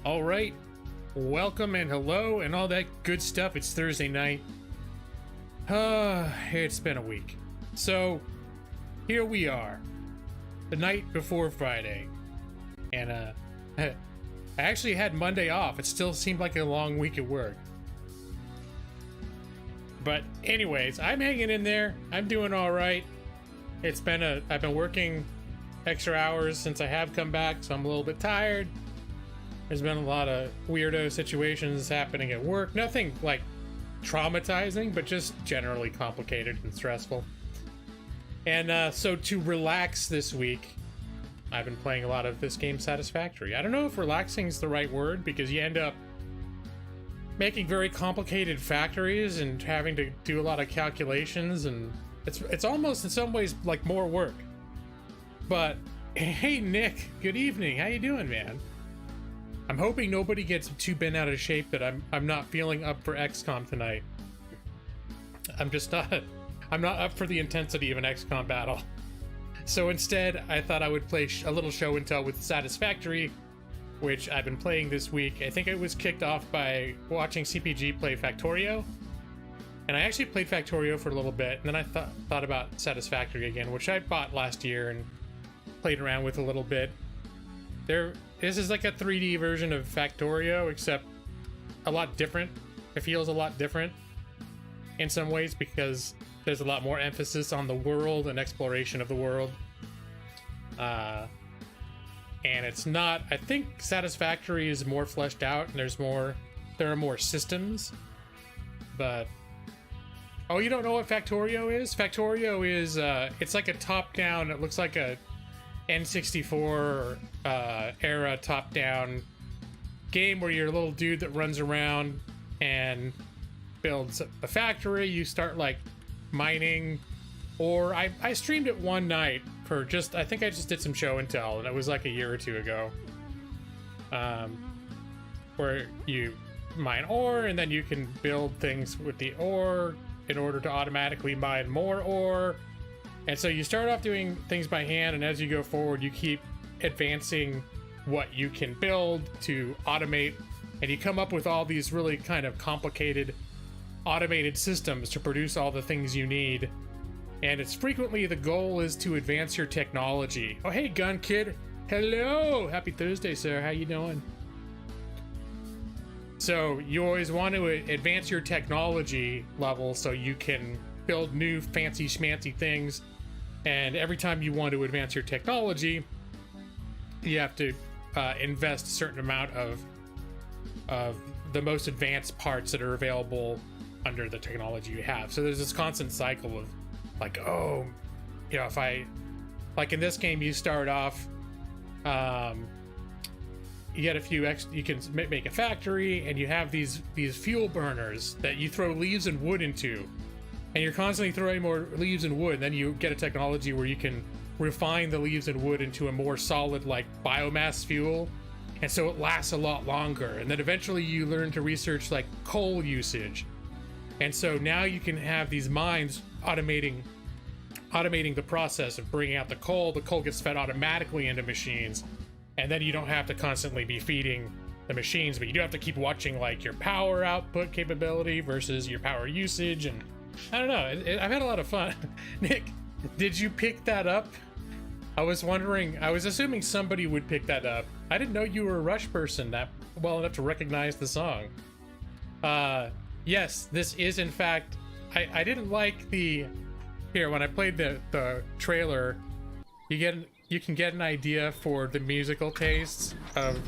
All right, welcome and hello and all that good stuff. It's Thursday night. It's been a week. So here we are, the night before Friday. And I actually had Monday off. It still seemed like a long week at work. But anyways, I'm hanging in there. I'm doing all right. I've been working extra hours since I have come back, so I'm a little bit tired. There's been a lot of weirdo situations happening at work. Nothing like traumatizing, but just generally complicated and stressful. And so to relax this week, I've been playing a lot of this game, Satisfactory. I don't know if relaxing is the right word, because you end up making very complicated factories and having to do a lot of calculations, and it's almost in some ways like more work. But hey, Nick, good evening. How you doing, man? I'm hoping nobody gets too bent out of shape that I'm not feeling up for XCOM tonight. I'm not up for the intensity of an XCOM battle. So instead, I thought I would play a little show and tell with Satisfactory, which I've been playing this week. I think it was kicked off by watching CPG play Factorio. And I actually played Factorio for a little bit, and then I thought about Satisfactory again, which I bought last year and played around with a little bit. This is like a 3D version of Factorio, except a lot different. It feels a lot different in some ways because there's a lot more emphasis on the world and exploration of the world. And it's not, I think Satisfactory is more fleshed out and there are more systems. But, oh, you don't know what Factorio is? Factorio is, it's like a top-down, it looks like a N64 era top-down game where you're a little dude that runs around and builds a factory. You start like mining, or I streamed it one night for I think I just did some show and tell, and it was like a year or two ago, where you mine ore and then you can build things with the ore in order to automatically mine more ore. And so you start off doing things by hand, and as you go forward, you keep advancing what you can build to automate, and you come up with all these really kind of complicated automated systems to produce all the things you need. And it's frequently the goal is to advance your technology. Oh, hey, Gun Kid. Hello. Happy Thursday, sir. How you doing? So you always want to advance your technology level so you can build new fancy schmancy things. And every time you want to advance your technology, you have to invest a certain amount of the most advanced parts that are available under the technology you have. So there's this constant cycle of like, oh, you know, if I, like in this game, you start off, you get a few you can make a factory, and you have these fuel burners that you throw leaves and wood into. And you're constantly throwing more leaves and wood, and then you get a technology where you can refine the leaves and wood into a more solid, like, biomass fuel. And so it lasts a lot longer. And then eventually you learn to research, like, coal usage. And so now you can have these mines automating the process of bringing out the coal. The coal gets fed automatically into machines. And then you don't have to constantly be feeding the machines, but you do have to keep watching, like, your power output capability versus your power usage. And I don't know. I've had a lot of fun. Nick, did you pick that up? I was wondering. I was assuming somebody would pick that up. I didn't know you were a Rush person that well enough to recognize the song. Yes, this is in fact. I didn't like the. Here, when I played the trailer, you can get an idea for the musical tastes of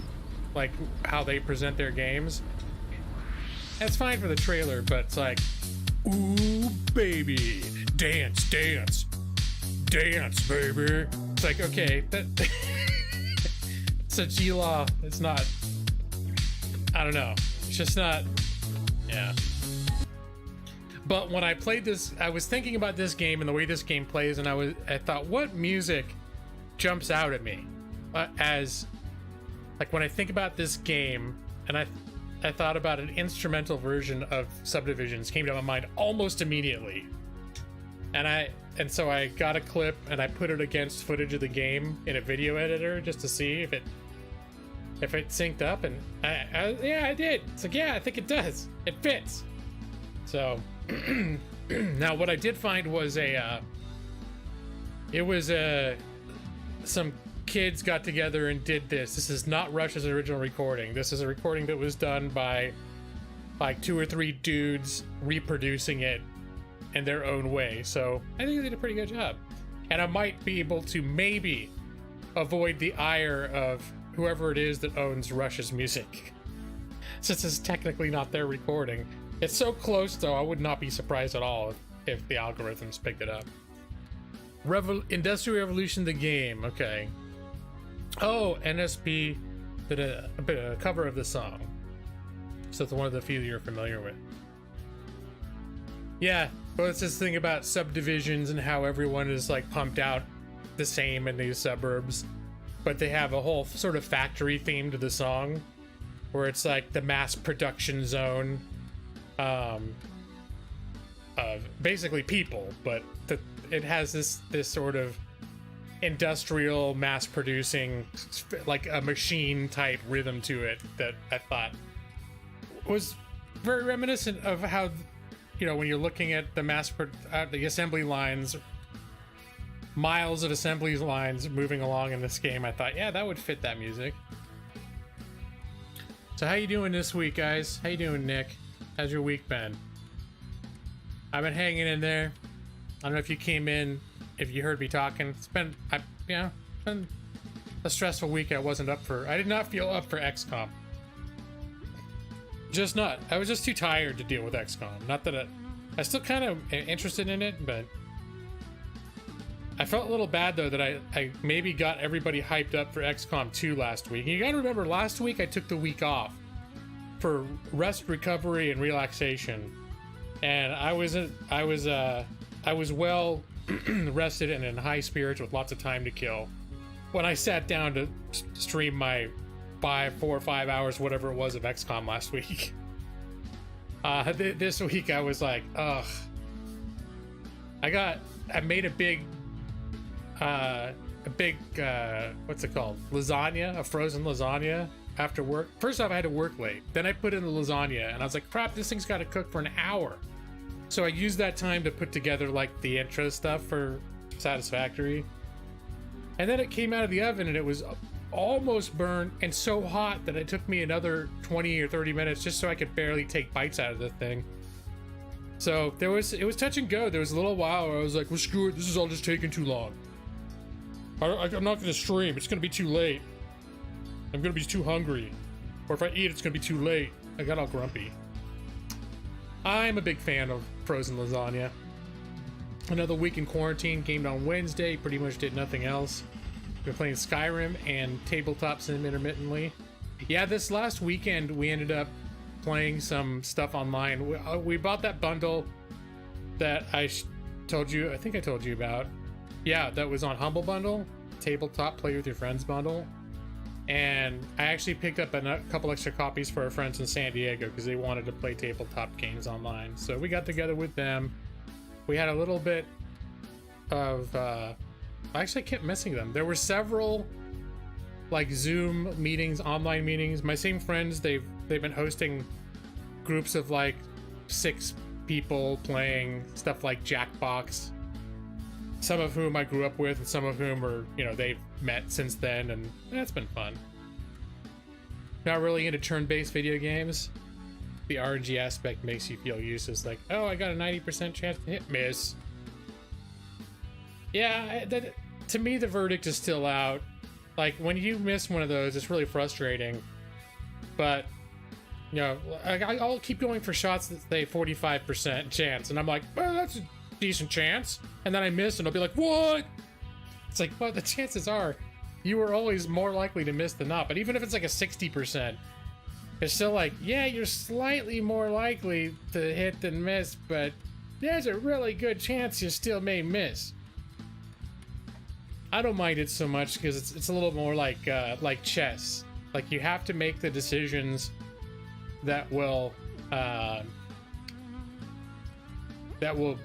like how they present their games. That's fine for the trailer, but it's like, ooh, baby, dance, dance, dance, baby. It's like, okay, it's a G-Law. It's not, I don't know. It's just not, yeah. But when I played this, I was thinking about this game and the way this game plays, and I thought, what music jumps out at me? As, like, when I think about this game, and I thought about an instrumental version of Subdivisions came to my mind almost immediately. And so I got a clip and I put it against footage of the game in a video editor just to see if it if it synced up, and yeah, I did. It's like, yeah, I think it does. It fits. So now what I did find was some kids got together and did this. This is not Rush's original recording. This is a recording that was done by like 2 or 3 dudes reproducing it in their own way. So I think they did a pretty good job. And I might be able to maybe avoid the ire of whoever it is that owns Rush's music, since it's technically not their recording. It's so close, though, I would not be surprised at all if the algorithms picked it up. Industrial Revolution, the game. Okay. Oh, NSP did a cover of the song. So it's one of the few you're familiar with. Yeah, well, it's this thing about subdivisions and how everyone is like pumped out the same in these suburbs, but they have a whole sort of factory theme to the song, where it's like the mass production zone of basically people, but it has this sort of industrial mass producing, like a machine type rhythm to it that I thought was very reminiscent of how, you know, when you're looking at the assembly lines, miles of assembly lines moving along in this game, I thought, yeah, that would fit that music. So how you doing this week, guys? How you doing, Nick? How's your week been? I've been hanging in there. I don't know if you came in, if you heard me talking. It's been a stressful week. I did not feel up for XCOM. Just not. I was just too tired to deal with XCOM. Not that I still kind of am interested in it, but I felt a little bad, though, that I maybe got everybody hyped up for XCOM 2 last week. And you gotta remember, last week I took the week off for rest, recovery, and relaxation. And I was well rested and in high spirits with lots of time to kill when I sat down to stream my 4 or 5 hours, whatever it was, of XCOM last week. This week I was like, ugh. I made a big what's it called? Lasagna, a frozen lasagna after work. First off, I had to work late. Then I put in the lasagna and I was like, crap, this thing's got to cook for an hour. So I used that time to put together like the intro stuff for Satisfactory. And then it came out of the oven and it was almost burned and so hot that it took me another 20 or 30 minutes just so I could barely take bites out of the thing. So it was touch and go. There was a little while where I was like, well, screw it, this is all just taking too long. I'm not going to stream, it's going to be too late. I'm going to be too hungry. Or if I eat, it's going to be too late. I got all grumpy. I'm a big fan of frozen lasagna. Another week in quarantine, gamed on Wednesday, pretty much did nothing else. Been playing Skyrim and tabletop sim intermittently. Yeah, this last weekend we ended up playing some stuff online. We bought that bundle that I told you about. Yeah, that was on Humble Bundle, tabletop play with your friends bundle. And I actually picked up a couple extra copies for our friends in San Diego because they wanted to play tabletop games online. So we got together with them. We had a little bit of actually I kept missing them. There were several like Zoom meetings, online meetings. My same friends, they've been hosting groups of like 6 people playing stuff like Jackbox. Some of whom I grew up with, and some of whom are, you know, they've met since then, and that's been fun. Not really into turn-based video games. The RNG aspect makes you feel useless, like, oh, I got a 90% chance to hit miss. Yeah, to me, the verdict is still out. Like, when you miss one of those, it's really frustrating. But, you know, I'll keep going for shots that say 45% chance, and I'm like, well, that's a decent chance. And then I miss, and I'll be like, what? It's like, well, the chances are you were always more likely to miss than not. But even if it's like a 60%, it's still like, yeah, you're slightly more likely to hit than miss, but there's a really good chance you still may miss. I don't mind it so much because it's a little more like chess. Like, you have to make the decisions that will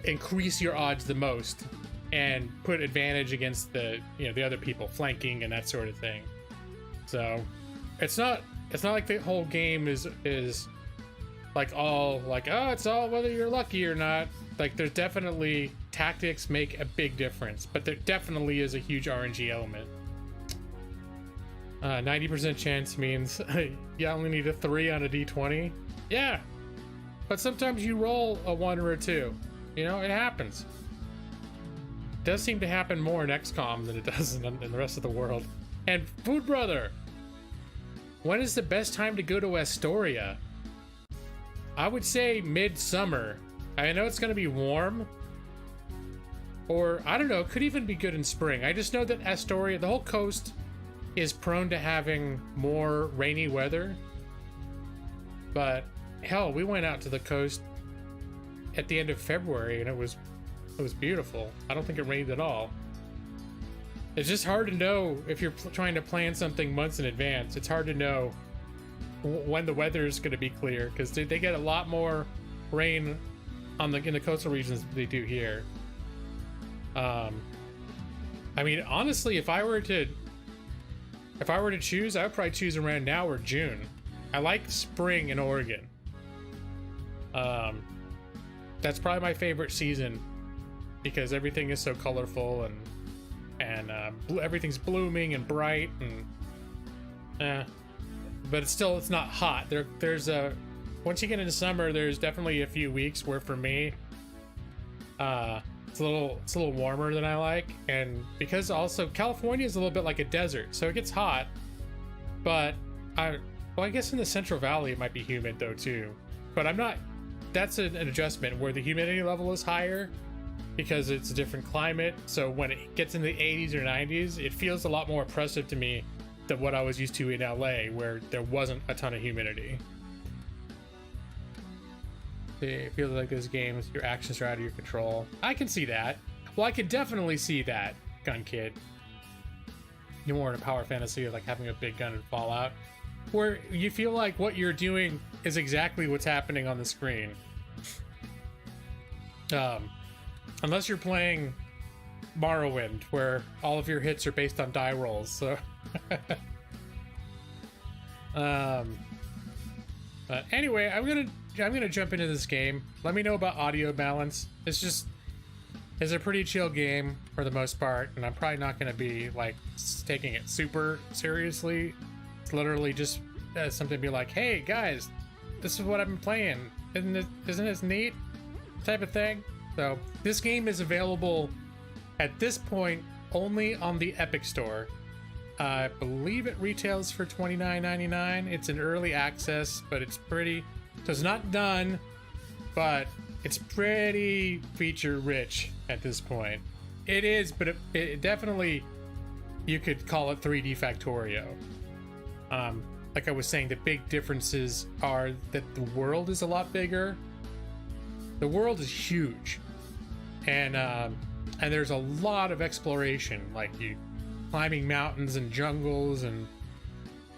increase your odds the most and put advantage against the other people flanking and that sort of thing. So it's not like the whole game is like all like, oh, it's all whether you're lucky or not. Like there's definitely tactics make a big difference, but there definitely is a huge RNG element. 90% chance means you only need a 3 on a d20. Yeah, but sometimes you roll a 1 or a 2. You know, it happens. It does seem to happen more in XCOM than it does in the rest of the world. And Food Brother, when is the best time to go to Astoria? I would say midsummer. I know it's going to be warm, or I don't know, it could even be good in spring. I just know that Astoria, the whole coast, is prone to having more rainy weather. But hell, we went out to the coast at the end of February and it was beautiful. I don't think it rained at all. It's just hard to know if you're trying to plan something months in advance. It's hard to know when the weather is going to be clear, because they get a lot more rain in the coastal regions than they do here. I mean, honestly, if I were to choose, I would probably choose around now or June. I like spring in Oregon. That's probably my favorite season because everything is so colorful and everything's blooming and bright but it's not hot. There's once you get into summer, there's definitely a few weeks where for me, it's a little warmer than I like, and because also California is a little bit like a desert, so it gets hot. But I guess in the Central Valley it might be humid though too. But I'm not. That's an adjustment where the humidity level is higher because it's a different climate. So when it gets in the 80s or 90s, it feels a lot more oppressive to me than what I was used to in LA, where there wasn't a ton of humidity. It feels like this game is your actions are out of your control. I can see that. Well, I could definitely see that, Gun Kid. You're more in a power fantasy of like having a big gun in Fallout, where you feel like what you're doing is exactly what's happening on the screen. Unless you're playing Morrowind, where all of your hits are based on die rolls. So, but anyway, I'm gonna jump into this game. Let me know about audio balance. It's a pretty chill game for the most part, and I'm probably not gonna be like taking it super seriously. It's literally just something to be like, hey guys, this is what I've been playing. Isn't this neat? Type of thing. So this game is available at this point only on the Epic Store. I believe it retails for $29.99. It's an early access, but it's pretty. So it's not done, but it's pretty feature rich at this point. It is, but it definitely, you could call it 3D Factorio. Like I was saying, the big differences are that the world is a lot bigger. The world is huge, and there's a lot of exploration, like you climbing mountains and jungles and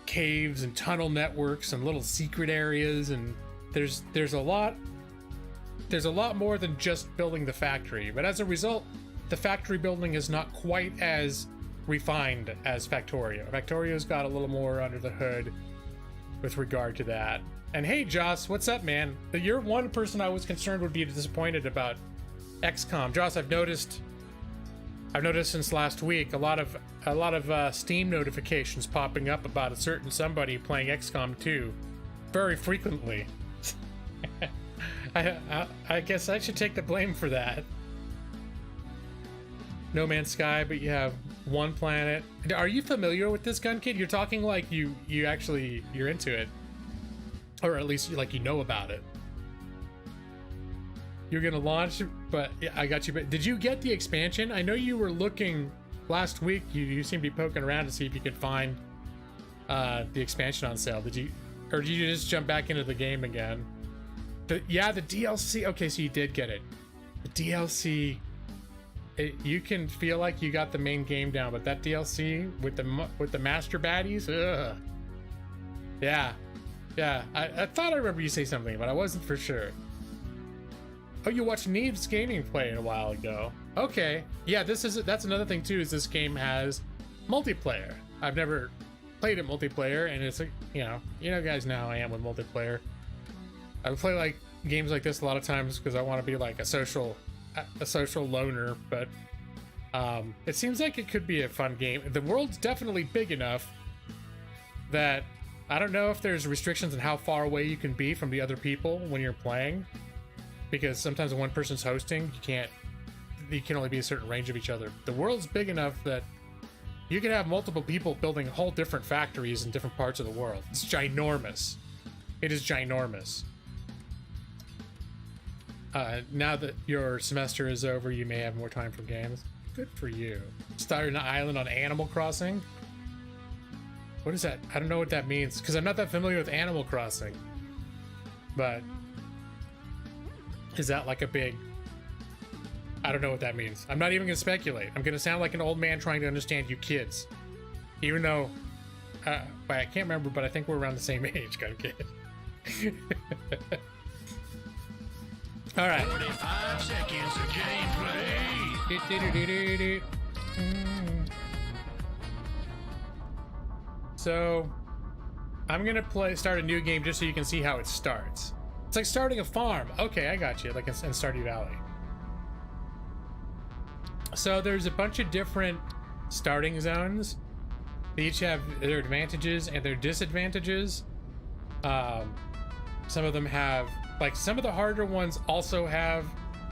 caves and tunnel networks and little secret areas, and there's a lot more than just building the factory. But as a result, the factory building is not quite as refined as Factorio. Factorio's got a little more under the hood with regard to that. And hey, Joss, what's up, man? You're one person I was concerned would be disappointed about XCOM. Joss, I've noticed since last week a lot of Steam notifications popping up about a certain somebody playing XCOM 2 very frequently. I guess I should take the blame for that. No Man's Sky, but you have one planet. Are you familiar with this, Gun Kid? You're talking like you're into it. Or at least like you know about it. You're gonna launch, but yeah, I got you. But did you get the expansion? I know you were looking last week. You seemed to be poking around to see if you could find the expansion on sale. Did you just jump back into the game again? The DLC. Okay, so you did get it. The DLC. You can feel like you got the main game down, but that DLC with the master baddies. Ugh. Yeah. I thought I remember you say something, but I wasn't for sure. Oh, you watched Neve's gaming play a while ago. Okay. Yeah, that's another thing too, is this game has multiplayer. I've never played it multiplayer, and it's like, you know guys know how I am with multiplayer. I play like games like this a lot of times because I want to be like a social loner, but it seems like it could be a fun game. The world's definitely big enough that I don't know if there's restrictions on how far away you can be from the other people when you're playing, because sometimes when one person's hosting, you can only be a certain range of each other. The world's big enough that you can have multiple people building whole different factories in different parts of the world. It's ginormous. It is ginormous. Now that your semester is over, you may have more time for games. Good for you. Started an island on Animal Crossing? What is that? I don't know what that means, because I'm not that familiar with Animal Crossing. But is that like a big... I don't know what that means. I'm not even going to speculate. I'm going to sound like an old man trying to understand you kids. Even though... I can't remember, but I think we're around the same age, kind of kid. All right. 45 seconds of gameplay. So, I'm gonna start a new game just so you can see how it starts. It's like starting a farm. Okay, I got you. Like in Stardew Valley. So there's a bunch of different starting zones. They each have their advantages and their disadvantages. Some of them have, like, some of the harder ones also have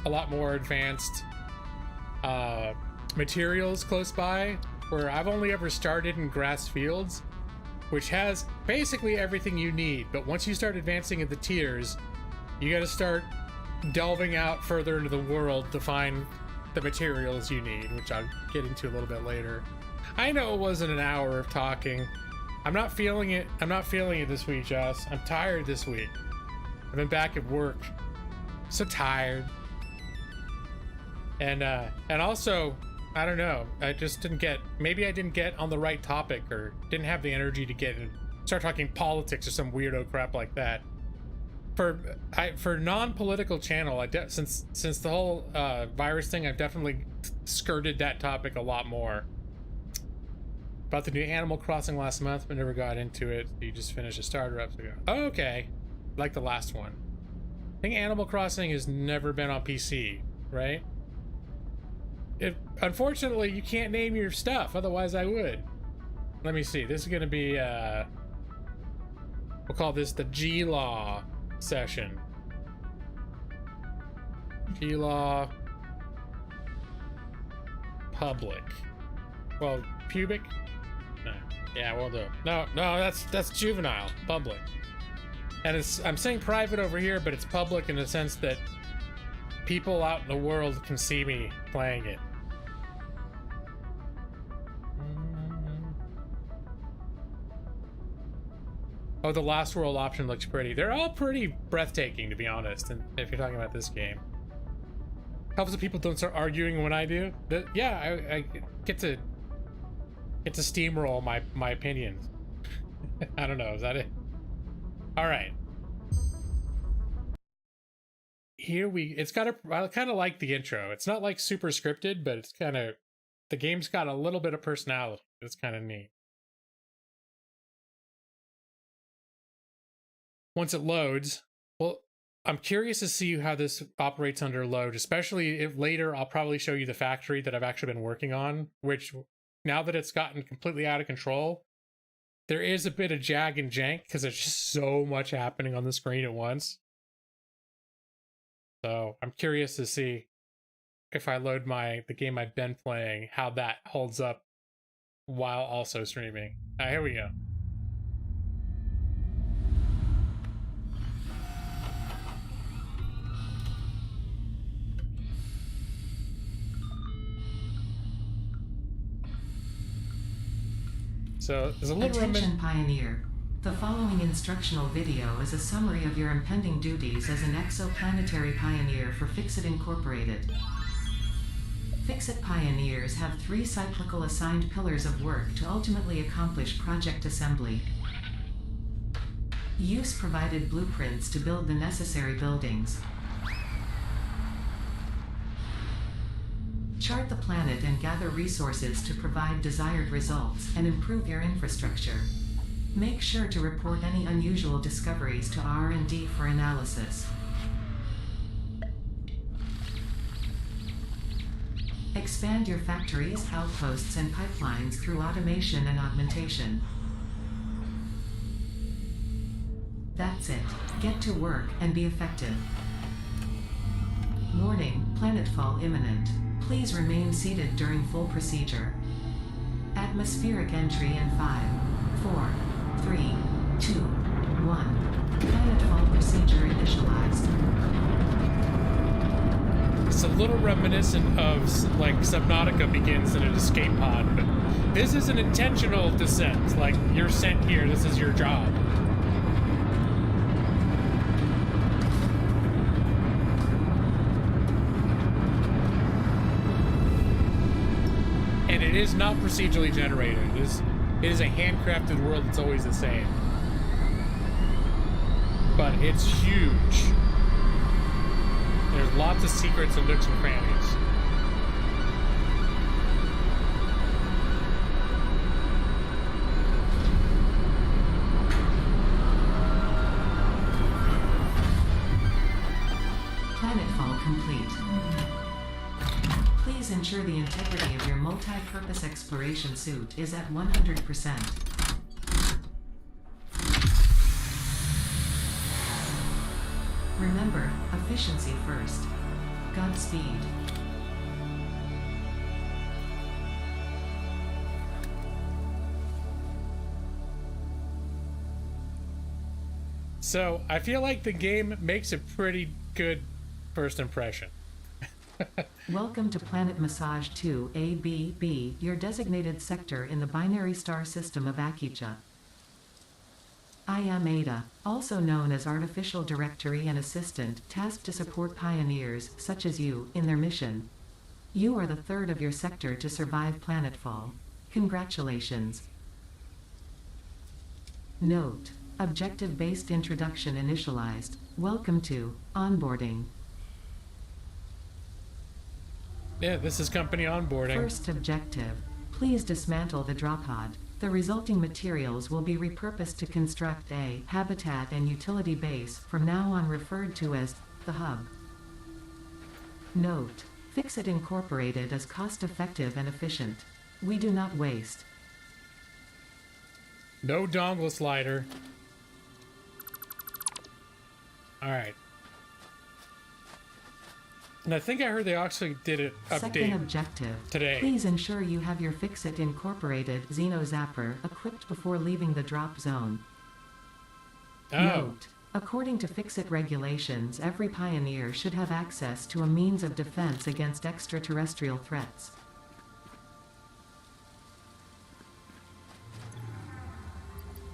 a lot more advanced materials close by, where I've only ever started in grass fields, which has basically everything you need. But once you start advancing in the tiers, you got to start delving out further into the world to find the materials you need, which I'll get into a little bit later. I know it wasn't an hour of talking. I'm not feeling it. I'm not feeling it this week, Joss. I'm tired this week. I've been back at work. So tired. And also, I don't know. I just didn't get, maybe I didn't get on the right topic, or didn't have the energy to get and start talking politics or some weirdo crap like that. For non-political channel, since the whole virus thing, I've definitely skirted that topic a lot more. About the new Animal Crossing last month, but never got into it. You just finished a starter up ago. Oh, okay. Like the last one. I think Animal Crossing has never been on PC, right? Unfortunately, you can't name your stuff, otherwise I would. Let me see. This is gonna be we'll call this the G-Law session. G-Law public. Well, pubic? No. Yeah, we'll do. No, that's juvenile. Public. And I'm saying private over here, but it's public in the sense that people out in the world can see me playing it. Oh, the Last World option looks pretty. They're all pretty breathtaking, to be honest, and if you're talking about this game. Helps that people don't start arguing when I do. Yeah, I get to steamroll my opinions. I don't know, is that it? All right. It's got I kind of like the intro. It's not like super scripted, but it's kind of, the game's got a little bit of personality. It's kind of neat. Once it loads, well, I'm curious to see how this operates under load, especially if later I'll probably show you the factory that I've actually been working on, which now that it's gotten completely out of control, there is a bit of jag and jank because there's just so much happening on the screen at once. So I'm curious to see if I load the game I've been playing, how that holds up while also streaming. All right, here we go. So there's a little Attention Pioneer. The following instructional video is a summary of your impending duties as an exoplanetary pioneer for Fixit Incorporated. Fixit Pioneers have 3 cyclical assigned pillars of work to ultimately accomplish project assembly. Use provided blueprints to build the necessary buildings. Chart the planet and gather resources to provide desired results and improve your infrastructure. Make sure to report any unusual discoveries to R&D for analysis. Expand your factories, outposts, and pipelines through automation and augmentation. That's it. Get to work and be effective. Warning, planetfall imminent. Please remain seated during full procedure. Atmospheric entry in 5, 4, 3, 2, 1. Planetfall procedure initialized. It's a little reminiscent of like Subnautica begins in an escape pod, but this is an intentional descent. Like, you're sent here, this is your job. And it is not procedurally generated. It is a handcrafted world that's always the same. But it's huge. There's lots of secrets and nooks and crannies. Planetfall complete. Please ensure the integrity of your multi-purpose exploration suit is at 100%. Remember, efficiency first. Godspeed. So, I feel like the game makes a pretty good first impression. Welcome to Planet Massage 2 ABB, your designated sector in the binary star system of Akicha. I am Ada, also known as Artificial Directory and Assistant, tasked to support pioneers, such as you, in their mission. You are the third of your sector to survive planetfall. Congratulations. Note: objective-based introduction initialized. Welcome to onboarding. Yeah, this is company onboarding. First objective: please dismantle the drop pod. The resulting materials will be repurposed to construct a habitat and utility base, from now on referred to as the hub. Note: Fixit Incorporated is cost-effective and efficient. We do not waste. No dongle slider. Alright. And I think I heard they actually did an update Second objective: today. please ensure you have your Fixit Incorporated Xeno Zapper equipped before leaving the drop zone. Oh. Note: according to Fixit regulations, every pioneer should have access to a means of defense against extraterrestrial threats.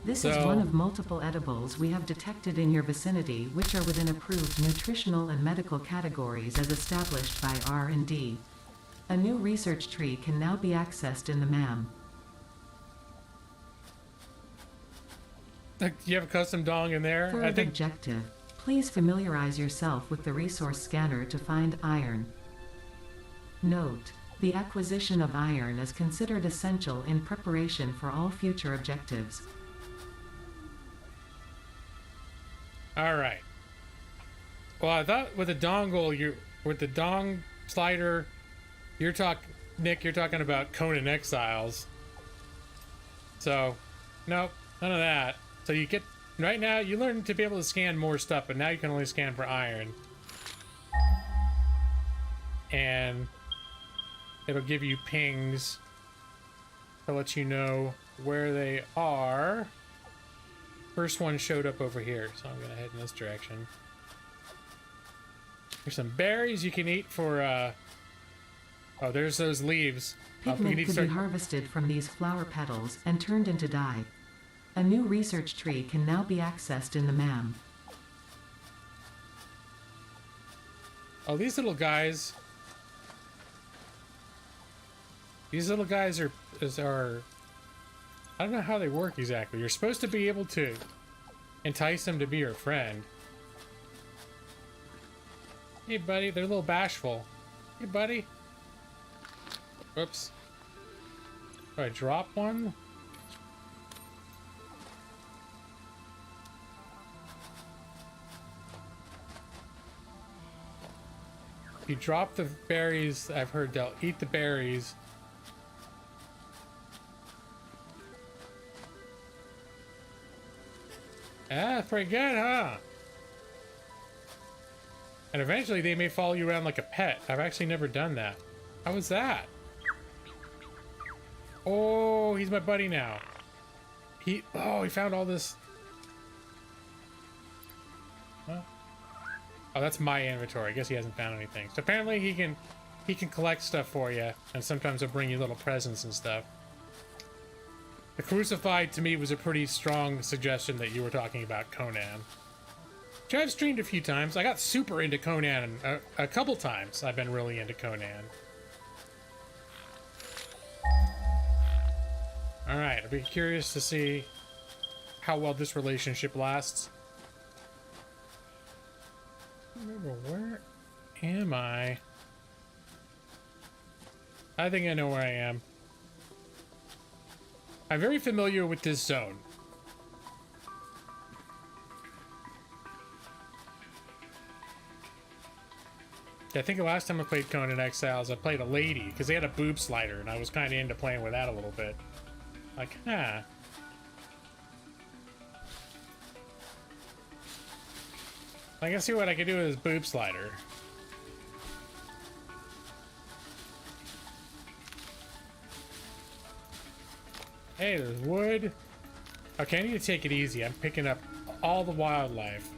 This is one of multiple edibles we have detected in your vicinity, which are within approved nutritional and medical categories as established by R&D. A new research tree can now be accessed in the MAM. You have a custom dong in there? Third I think objective: please familiarize yourself with the resource scanner to find iron. Note: the acquisition of iron is considered essential in preparation for all future objectives. Alright. Well, I thought with the dongle, with the dong slider, Nick, you're talking about Conan Exiles. So, nope, none of that. So you get, right now, you learn to be able to scan more stuff, but now you can only scan for iron. And it'll give you pings to let you know where they are. First one showed up over here, so I'm gonna head in this direction. There's some berries you can eat for, oh, there's those leaves. Pigment could be harvested from these flower petals and turned into dye. A new research tree can now be accessed in the MAM. Oh, these little guys. These little guys are I don't know how they work exactly. You're supposed to be able to entice them to be your friend. Hey, buddy. They're a little bashful. Hey, buddy. Whoops. Do I drop one? If you drop the berries, I've heard they'll eat the berries. Ah, pretty good, huh? And eventually they may follow you around like a pet. I've actually never done that. How was that? Oh, he's my buddy now. He found all this. Huh? Oh, that's my inventory. I guess he hasn't found anything. So apparently he can collect stuff for you, and sometimes he'll bring you little presents and stuff. The Crucified to me was a pretty strong suggestion that you were talking about Conan. Which I've streamed a few times. I got super into Conan a couple times. I've been really into Conan. Alright, I'll be curious to see how well this relationship lasts. Remember, where am I? I think I know where I am. I'm very familiar with this zone. I think the last time I played Conan Exiles, I played a lady, because they had a boob slider, and I was kind of into playing with that a little bit. Like, huh. I can see what I can do with this boob slider. Hey, there's wood. Okay, I need to take it easy. I'm picking up all the wildlife.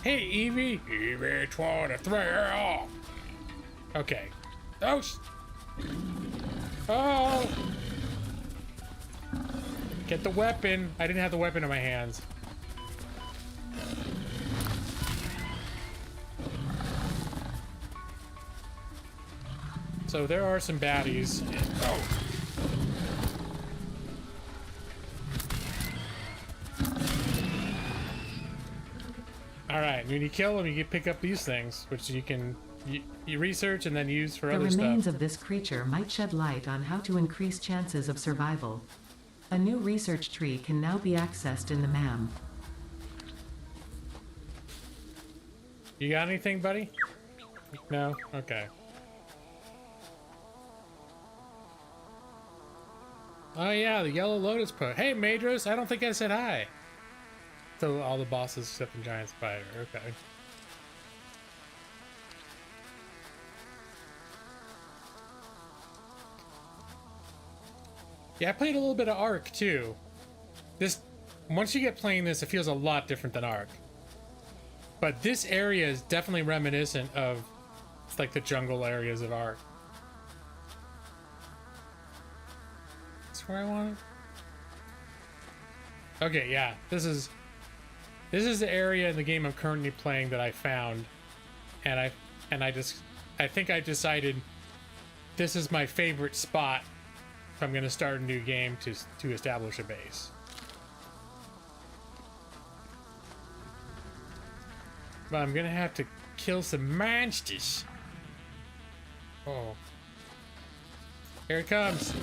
Hey, Evie! Evie 23! Okay. Oh! Oh! Get the weapon. I didn't have the weapon in my hands. So there are some baddies. Oh! Alright, when you kill them, you can pick up these things, which you can you research and then use for other stuff. The remains of this creature might shed light on how to increase chances of survival. A new research tree can now be accessed in the MAM. You got anything, buddy? No? Okay. Oh yeah, the Yellow Lotus Post. Hey, Madros, I don't think I said hi. So all the bosses except the giant spider. Okay. Yeah, I played a little bit of Ark too. Once you get playing this, it feels a lot different than Ark. But this area is definitely reminiscent of like the jungle areas of Ark. That's where I want it. Okay, yeah, this is the area in the game I'm currently playing that I found, and I think I decided this is my favorite spot if I'm gonna start a new game to establish a base. But I'm gonna have to kill some monsters. Oh, here it comes.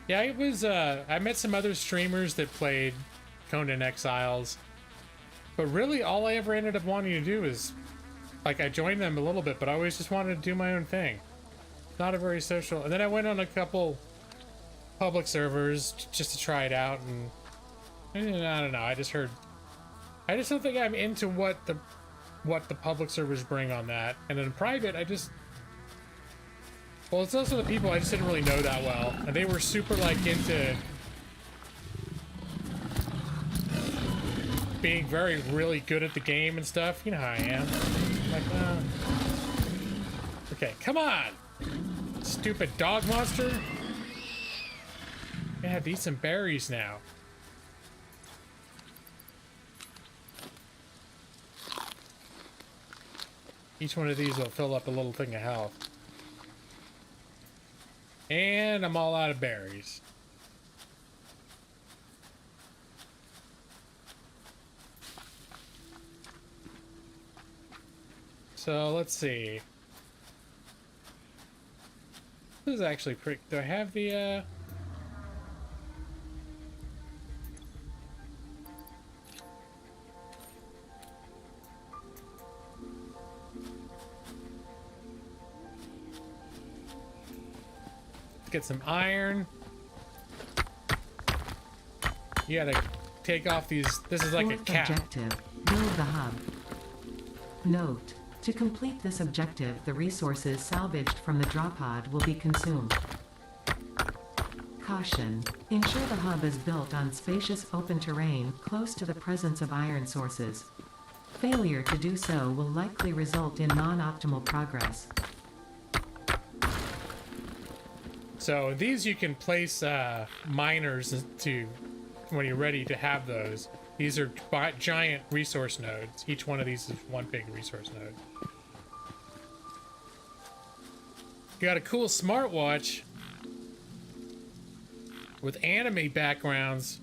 Yeah, it was, I met some other streamers that played Conan Exiles, but really all I ever ended up wanting to do is, like, I joined them a little bit, but I always just wanted to do my own thing. Not a very social, and then I went on a couple public servers just to try it out, and I don't know, I just don't think I'm into what the public servers bring on that, and in private, well, it's also the people I just didn't really know that well, and they were super, like, into being really good at the game and stuff. You know how I am. Like, okay, come on! Stupid dog monster! I have to eat some berries now. Each one of these will fill up a little thing of health. And I'm all out of berries. So let's see. This is actually pretty. Do I have the Let's get some iron. You gotta take off these. This is like a cap. Objective: build the hub. Note: to complete this objective, the resources salvaged from the drop pod will be consumed. Caution: ensure the hub is built on spacious open terrain close to the presence of iron sources. Failure to do so will likely result in non-optimal progress. So these you can place miners to when you're ready to have those. These are giant resource nodes. Each one of these is one big resource node. You got a cool smartwatch with anime backgrounds.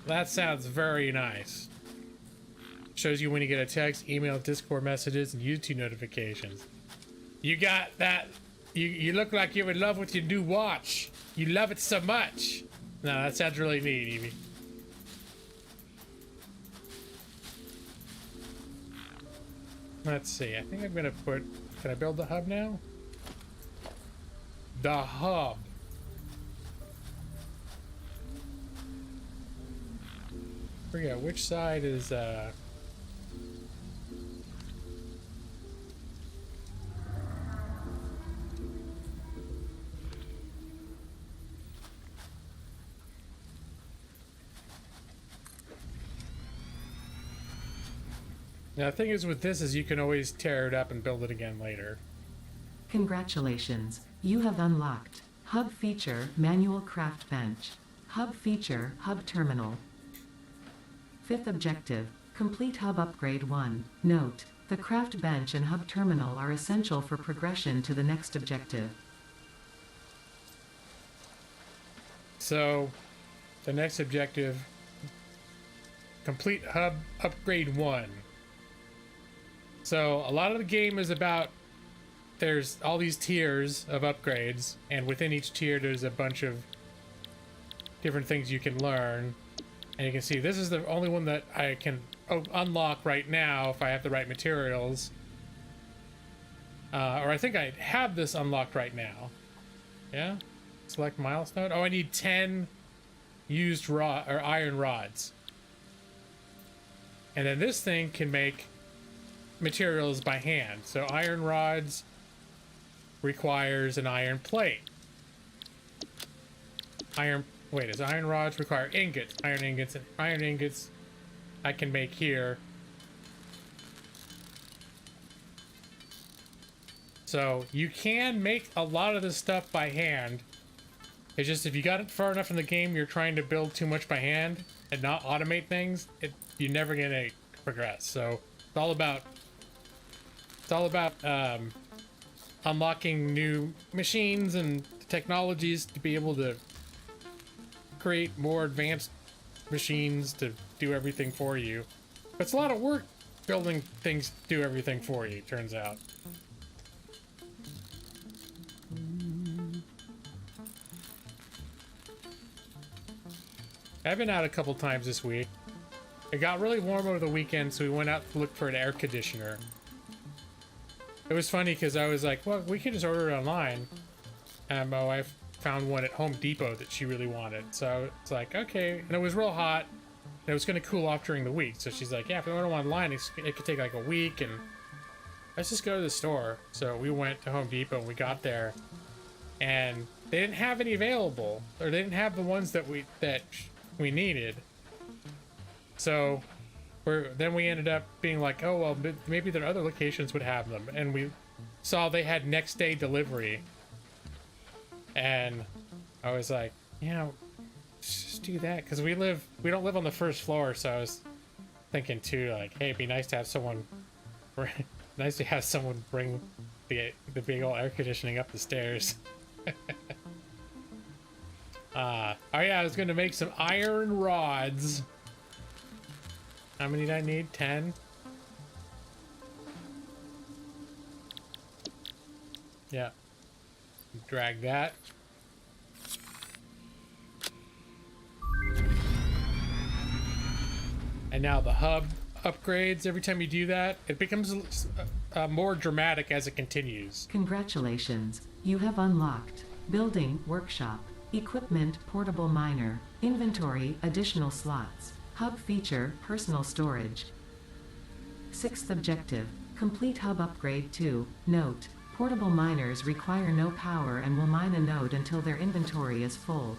That sounds very nice. Shows you when you get a text, email, Discord messages, and YouTube notifications. You got that. You look like you're in love with your new watch. You love it so much. No, that sounds really neat, Evie. Let's see. I think I'm gonna put. Can I build the hub now? The hub. Forget which side is Now, the thing is with this is you can always tear it up and build it again later. Congratulations, you have unlocked Hub Feature Manual Craft Bench. Hub Feature Hub Terminal. Fifth objective, complete Hub Upgrade 1. Note: the craft bench and hub terminal are essential for progression to the next objective. So, the next objective, complete Hub Upgrade 1. So, a lot of the game is about, there's all these tiers of upgrades, and within each tier there's a bunch of different things you can learn. And you can see this is the only one that I can unlock right now if I have the right materials. Or I think I have this unlocked right now. Yeah? Select milestone. Oh, I need 10 used iron rods. And then this thing can make materials by hand. So iron rods requires an iron plate. Does iron rods require ingots? Iron ingots I can make here. So you can make a lot of this stuff by hand. It's just if you got it far enough in the game, you're trying to build too much by hand and not automate things, you're never gonna progress. So it's all about unlocking new machines and technologies to be able to create more advanced machines to do everything for you. But it's a lot of work building things to do everything for you, turns out. I've been out a couple times this week. It got really warm over the weekend, so we went out to look for an air conditioner. It was funny because I was like, well, we can just order it online. And my wife found one at Home Depot that she really wanted. So it's like, okay. And it was real hot. And it was going to cool off during the week. So she's like, yeah, if we order one online, it could take like a week. And let's just go to the store. So we went to Home Depot and we got there. And they didn't have any available. Or they didn't have the ones that we needed. So then we ended up being like, oh, well, maybe their other locations would have them. And we saw they had next day delivery. And I was like, yeah, just do that. Because we don't live on the first floor. So I was thinking too, like, hey, it'd be nice to have someone Nice to have someone bring the big old air conditioning up the stairs. Oh yeah, I was gonna make some iron rods. How many did I need? 10? Yeah. Drag that. And now the hub upgrades. Every time you do that, it becomes more dramatic as it continues. Congratulations, you have unlocked Building Workshop, Equipment Portable Miner, Inventory Additional Slots, Hub Feature Personal Storage. 6th objective, complete hub upgrade 2. Note, portable miners require no power and will mine a node until their inventory is full.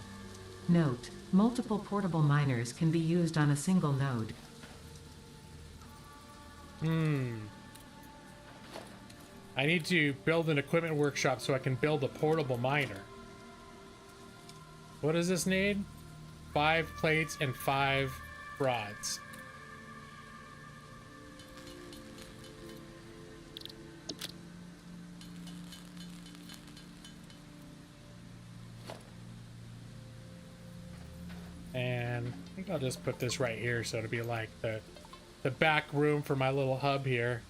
Note, multiple portable miners can be used on a single node. I need to build an equipment workshop so I can build a portable miner. What does this need? 5 plates and 5 rods. And I think I'll just put this right here so it'll be like the back room for my little hub here.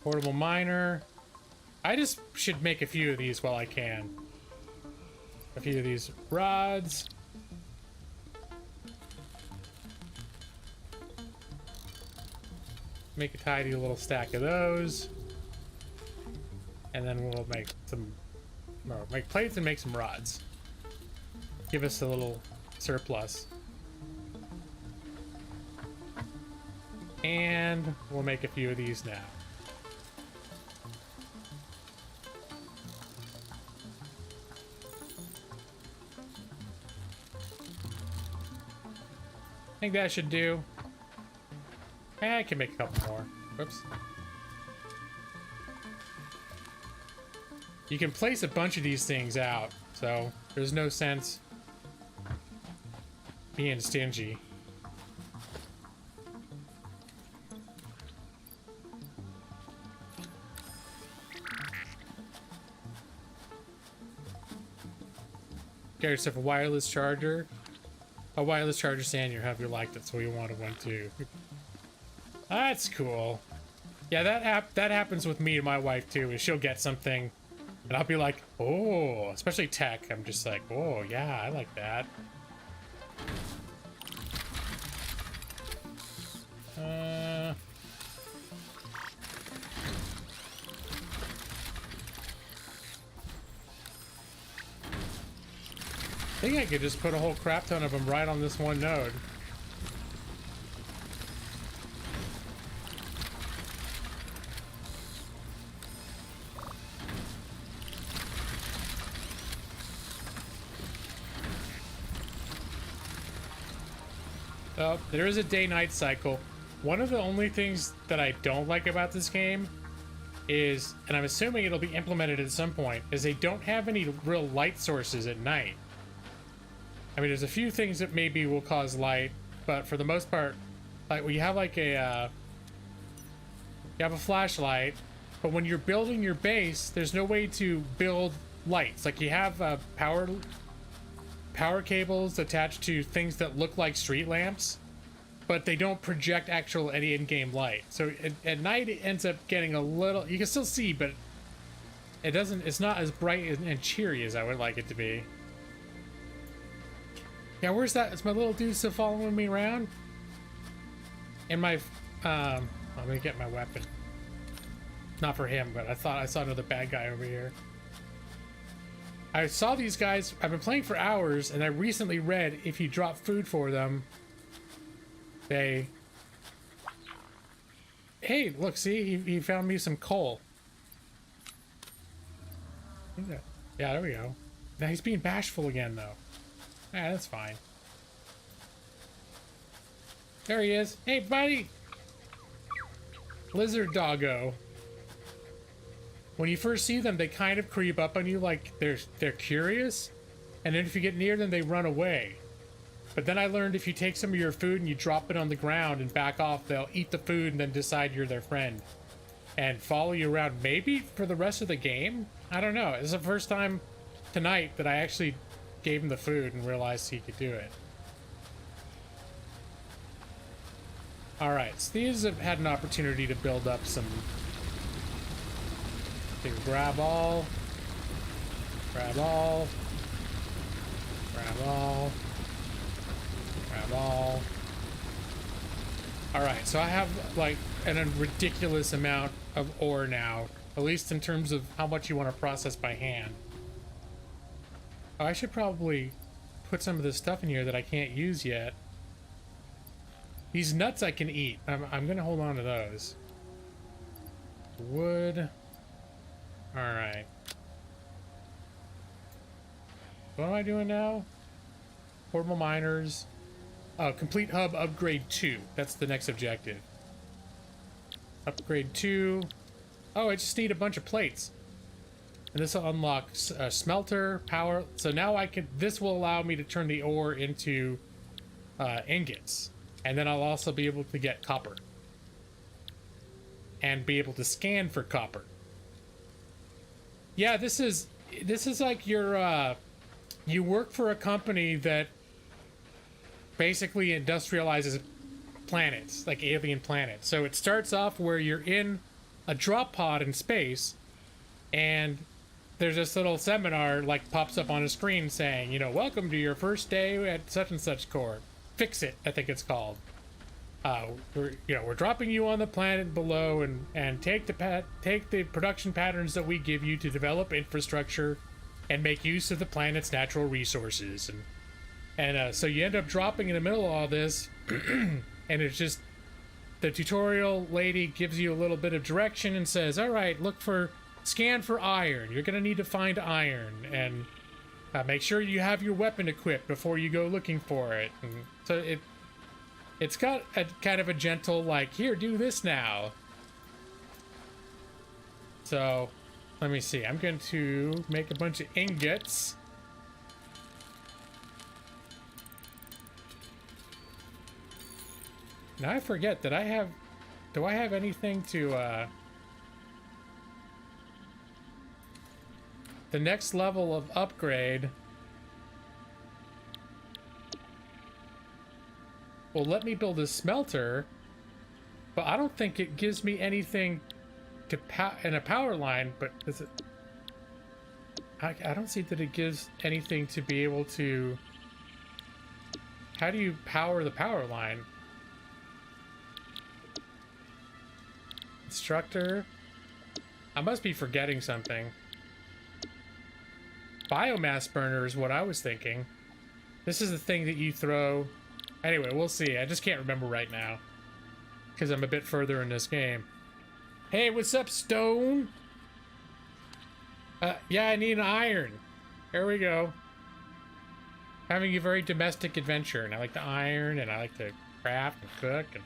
Portable miner. I just should make a few of these while I can. A few of these rods. Make a tidy little stack of those. And then we'll make some, or make plates and make some rods. Give us a little surplus. And we'll make a few of these now. I think that should do. I can make a couple more. Whoops. You can place a bunch of these things out, so there's no sense being stingy. Get yourself a wireless charger. A wireless charger stand, your hubby liked it, so you wanted one too. That's cool. Yeah, that happens with me and my wife too. Is she'll get something, and I'll be like, oh, especially tech. I'm just like, oh yeah, I like that. I think I could just put a whole crap ton of them right on this one node. Oh, there is a day-night cycle. One of the only things that I don't like about this game is, and I'm assuming it'll be implemented at some point, is they don't have any real light sources at night. I mean, there's a few things that maybe will cause light, but for the most part, like when you have like a, you have a flashlight, but when you're building your base, there's no way to build lights. Like you have power cables attached to things that look like street lamps, but they don't project actual any in-game light. So at night it ends up getting a little, you can still see, but it doesn't, it's not as bright and cheery as I would like it to be. Yeah, where's that? Is my little dude still following me around? And my, I'm gonna get my weapon. Not for him, but I thought I saw another bad guy over here. I saw these guys, I've been playing for hours, and I recently read if you drop food for them, they... Hey, look, see, he found me some coal. Yeah, there we go. Now he's being bashful again, though. Yeah, that's fine. There he is. Hey, buddy! Lizard doggo. When you first see them, they kind of creep up on you like they're curious. and then if you get near them, they run away. But then I learned if you take some of your food and you drop it on the ground and back off, they'll eat the food and then decide you're their friend and follow you around, maybe for the rest of the game. I don't know. It's the first time tonight that I actually gave him the food and realized he could do it. Alright, so these have had an opportunity to build up some. They grab all, grab all, grab all, grab all. Alright, so I have like a ridiculous amount of ore now, at least in terms of how much you want to process by hand. Oh, I should probably put some of this stuff in here that I can't use yet. These nuts I can eat. I'm gonna hold on to those. Wood. Alright. What am I doing now? Portable miners. Oh, complete hub upgrade 2. That's the next objective. Upgrade 2. Oh, I just need a bunch of plates. And this will unlock a smelter, power. So now I can, this will allow me to turn the ore into ingots. And then I'll also be able to get copper. And be able to scan for copper. Yeah, this is like your, you work for a company that basically industrializes planets, like alien planets. So it starts off where you're in a drop pod in space, and there's this little seminar like pops up on a screen saying, you know, welcome to your first day at such and such core. Fix it, I think it's called. We're dropping you on the planet below, and take the production patterns that we give you to develop infrastructure and make use of the planet's natural resources. And so you end up dropping in the middle of all this, and it's just the tutorial lady gives you a little bit of direction and says, all right, scan for iron. You're gonna need to find iron, and make sure you have your weapon equipped before you go looking for it. And so it's got a kind of a gentle, like, here, do this now. So let me see. I'm going to make a bunch of ingots. Now I forget that do I have anything to, the next level of upgrade will let me build a smelter, but I don't think it gives me anything to in a power line. But is it? I don't see that it gives anything to be able to. How do you power the power line? Instructor. I must be forgetting something. Biomass burner is what I was thinking. This is the thing that you throw. Anyway, we'll see. I just can't remember right now because I'm a bit further in this game. Hey, what's up, Stone? Yeah, I need an iron. There we go. Having a very domestic adventure, and I like to iron, and I like to craft and cook. And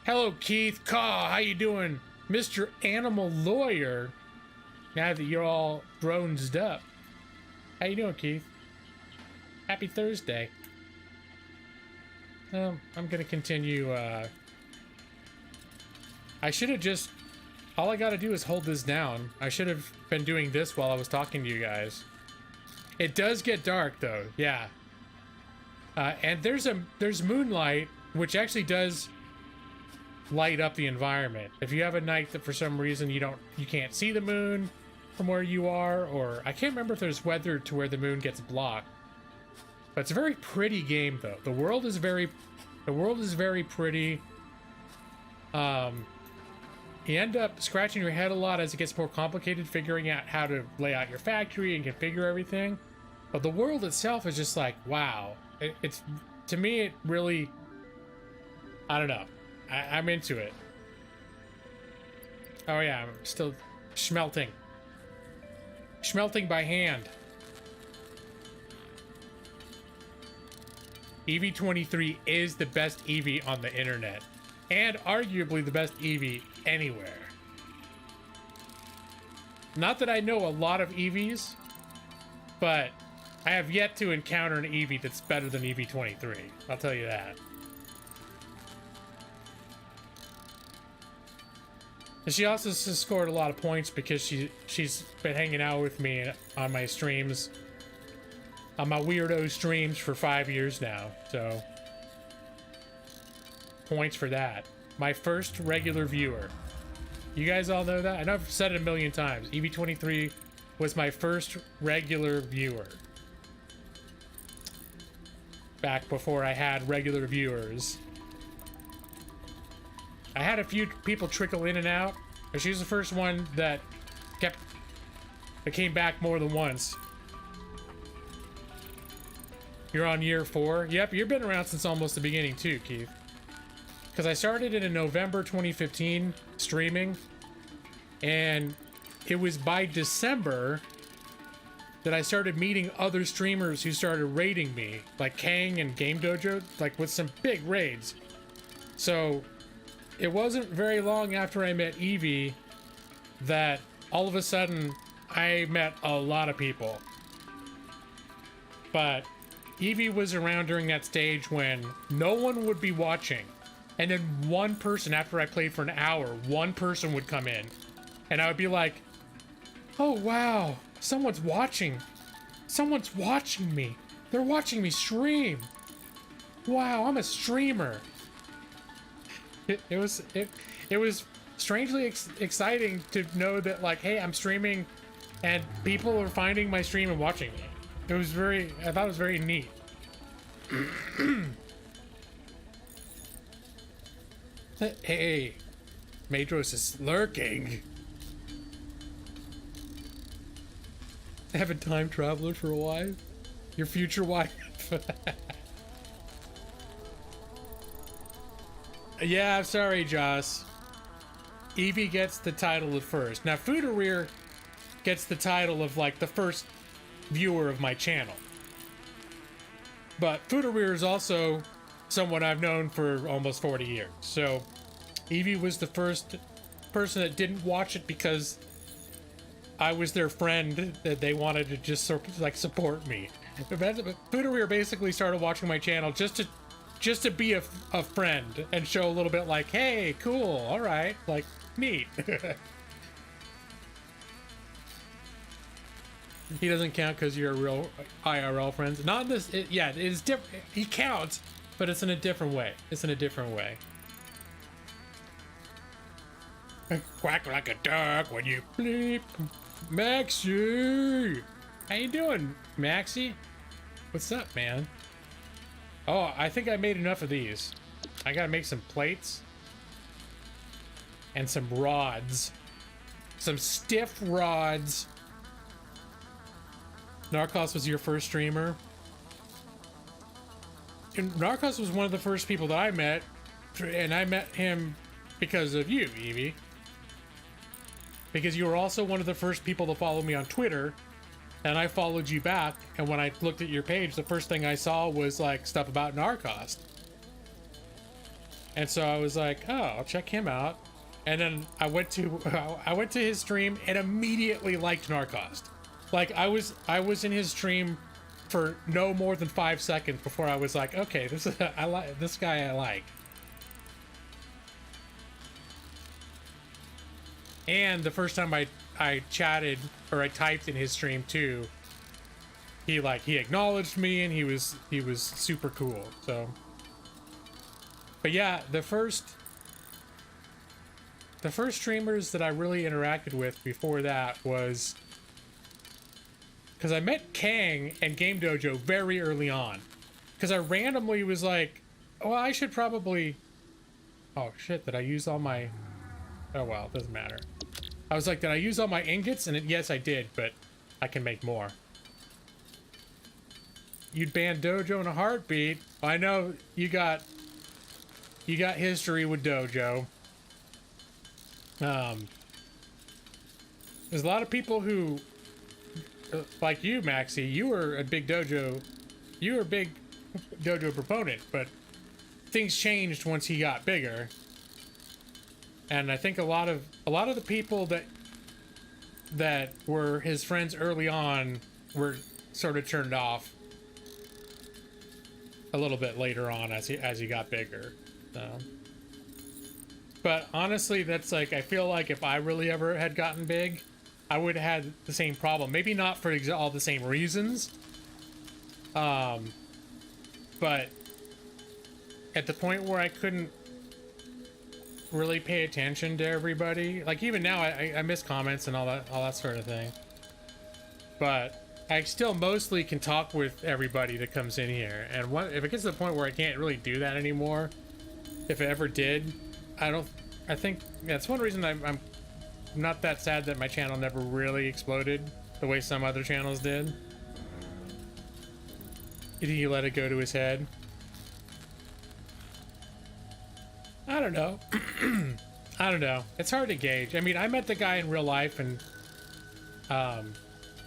hello, Keith. Caw, how you doing, Mr. Animal Lawyer? Now that you're all grown-ed up. How you doing, Keith? Happy Thursday. I'm gonna continue, I should have just... All I gotta do is hold this down. I should have been doing this while I was talking to you guys. It does get dark, though. Yeah. And there's moonlight, which actually does light up the environment. If you have a night that for some reason you can't see the moon from where you are, or I can't remember if there's weather to where the moon gets blocked. But it's a very pretty game, though. The world is very pretty. You end up scratching your head a lot as it gets more complicated, figuring out how to lay out your factory and configure everything. But the world itself is just like, wow. It's to me, it really, I don't know. I'm into it. Oh yeah, I'm still smelting. Smelting by hand. EV23 is the best EV on the internet, and arguably the best EV anywhere. Not that I know a lot of EVs, but I have yet to encounter an Eevee that's better than Eevee 23. I'll tell you that. And she also has scored a lot of points because she's been hanging out with me on my streams, on my weirdo streams for 5 years now. So points for that. My first regular viewer. You guys all know that? I know I've said it a million times. Eevee 23 was my first regular viewer. Back before I had regular viewers. I had a few people trickle in and out, but she was the first one that came back more than once. You're on year 4? Yep, you've been around since almost the beginning too, Keith. Because I started it in November 2015 streaming, and it was by December that I started meeting other streamers who started raiding me, like Kang and Game Dojo, like with some big raids. So it wasn't very long after I met Eevee that all of a sudden I met a lot of people. But Eevee was around during that stage when no one would be watching. And then one person, after I played for an hour, one person would come in. And I would be like, oh wow, someone's watching. Someone's watching me. They're watching me stream. Wow, I'm a streamer. It was strangely exciting to know that, like, hey, I'm streaming and people are finding my stream and watching me. I thought it was very neat. Hey, Madros is lurking. I have a time traveler for a wife? Your future wife? Yeah, I'm sorry, Joss. Eevee gets the title of first. Now, Foodareer gets the title of, like, the first viewer of my channel. But Foodareer is also someone I've known for almost 40 years. So, Eevee was the first person that didn't watch it because I was their friend, that they wanted to just sort of, like, support me. Foodareer basically started watching my channel just to be a friend and show a little bit like, hey, cool, all right, like, neat. He doesn't count because you're a real IRL friends. Not in this, yeah, it is different. He counts, but it's in a different way. It's in a different way. Quack like a duck when you bleep. Maxie! How you doing, Maxie? What's up, man? Oh, I think I made enough of these. I gotta make some plates. And some rods. Some stiff rods. Narcos was your first streamer. And Narcos was one of the first people that I met. And I met him because of you, Eevee. Because you were also one of the first people to follow me on Twitter. And I followed you back, and when I looked at your page, the first thing I saw was, like, stuff about Narcos. And so I was like, oh, I'll check him out. And then I went to his stream and immediately liked Narcos. Like, I was in his stream for no more than 5 seconds before I was like, okay, I like this guy. I like. And the first time I chatted, or I typed in his stream too, he acknowledged me, and he was super cool. So, but yeah, the first streamers that I really interacted with before that was, because I met Kang and Game Dojo very early on, because I randomly was like, oh, I should probably, oh shit, did I use all my, oh well, it doesn't matter. I was like, did I use all my ingots? And yes, I did, but I can make more. You'd ban Dojo in a heartbeat. I know you got history with Dojo. There's a lot of people who, like you, Maxie, you were a big Dojo proponent, but things changed once he got bigger. And I think a lot of the people that were his friends early on were sort of turned off a little bit later on as he got bigger. So, but honestly, that's like, I feel like if I really ever had gotten big, I would have had the same problem. Maybe not for all the same reasons. But at the point where I couldn't really pay attention to everybody, like even now I miss comments and all that sort of thing. But I still mostly can talk with everybody that comes in here. And if it gets to the point where I can't really do that anymore, if it ever did, I think that's one reason I'm not that sad that my channel never really exploded the way some other channels did. He let it go to his head. I don't know. I don't know. It's hard to gauge. I mean, I met the guy in real life, and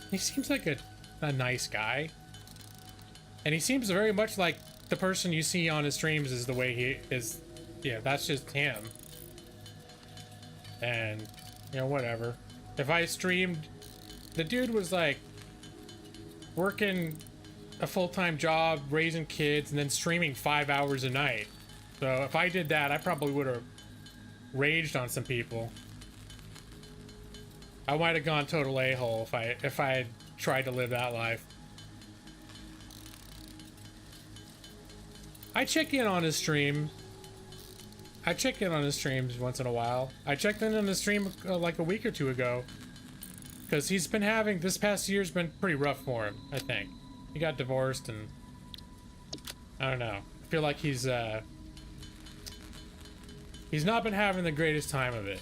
he seems like a nice guy. And he seems very much like the person you see on his streams is the way he is. Yeah, that's just him. And, you know, whatever. If I streamed, the dude was like working a full-time job, raising kids, and then streaming 5 hours a night. So if I did that, I probably would have raged on some people. I might have gone total a-hole if I had tried to live that life. I check in on his stream. I check in on his streams once in a while. I checked in on his stream like a week or two ago, because he's been having, this past year's been pretty rough for him, I think. He got divorced, and I don't know. I feel like he's not been having the greatest time of it.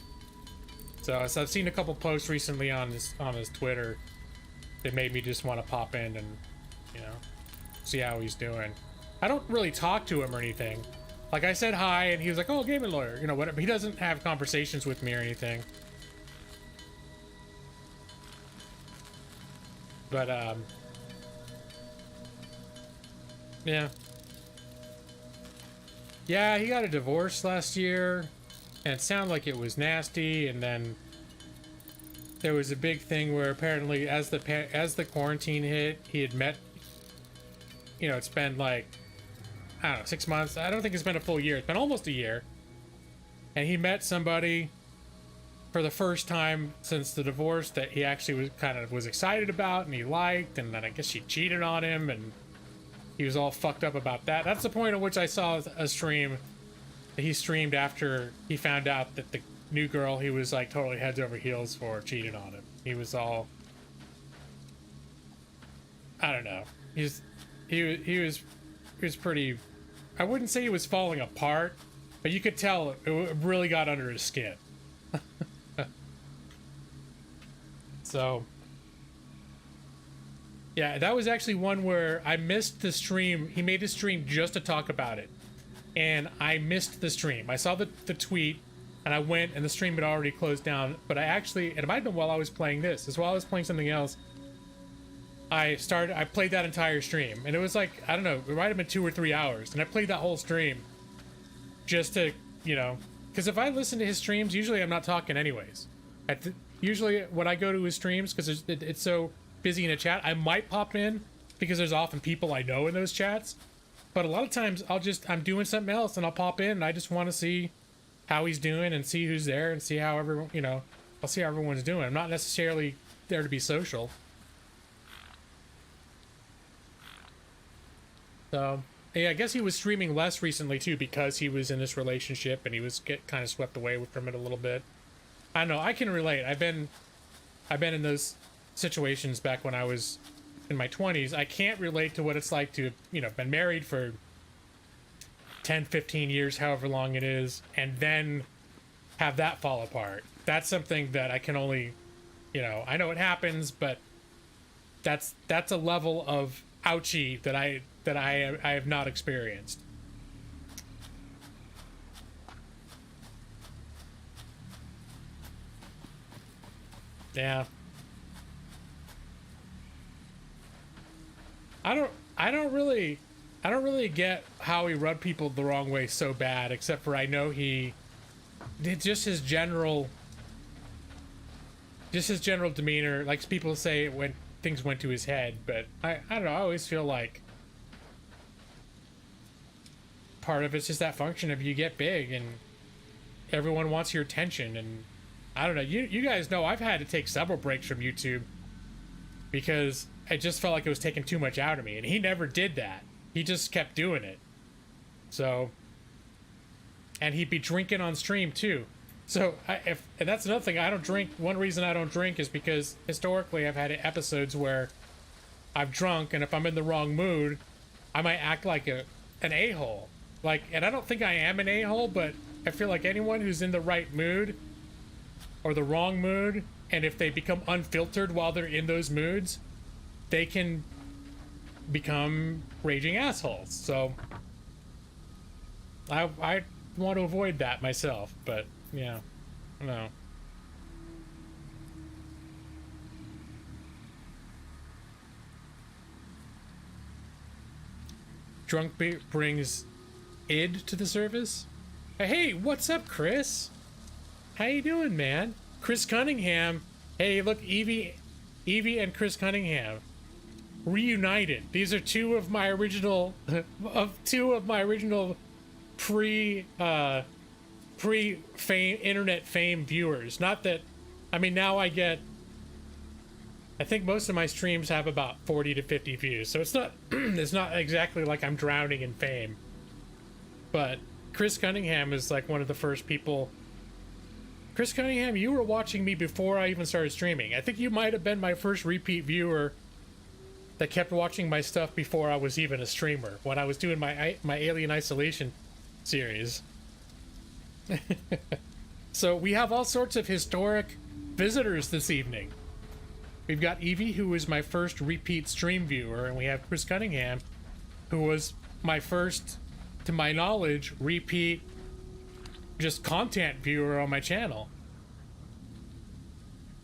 So I've seen a couple posts recently on his Twitter that made me just want to pop in and, you know, see how he's doing. I don't really talk to him or anything. Like, I said hi, and he was like, "Oh, gaming lawyer," you know, whatever. He doesn't have conversations with me or anything. But yeah. Yeah, he got a divorce last year, and it sounded like it was nasty. And then there was a big thing where apparently, as the quarantine hit, he had met. You know, it's been like, I don't know, 6 months. I don't think it's been a full year. It's been almost a year, and he met somebody for the first time since the divorce that he actually was excited about and he liked, and then I guess she cheated on him, and he was all fucked up about that. That's the point at which I saw a stream that he streamed after he found out that the new girl he was like totally heads over heels for cheated on him. He was all, I don't know. He was pretty, I wouldn't say he was falling apart, but you could tell it really got under his skin. So yeah, that was actually one where I missed the stream. He made a stream just to talk about it, and I missed the stream. I saw the tweet, and I went, and the stream had already closed down. But it might have been while I was playing this. As while I was playing something else, I played that entire stream, and it was like, I don't know, it might have been 2 or 3 hours, and I played that whole stream just to, you know, because if I listen to his streams, usually I'm not talking anyways. Usually when I go to his streams, because it's so busy in a chat, I might pop in because there's often people I know in those chats, but a lot of times I'm doing something else and I'll pop in and I just want to see how he's doing and see who's there and see how everyone, you know, I'll see how everyone's doing. I'm not necessarily there to be social. So yeah, I guess he was streaming less recently too because he was in this relationship and he was kind of swept away from it a little bit. I don't know, I can relate. I've been in those situations back when I was in my 20s. I can't relate to what it's like to, you know, been married for 10, 15 years, however long it is, and then have that fall apart. That's something that I can only, you know, I know it happens, but that's a level of ouchie that I have not experienced. Yeah. I don't really get how he rubbed people the wrong way so bad, except for I know he did just his general demeanor, like people say when things went to his head, but I don't know, I always feel like part of it's just that function of you get big and everyone wants your attention, and I don't know, you guys know I've had to take several breaks from YouTube because I just felt like it was taking too much out of me, and he never did that. He just kept doing it. So, and he'd be drinking on stream too. So and that's another thing, I don't drink. One reason I don't drink is because historically I've had episodes where I've drunk, and if I'm in the wrong mood, I might act like an a-hole. Like, and I don't think I am an a-hole, but I feel like anyone who's in the right mood or the wrong mood, and if they become unfiltered while they're in those moods, they can become raging assholes. So I want to avoid that myself, but yeah, no. Drunk brings id to the surface. Hey, what's up, Chris? How you doing, man? Chris Cunningham. Hey, look, Evie and Chris Cunningham reunited. These are two of my original pre-fame internet fame viewers. Not that, I mean, now I think most of my streams have about 40 to 50 views, so it's not it's not exactly like I'm drowning in fame. But Chris Cunningham is like one of the first people. Chris Cunningham, you were watching me before I even started streaming. I think you might have been my first repeat viewer that kept watching my stuff before I was even a streamer, when I was doing my Alien Isolation series. So we have all sorts of historic visitors this evening. We've got Evie, who was my first repeat stream viewer, and we have Chris Cunningham, who was my first, to my knowledge, repeat just content viewer on my channel.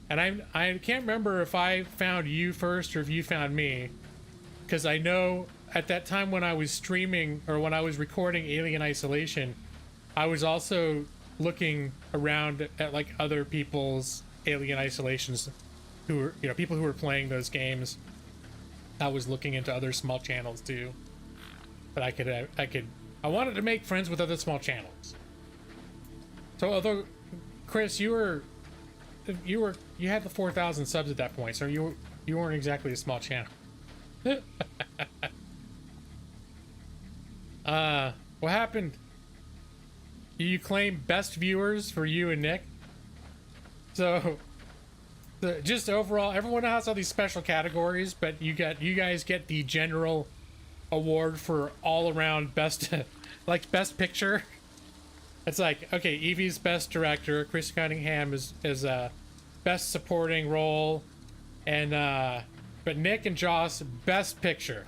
And I can't remember if I found you first or if you found me, because I know at that time when I was streaming, or when I was recording Alien Isolation, I was also looking around at like other people's Alien Isolations, who were, you know, people who were playing those games. I was looking into other small channels too, but I wanted to make friends with other small channels. So although Chris, you had the 4,000 subs at that point, so you weren't exactly a small channel. What happened? You claim best viewers for you and Nick. So just overall, everyone has all these special categories, but you guys get the general award for all around best, like best picture. It's like, okay, Evie's best director, Chris Cunningham is best supporting role, and but Nick and Joss best picture.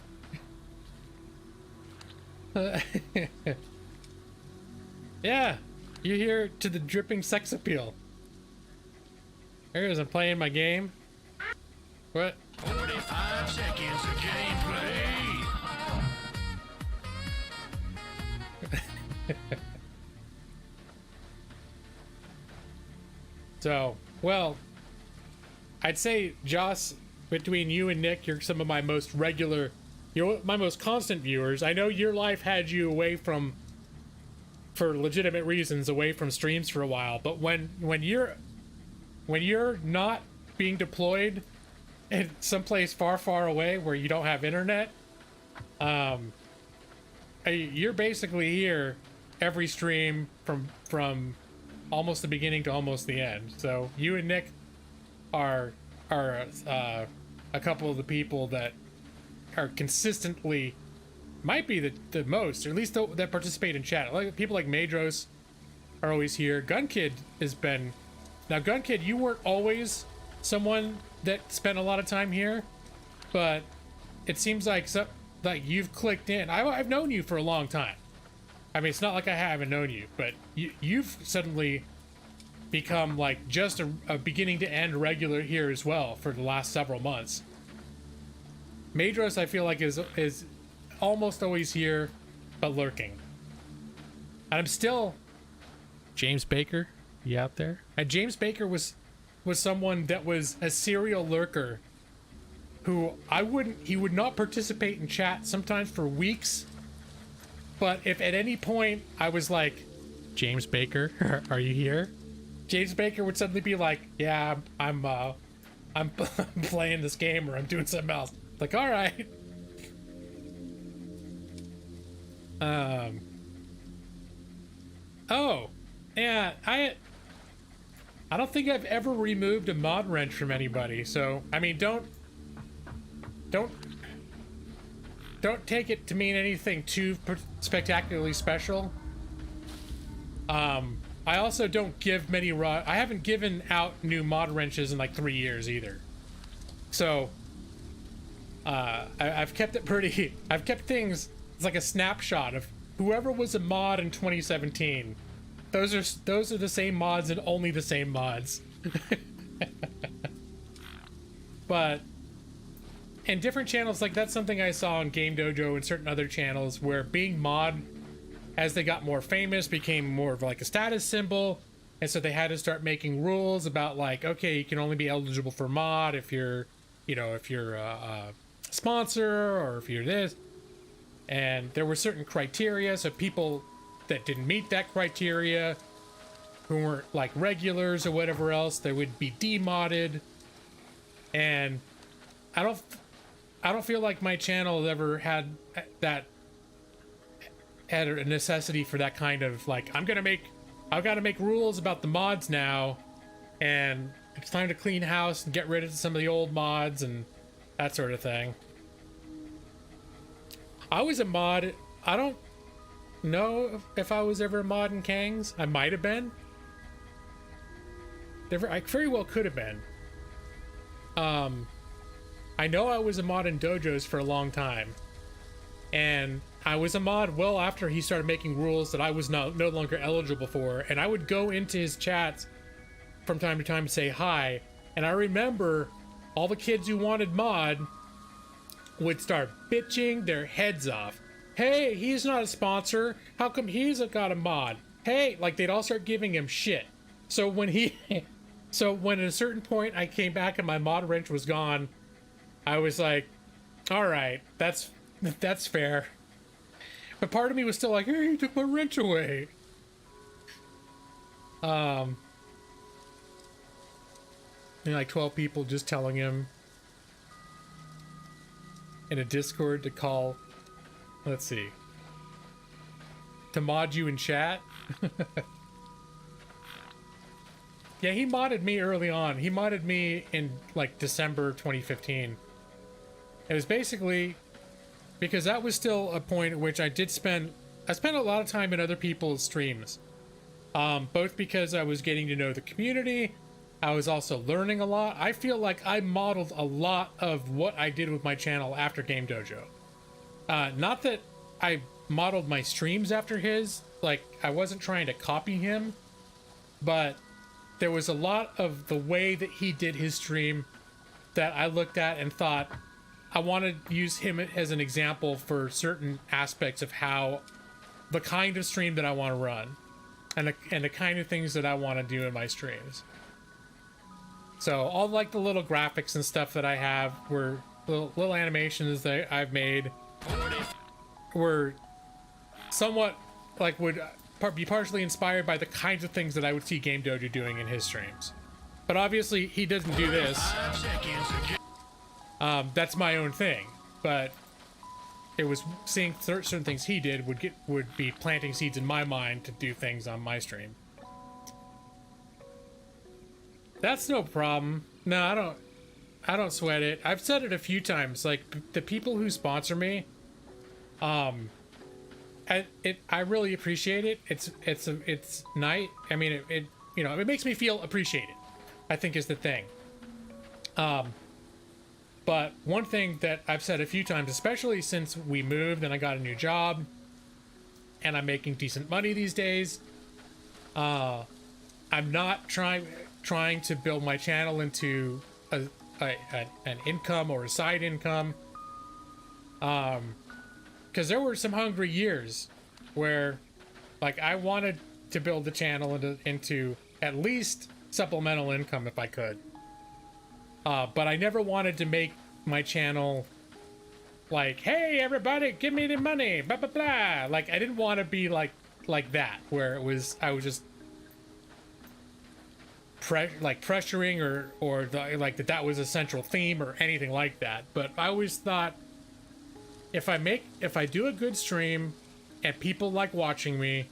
Yeah, you're here to the dripping sex appeal. Here it is, I'm playing my game. What? 45 seconds of gameplay. So, well, I'd say, Joss, between you and Nick, you're some of my most regular, you're my most constant viewers. I know your life had you away from, for legitimate reasons, away from streams for a while, but when you're not being deployed in someplace far, far away where you don't have internet, you're basically here every stream from almost the beginning to almost the end. So you and Nick are a couple of the people that are consistently, might be the most, or at least that participate in chat. Like people like Madros are always here. Gun Kid has been. Now, Gun Kid, you weren't always someone that spent a lot of time here, but it seems like you've clicked in. I've known you for a long time. I mean, it's not like I haven't known you, but you've suddenly become like just a beginning to end regular here as well for the last several months. Madros, I feel like, is almost always here, but lurking. And I'm still... James Baker, you out there? And James Baker was someone that was a serial lurker who he would not participate in chat sometimes for weeks. But if at any point I was like, James Baker, are you here? James Baker would suddenly be like, yeah, I'm playing this game, or I'm doing something else. Like, all right. Oh, yeah, I don't think I've ever removed a mod wrench from anybody. So, I mean, don't take it to mean anything too spectacularly special. I also don't give many I haven't given out new mod wrenches in like 3 years either. So, I've kept it pretty. I've kept things. It's like a snapshot of whoever was a mod in 2017. Those are the same mods and only the same mods. But in different channels, like that's something I saw on Game Dojo and certain other channels, where being mod, as they got more famous, became more of like a status symbol. And so they had to start making rules about like, okay, you can only be eligible for mod if you're, if you're a sponsor or if you're this. And there were certain criteria, so people that didn't meet that criteria, who weren't like regulars or whatever else, they would be demodded. And I don't feel like my channel has ever had a necessity for that kind of like, I've got to make rules about the mods now, and it's time to clean house and get rid of some of the old mods and that sort of thing. I was a mod. I don't know if I was ever a mod in Kangs. I might have been. I very well could have been. I know I was a mod in dojos for a long time, and I was a mod well after he started making rules that I was no longer eligible for, and I would go into his chats from time to time and say hi, and I remember all the kids who wanted mod would start bitching their heads off. Hey, he's not a sponsor. How come he's got a mod? Hey, like they'd all start giving him shit. So when at a certain point I came back and my mod wrench was gone, I was like, all right, that's fair. But part of me was still like, hey, he took my wrench away. And like 12 people just telling him in a Discord to call, let's see, to mod you in chat. Yeah, he modded me early on. He modded me in like December 2015. It was basically because that was still a point at which I spent a lot of time in other people's streams. Both because I was getting to know the community, I was also learning a lot. I feel like I modeled a lot of what I did with my channel after Game Dojo. Not that I modeled my streams after his, like I wasn't trying to copy him, but there was a lot of the way that he did his stream that I looked at and thought, I want to use him as an example for certain aspects of how the kind of stream that I want to run and the kind of things that I want to do in my streams. So all like the little graphics and stuff that I have were little animations that I've made were somewhat like would be partially inspired by the kinds of things that I would see Game Dojo doing in his streams. But obviously he doesn't do this. That's my own thing, but it was seeing certain things he did would be planting seeds in my mind to do things on my stream. That's no problem. No, I don't sweat it. I've said it a few times. Like the people who sponsor me, I really appreciate it. It's nice. I mean, it makes me feel appreciated, I think is the thing. But one thing that I've said a few times, especially since we moved and I got a new job and I'm making decent money these days, I'm not trying to build my channel into an income or a side income. Because there were some hungry years where like I wanted to build the channel into at least supplemental income if I could. But I never wanted to make my channel like, hey everybody, give me the money, blah blah blah. Like I didn't want to be like that, where I was just pressuring or like that was a central theme or anything like that. But I always thought if I do a good stream and people like watching me,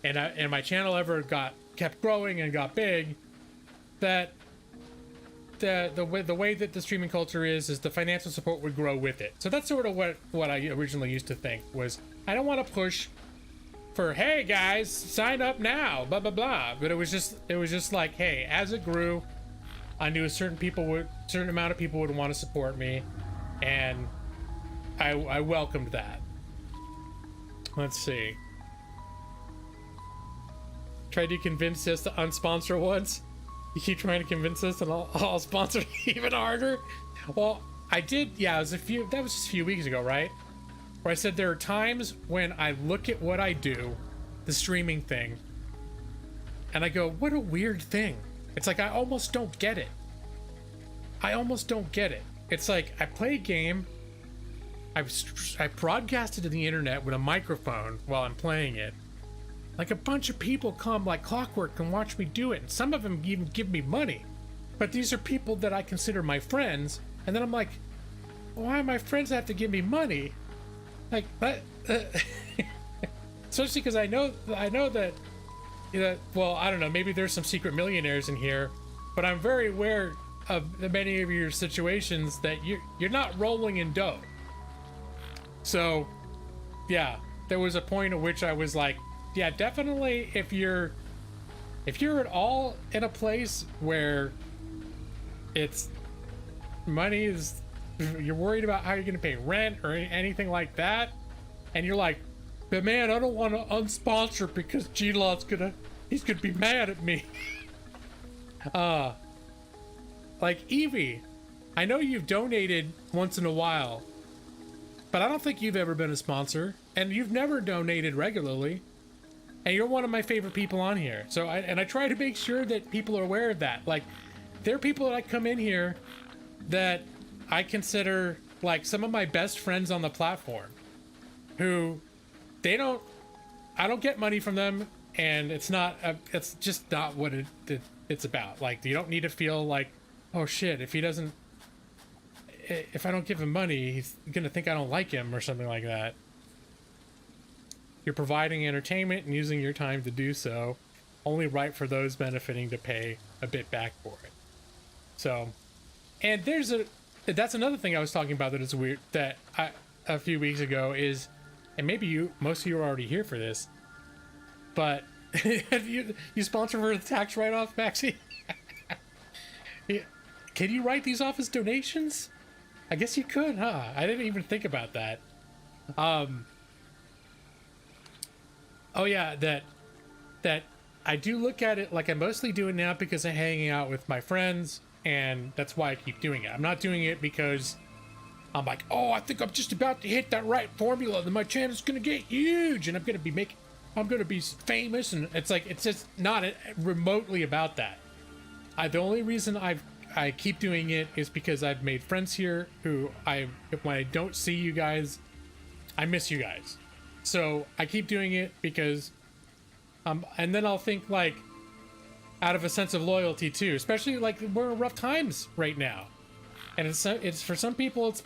and my channel ever kept growing and got big, that the way that the streaming culture is the financial support would grow with it. So that's sort of what I originally used to think was, I don't want to push for, hey guys, sign up now, blah blah blah. But it was just like, hey, as it grew, I knew a certain amount of people would want to support me, and I welcomed that. Let's see. Tried to convince us to unsponsor once. You keep trying to convince us, and I'll sponsor even harder. Well, I did. Yeah, that was just a few weeks ago, right? Where I said there are times when I look at what I do, the streaming thing, and I go, what a weird thing. It's like I almost don't get it. It's like I play a game. I broadcast it to the internet with a microphone while I'm playing it. Like a bunch of people come like clockwork and watch me do it, and some of them even give me money. But these are people that I consider my friends, and then I'm like, why do my friends have to give me money? Like, but especially because I know that, well, I don't know, maybe there's some secret millionaires in here, but I'm very aware of many of your situations that you're not rolling in dough. So, yeah, there was a point at which I was like, yeah, definitely if you're at all in a place where it's money is, you're worried about how you're going to pay rent or anything like that, and you're like, but man, I don't want to unsponsor because G-Law's he's gonna be mad at me. Like Evie, I know you've donated once in a while, but I don't think you've ever been a sponsor, and you've never donated regularly. And you're one of my favorite people on here. So I try to make sure that people are aware of that. Like, there are people that come in here that I consider like some of my best friends on the platform, who I don't get money from them, and it's just not what it's about. Like, you don't need to feel like, oh shit, if I don't give him money, he's gonna think I don't like him or something like that. You're providing entertainment and using your time to do so. Only right for those benefiting to pay a bit back for it. So, and that's another thing I was talking about that is weird, that a few weeks ago is, and maybe most of you are already here for this, but have you sponsor for the tax write-off, Maxie? Can you write these off as donations? I guess you could, huh? I didn't even think about that. Oh yeah, that I do look at it like I mostly do it now because I'm hanging out with my friends, and that's why I keep doing it. I'm not doing it because I'm like, oh, I think I'm just about to hit that right formula, then my channel's gonna get huge, and I'm gonna be famous, and it's like, it's just not remotely about that. The only reason I keep doing it is because I've made friends here who when I don't see you guys, I miss you guys. So I keep doing it because, and then I'll think like, out of a sense of loyalty too, especially like we're in rough times right now. And it's for some people, it's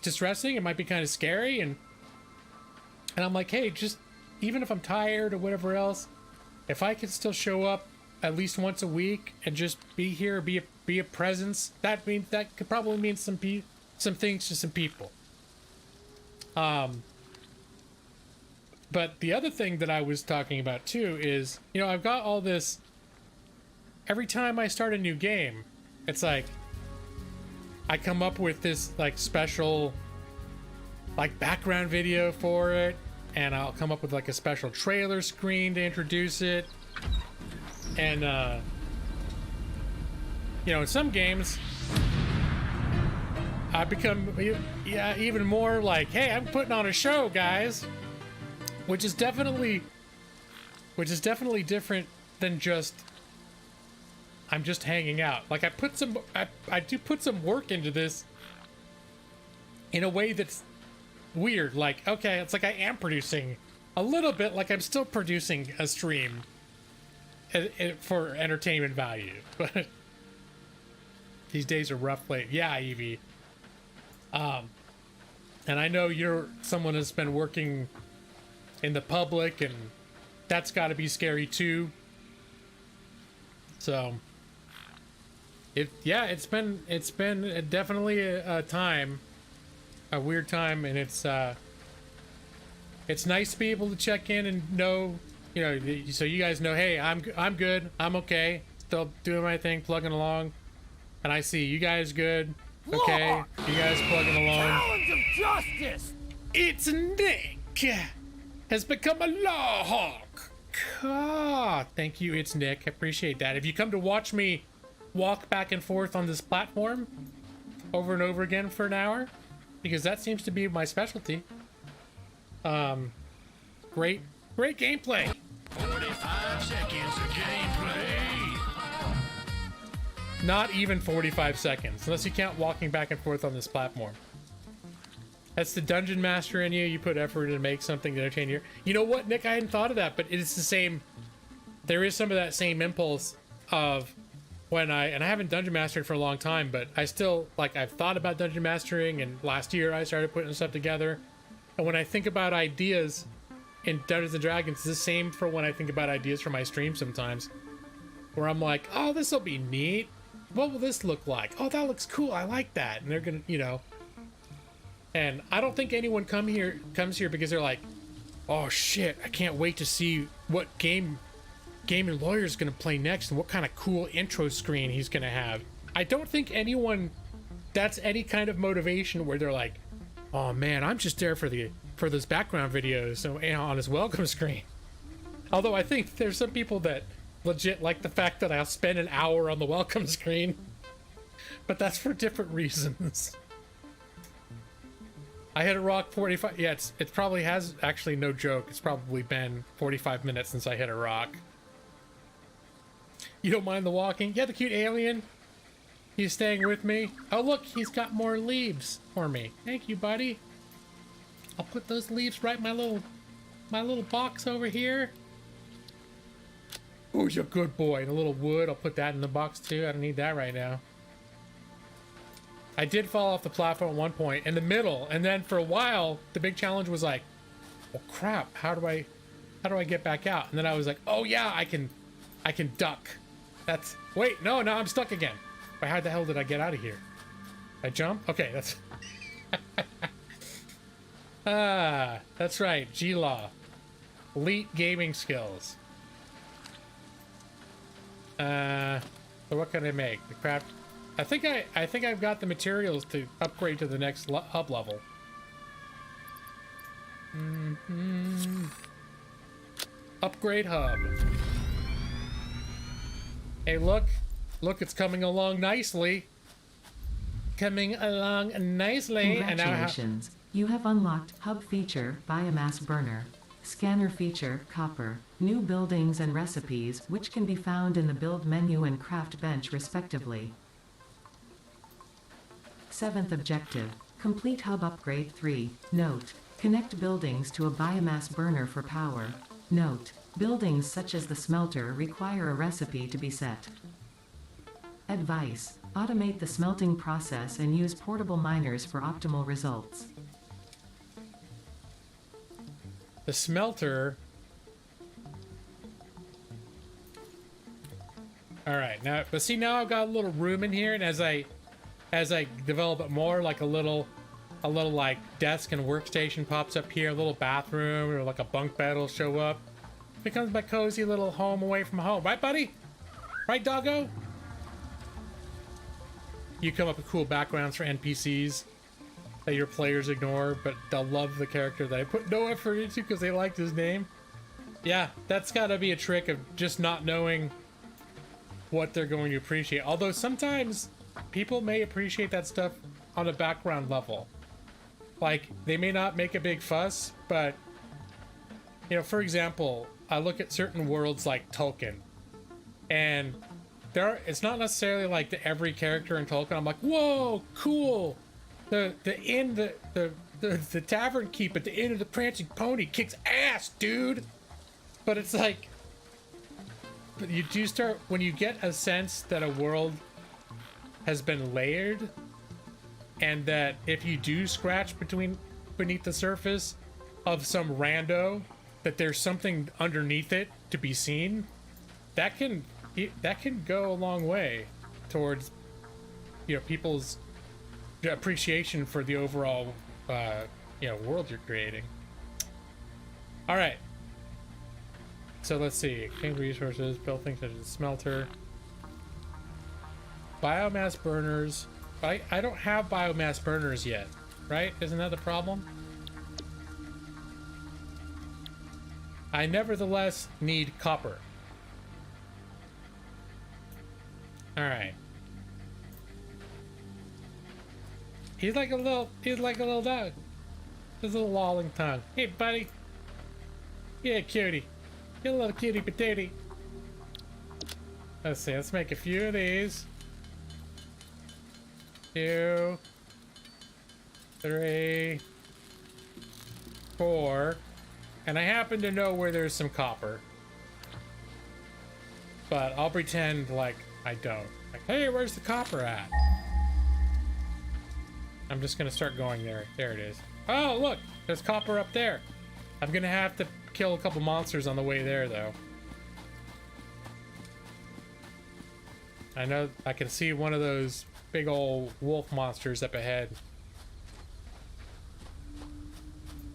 distressing. It might be kind of scary. And I'm like, hey, just, even if I'm tired or whatever else, if I can still show up at least once a week and just be here, be a presence, that could probably mean some things to some people. But the other thing that I was talking about too is, I've got all this, every time I start a new game, it's like, I come up with this like special like background video for it, and I'll come up with like a special trailer screen to introduce it. And, in some games, I become, even more like, hey, I'm putting on a show, guys. Which is definitely different than just, I'm just hanging out. Like I do put some work into this in a way that's weird. Like, okay, it's like I am producing a little bit, like I'm still producing a stream for entertainment value. But these days are rough late. Yeah, Evie. And I know you're someone that's been working in the public, and that's got to be scary too. So, it's been definitely a time, a weird time, and it's nice to be able to check in and know, you know, so you guys know, hey, I'm good, I'm okay, still doing my thing, plugging along, and I see you guys good. Okay, you guys plugging along. Challenge of justice! It's Nick has become a law hawk. Ah, thank you, it's Nick. I appreciate that. If you come to watch me walk back and forth on this platform over and over again for an hour, because that seems to be my specialty. Great gameplay. 45 seconds of gameplay. Not even 45 seconds, unless you count walking back and forth on this platform. That's the dungeon master in you. You put effort in to make something to entertain you. You know what, Nick? I hadn't thought of that, but it's the same. There is some of that same impulse of when I haven't dungeon mastered for a long time, but I still, like, I've thought about dungeon mastering, and last year I started putting stuff together. And when I think about ideas in Dungeons and Dragons, it's the same for when I think about ideas for my stream sometimes, where I'm like, oh, this will be neat. What will this look like? Oh, that looks cool. I like that. And they're gonna, you know. And I don't think anyone comes here because they're like, oh shit, I can't wait to see what game and lawyer's gonna play next and what kind of cool intro screen he's gonna have. I don't think anyone that's any kind of motivation where they're like, oh man, I'm just there for those background videos on his welcome screen. Although I think there's some people that legit like the fact that I'll spend an hour on the welcome screen, but that's for different reasons. I hit a rock 45. Yeah, it probably has, actually, no joke, it's probably been 45 minutes since I hit a rock. You don't mind the walking? Yeah, the cute alien. He's staying with me. Oh look, he's got more leaves for me. Thank you, buddy. I'll put those leaves right in my little box over here. Oh, you're a good boy. And a little wood, I'll put that in the box too. I don't need that right now. I did fall off the platform at one point in the middle, and then for a while the big challenge was like, well crap, how do I get back out? And then I was like, oh yeah, I can duck. That's, wait, no, I'm stuck again. Wait, how the hell did I get out of here? I jump? Okay, that's that's right, G-Law. Elite gaming skills. So what can I make? The craft. I think I've got the materials to upgrade to the next hub level. Upgrade hub. Hey, look, it's coming along nicely. Congratulations, you have unlocked hub feature, biomass burner. Scanner feature, copper, new buildings and recipes, which can be found in the build menu and craft bench respectively. 7th objective, complete hub upgrade 3. Note, connect buildings to a biomass burner for power. Note, buildings such as the smelter require a recipe to be set. Advice, automate the smelting process and use portable miners for optimal results. The smelter. All right, now, but see, now I've got a little room in here, and as I develop it more, like a little like desk and workstation pops up here, a little bathroom or like a bunk bed will show up. Becomes my cozy little home away from home, right, buddy? Right, doggo? You come up with cool backgrounds for NPCs that your players ignore, but they'll love the character that I put no effort into because they liked his name. Yeah, that's gotta be a trick of just not knowing what they're going to appreciate. Although sometimes people may appreciate that stuff on a background level. Like, they may not make a big fuss, but, you know, for example, I look at certain worlds like Tolkien, and it's not necessarily like every character in Tolkien I'm like, whoa, cool, The tavern keep at the end of the Prancing Pony kicks ass, dude. But it's like, but you do start when you get a sense that a world has been layered, and that if you do scratch beneath the surface of some rando, that there's something underneath it to be seen. That can go a long way towards, you know, people's appreciation for the overall world you're creating. All right, so let's see. Gain resources, build things such as smelter, biomass burners. I don't have biomass burners yet, right? Isn't that the problem? I nevertheless need copper. All right. He's like a little dog. His little lolling tongue. Hey, buddy. Yeah, cutie. You're a little cutie potato. Let's see. Let's make a few of these. 2, 3, 4. And I happen to know where there's some copper. But I'll pretend like I don't. Like, hey, where's the copper at? I'm just gonna start going there. There it is. Oh, look! There's copper up there. I'm gonna have to kill a couple monsters on the way there, though. I know I can see one of those big old wolf monsters up ahead.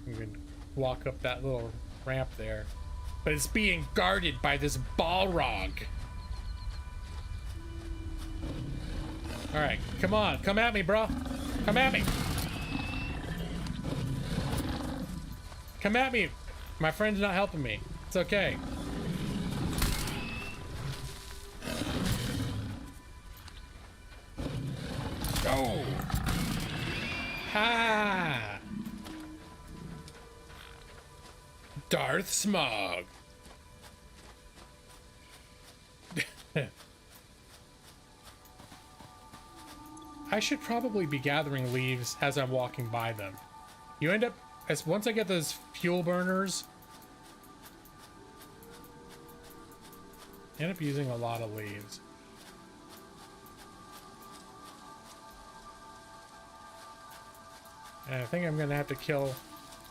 You can walk up that little ramp there. But it's being guarded by this Balrog. Alright, come on. Come at me, bro. Come at me. Come at me. My friend's not helping me. It's okay. Go. Ha! Darth Smog. I should probably be gathering leaves as I'm walking by them. You end up, once I get those fuel burners, I end up using a lot of leaves. And I think I'm gonna have to kill.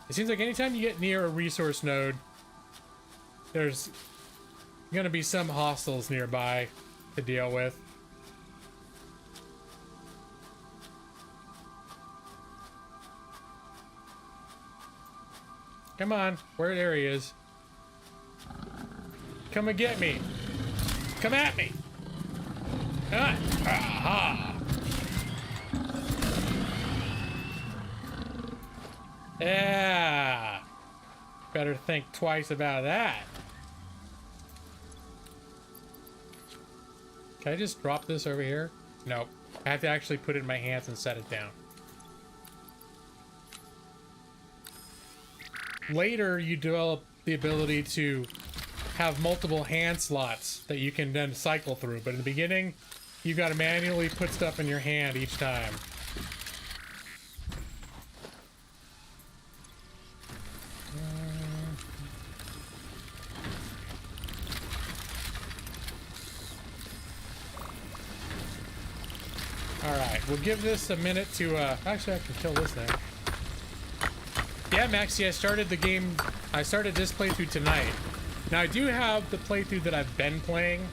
It seems like anytime you get near a resource node, there's gonna be some hostiles nearby to deal with. Come on, there he is. Come and get me. Come at me. Come on. Aha. Yeah. Better think twice about that. Can I just drop this over here? Nope. I have to actually put it in my hands and set it down. Later, you develop the ability to have multiple hand slots that you can then cycle through. But in the beginning, you got to manually put stuff in your hand each time. Alright, we'll give this a minute to, actually I can kill this thing. Yeah, Maxie, I started the game, I started this playthrough tonight. Now, I do have the playthrough that I've been playing.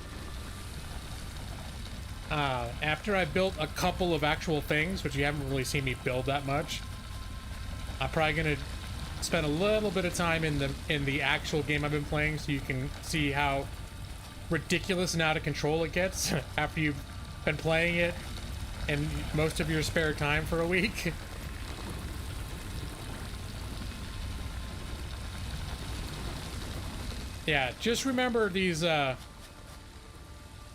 After I built a couple of actual things, which you haven't really seen me build that much, I'm probably gonna spend a little bit of time in the actual game I've been playing so you can see how ridiculous and out of control it gets after you've been playing it and most of your spare time for a week. Yeah, just remember these,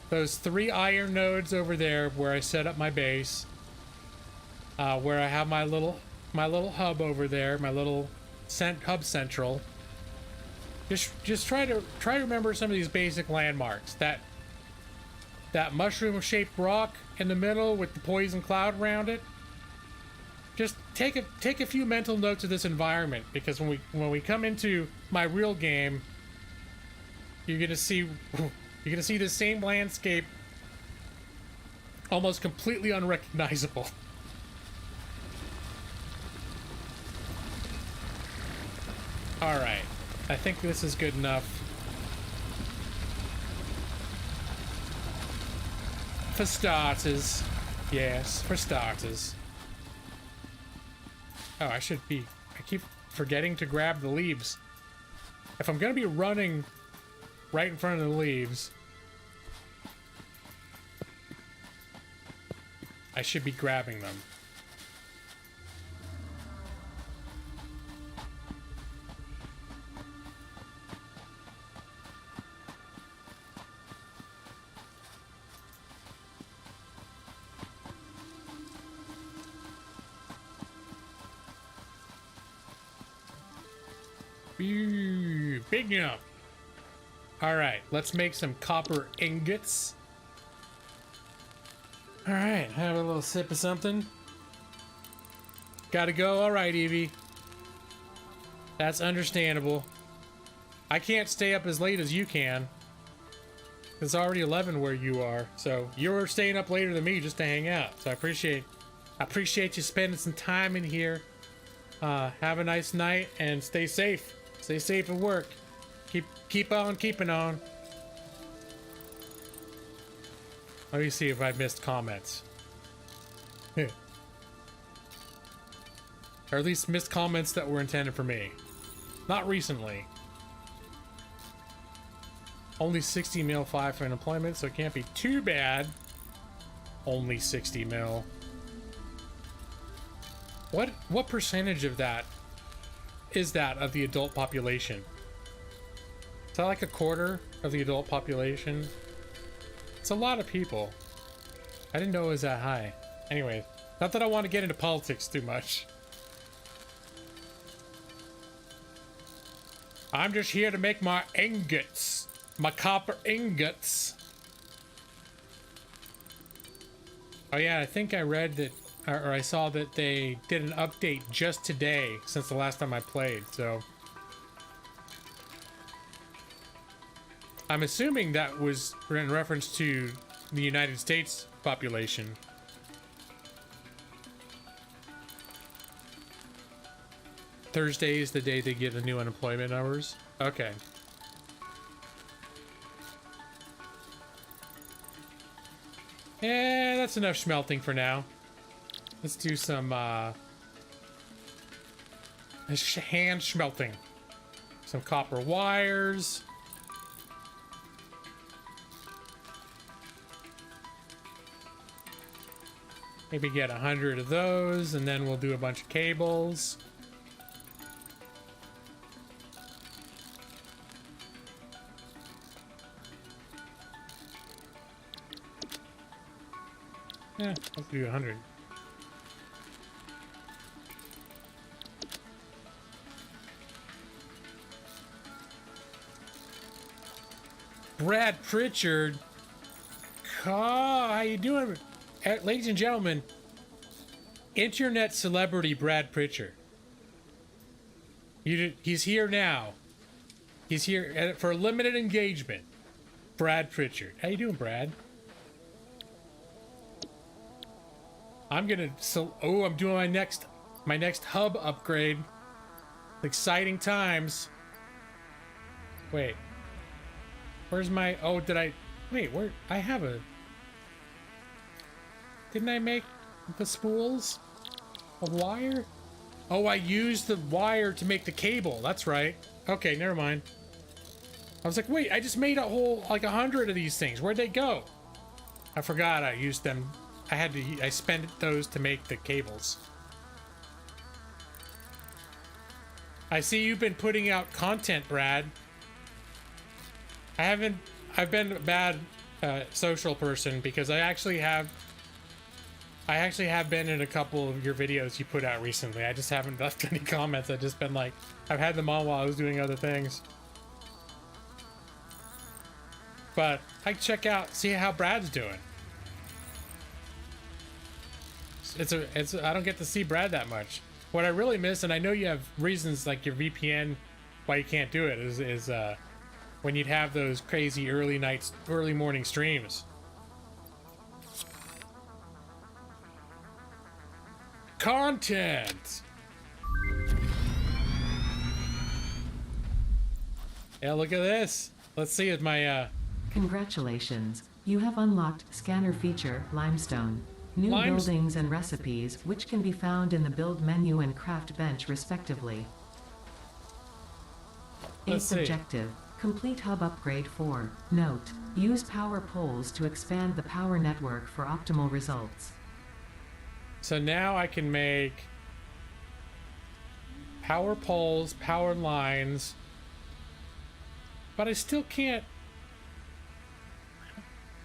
those 3 iron nodes over there where I set up my base, where I have my little hub over there, my little hub central. Just try to remember some of these basic landmarks. That mushroom-shaped rock in the middle with the poison cloud around it. take a few mental notes of this environment, because when we come into my real game, you're gonna see the same landscape, almost completely unrecognizable. All right, I think this is good enough. For starters, yes, for starters. Oh, I keep forgetting to grab the leaves. If I'm gonna be running right in front of the leaves, I should be grabbing them. Big enough. All right, let's make some copper ingots. All right, have a little sip of something. Gotta go. All right, Evie. That's understandable. I can't stay up as late as you can. It's already 11 where you are, so you're staying up later than me just to hang out. So I appreciate you spending some time in here. Have a nice night and stay safe. Stay safe at work. Keep on keeping on. Let me see if I missed comments. Or at least missed comments that were intended for me. Not recently. Only 60 mil 5 for unemployment, so it can't be too bad. Only 60 mil. What percentage of that is that of the adult population? Is that like a quarter of the adult population? It's a lot of people. I didn't know it was that high. Anyway, not that I want to get into politics too much. I'm just here to make my ingots. My copper ingots. Oh yeah, I think I read that, or I saw that they did an update just today since the last time I played, so I'm assuming that was in reference to the United States population. Thursday is the day they get the new unemployment numbers. Okay. Yeah, that's enough smelting for now. Let's do some hand smelting. Some copper wires. Maybe get 100 of those, and then we'll do a bunch of cables. Yeah, let's do 100. Brad Pritchard. How you doing? Ladies and gentlemen, internet celebrity Brad Pritchard. He's here now. He's here for a limited engagement. Brad Pritchard. How you doing, Brad? I'm doing my next hub upgrade. Exciting times. Wait. Where's my, where, I have a, didn't I make the spools of wire? Oh, I used the wire to make the cable. That's right. Okay, never mind. I was like, wait, I just made a whole, 100 of these things. Where'd they go? I forgot I used them. I spent those to make the cables. I see you've been putting out content, Brad. I've been a bad social person because I actually have been in a couple of your videos you put out recently. I just haven't left any comments. I've just been like, I've had them on while I was doing other things. But I check out, see how Brad's doing. I don't get to see Brad that much. What I really miss, and I know you have reasons like your VPN why you can't do it, is when you'd have those crazy early morning streams. Content. Yeah, look at this. Let's see if my Congratulations. You have unlocked Scanner Feature Limestone. New buildings and recipes, which can be found in the Build menu and Craft bench respectively. Let's 8th see. objective. Complete hub upgrade 4. Note. Use power poles to expand the power network for optimal results. So now I can make power poles, power lines, but I still can't.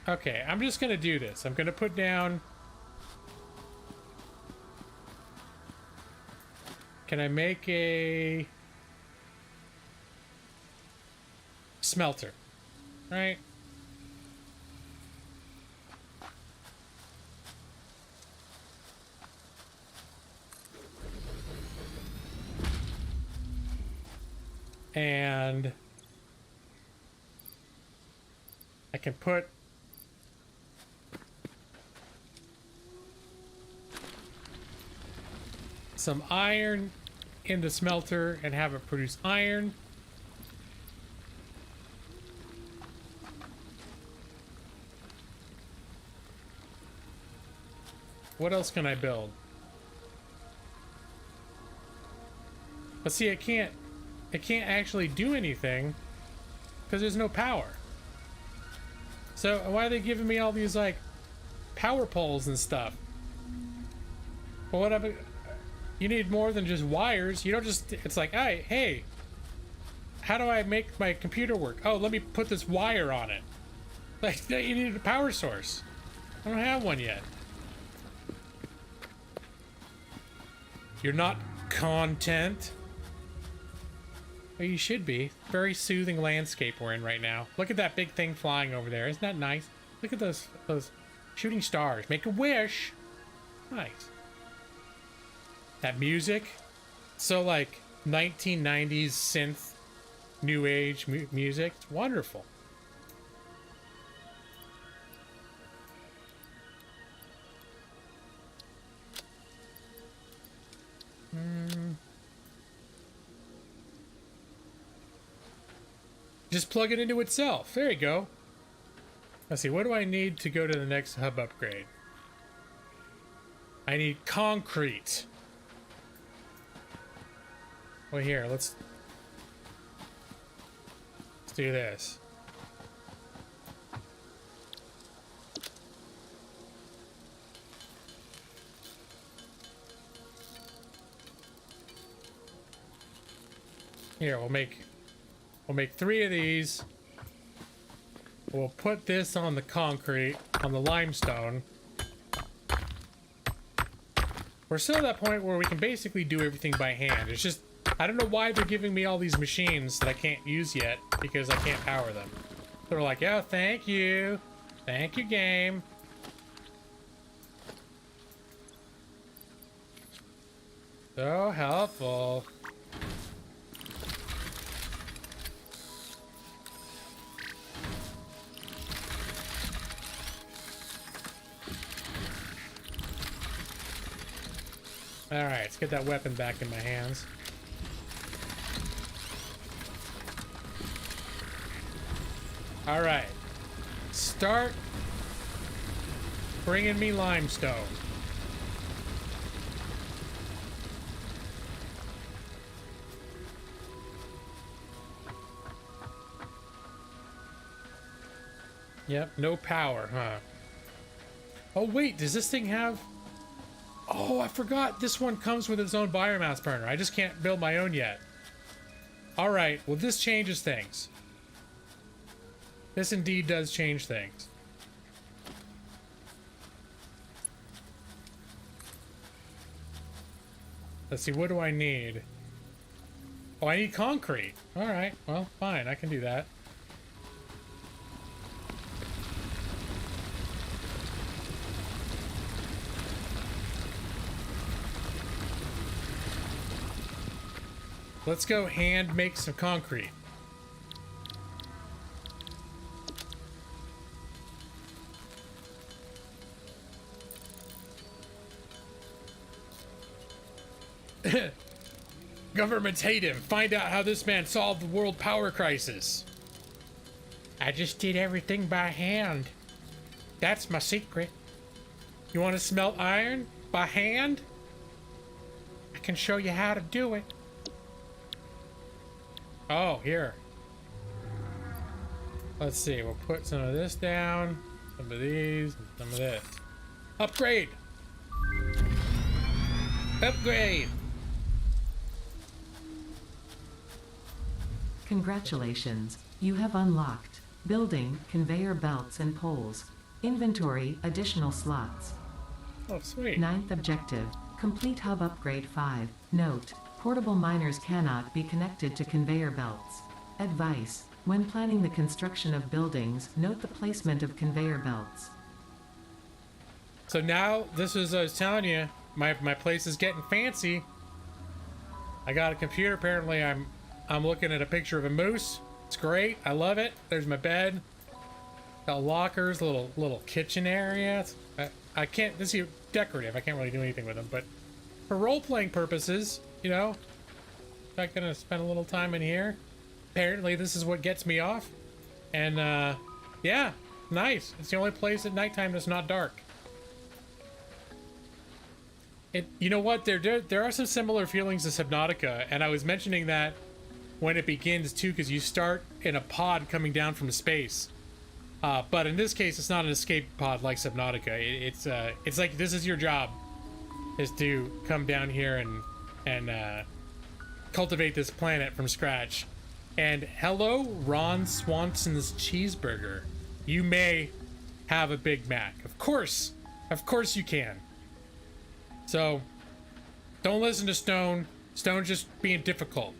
Okay, I'm just gonna do this. I'm gonna put down. Can I make a smelter? Right? And I can put some iron in the smelter and have it produce iron. What else can I build? But see, I can't actually do anything because there's no power. So why are they giving me all these like power poles and stuff? Well, whatever. You need more than just wires. You don't just. It's like, hey, how do I make my computer work? Oh, let me put this wire on it. Like, you need a power source. I don't have one yet. You're not content. Well, you should be. Very soothing landscape we're in right now. Look at that big thing flying over there. Isn't that nice? Look at those shooting stars. Make a wish. Nice. That music. So like 1990s synth new age music. It's wonderful. Just plug it into itself. There you go. Let's see, what do I need to go to the next hub upgrade? I need concrete. Well, here, let's do this. Here, we'll make 3 of these. We'll put this on the concrete, on the limestone. We're still at that point where we can basically do everything by hand. It's just, I don't know why they're giving me all these machines that I can't use yet, because I can't power them. They're like, oh, thank you. Thank you, game. So helpful. Alright, let's get that weapon back in my hands. Alright. Start bringing me limestone. Yep, no power, huh? Oh wait, does this thing have... Oh, I forgot this one comes with its own biomass burner. I just can't build my own yet. Alright, well this changes things. This indeed does change things. Let's see, what do I need? Oh, I need concrete. Alright, well, fine, I can do that. Let's go hand make some concrete. Governments hate him. Find out how this man solved the world power crisis. I just did everything by hand. That's my secret. You want to smelt iron by hand? I can show you how to do it. Oh, here. Let's see. We'll put some of this down, some of these, and some of this. Upgrade! Upgrade! Congratulations, you have unlocked building, conveyor belts and poles. Inventory, additional slots. Oh, sweet. Ninth objective, complete hub upgrade 5. Note, portable miners cannot be connected to conveyor belts. Advice, when planning the construction of buildings, note the placement of conveyor belts. So now, this is, I was telling you, my place is getting fancy. I got a computer. Apparently, I'm looking at a picture of a moose. It's great. I love it. There's my bed. Got lockers, little kitchen area. I can't. This is decorative. I can't really do anything with them, but for role-playing purposes, you know, I'm gonna spend a little time in here. Apparently, this is what gets me off. And yeah, nice. It's the only place at nighttime that's not dark. You know what? There are some similar feelings to Subnautica, and I was mentioning that when it begins too, because you start in a pod coming down from space. But in this case, it's not an escape pod like Subnautica. It's like this is your job, is to come down here and cultivate this planet from scratch. And hello, Ron Swanson's Cheeseburger. You may have a Big Mac. Of course you can. So, don't listen to Stone. Stone's just being difficult.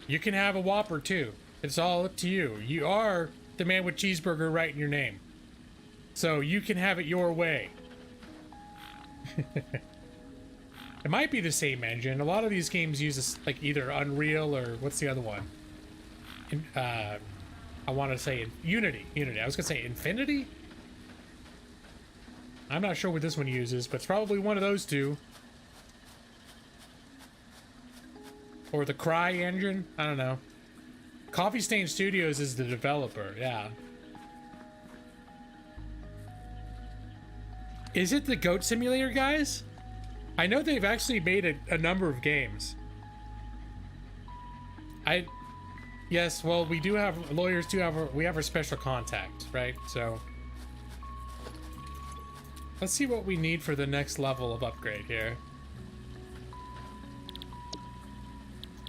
You can have a Whopper too. It's all up to you. You are the man with cheeseburger right in your name. So you can have it your way. It might be the same engine. A lot of these games use this, like either Unreal or what's the other one? I want to say Unity. I was gonna say Infinity? I'm not sure what this one uses, but it's probably one of those two. Or the Cry engine? I don't know. Coffee Stain Studios is the developer, yeah. Is it the Goat Simulator guys? I know they've actually made a number of games. Yes, well, we do have, lawyers do have, we have our special contact, right? So, let's see what we need for the next level of upgrade here.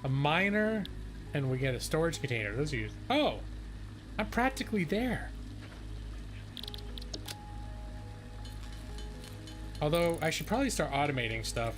A miner, and we get a storage container. Those are used. Oh, I'm practically there. Although, I should probably start automating stuff.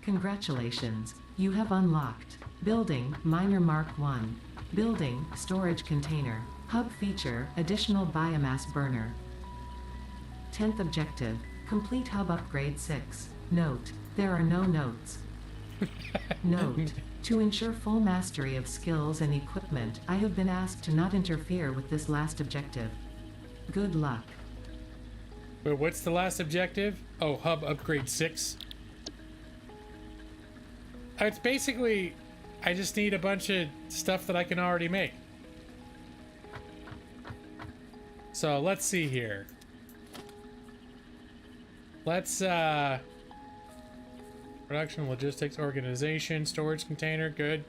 Congratulations, you have unlocked Building, Miner Mark 1. Building, Storage Container. Hub feature, additional biomass burner. 10th objective, complete hub upgrade 6. Note, there are no notes. Note, to ensure full mastery of skills and equipment, I have been asked to not interfere with this last objective. Good luck. Wait, what's the last objective? Oh, hub upgrade 6. It's basically, I just need a bunch of stuff that I can already make. So let's see here. Let's, production, logistics, organization, storage container, good.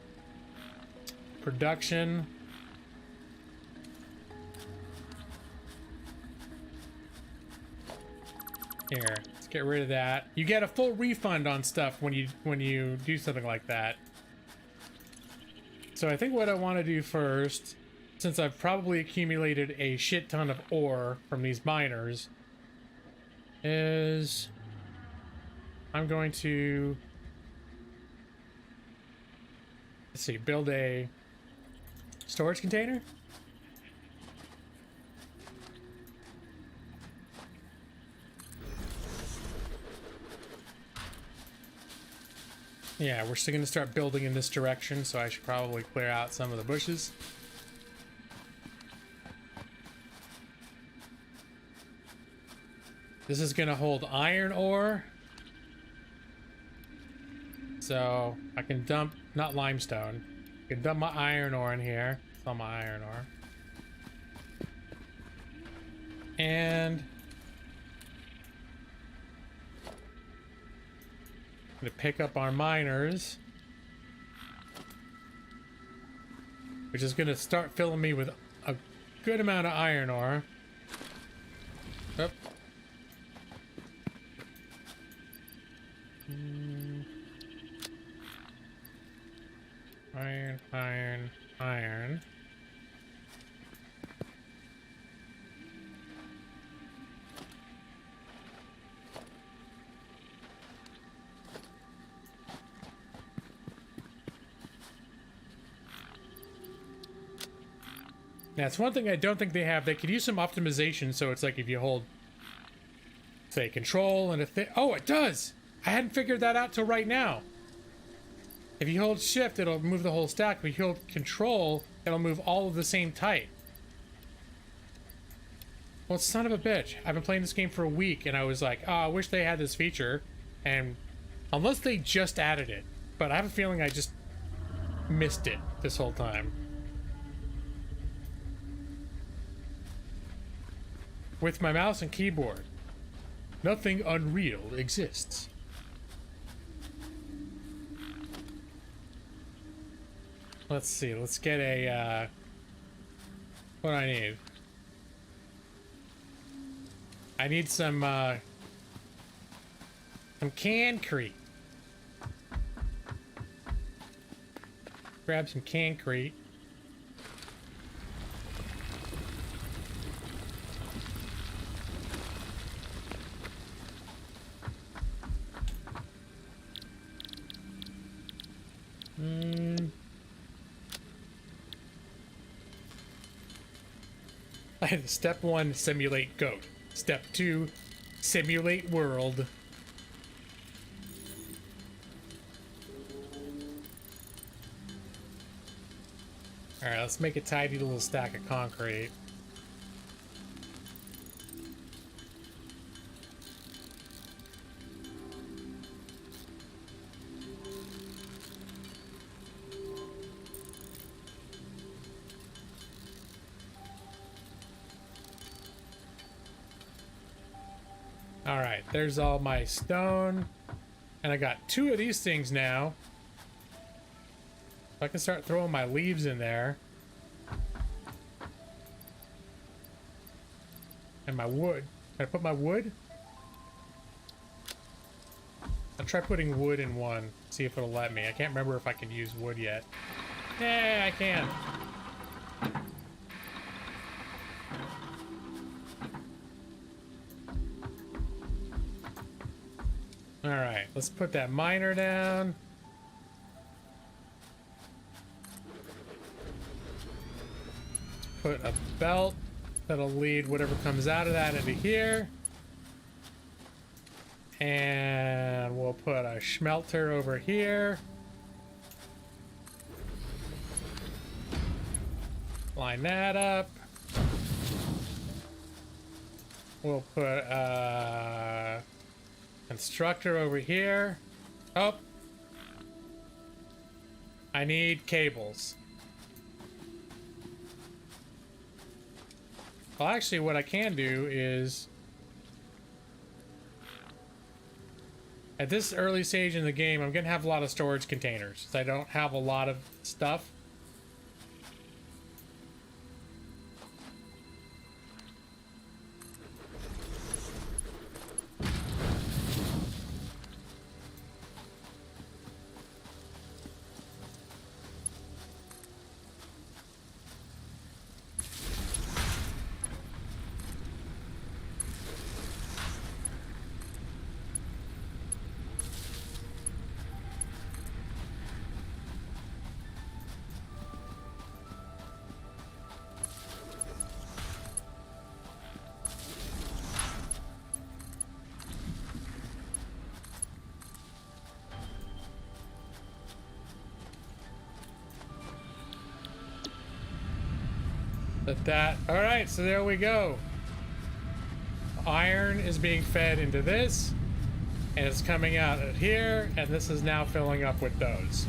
Production. Here, let's get rid of that. You get a full refund on stuff when you do something like that. So I think what I want to do first since I've probably accumulated a shit ton of ore from these miners, is I'm going to, let's see, build a storage container. Yeah, we're still going to start building in this direction, so I should probably clear out some of the bushes. This is going to hold iron ore. So I can dump, not limestone, I can dump my iron ore in here. It's all my iron ore. And I'm going to pick up our miners, which is going to start filling me with a good amount of iron ore. Oop. Iron, iron, iron. That's one thing I don't think they have. They could use some optimization, so it's like if you hold, say, control and a thing. Oh, it does! I hadn't figured that out till right now. If you hold shift, it'll move the whole stack. If you hold control, it'll move all of the same type. Well, son of a bitch. I've been playing this game for a week, and I was like, oh, I wish they had this feature. And unless they just added it. But I have a feeling I just missed it this whole time. With my mouse and keyboard, nothing unreal exists. Let's see, let's get a, what do I need? I need some concrete. Grab some concrete. Step 1, simulate goat. Step 2, simulate world. Alright, let's make a tidy little stack of concrete. Alright, there's all my stone. And I got 2 of these things now. So I can start throwing my leaves in there. And my wood. Can I put my wood? I'll try putting wood in one. See if it'll let me. I can't remember if I can use wood yet. Yeah, I can. Alright, let's put that miner down. Put a belt that'll lead whatever comes out of that into here. And we'll put a smelter over here. Line that up. We'll put a constructor over here. Oh, I need cables. Well, actually, what I can do is, at this early stage in the game, I'm gonna have a lot of storage containers. I don't have a lot of stuff. All right, so there we go. Iron is being fed into this, and it's coming out of here, and this is now filling up with those.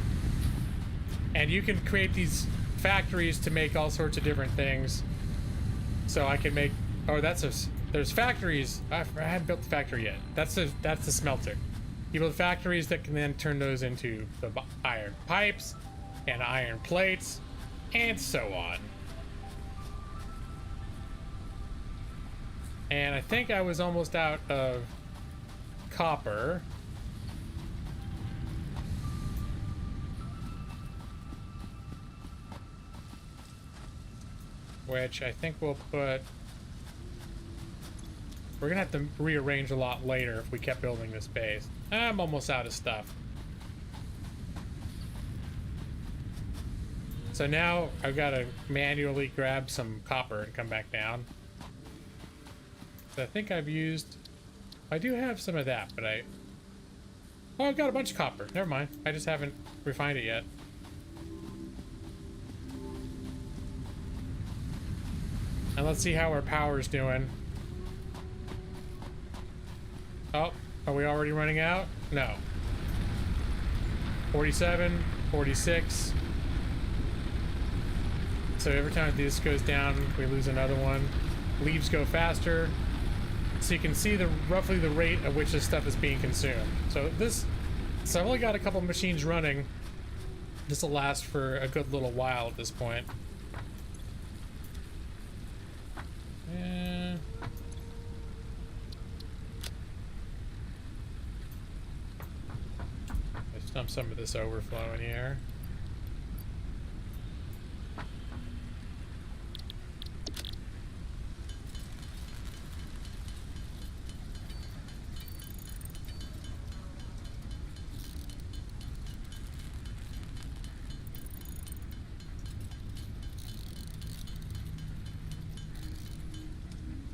And you can create these factories to make all sorts of different things. So I can make, oh, there's factories. I haven't built the factory yet. That's the smelter. You build factories that can then turn those into the iron pipes and iron plates and so on. And I think I was almost out of copper. Which I think we'll put... We're gonna have to rearrange a lot later if we kept building this base. I'm almost out of stuff. So now I've got to manually grab some copper and come back down. So I think I've used... I do have some of that, but oh, I've got a bunch of copper. Never mind. I just haven't refined it yet. And let's see how our power's doing. Oh, are we already running out? No. 47, 46. So every time this goes down, we lose another one. Leaves go faster. So you can see roughly the rate at which this stuff is being consumed. So I've only got a couple machines running. This will last for a good little while at this point. Yeah. Let's dump some of this overflow in here.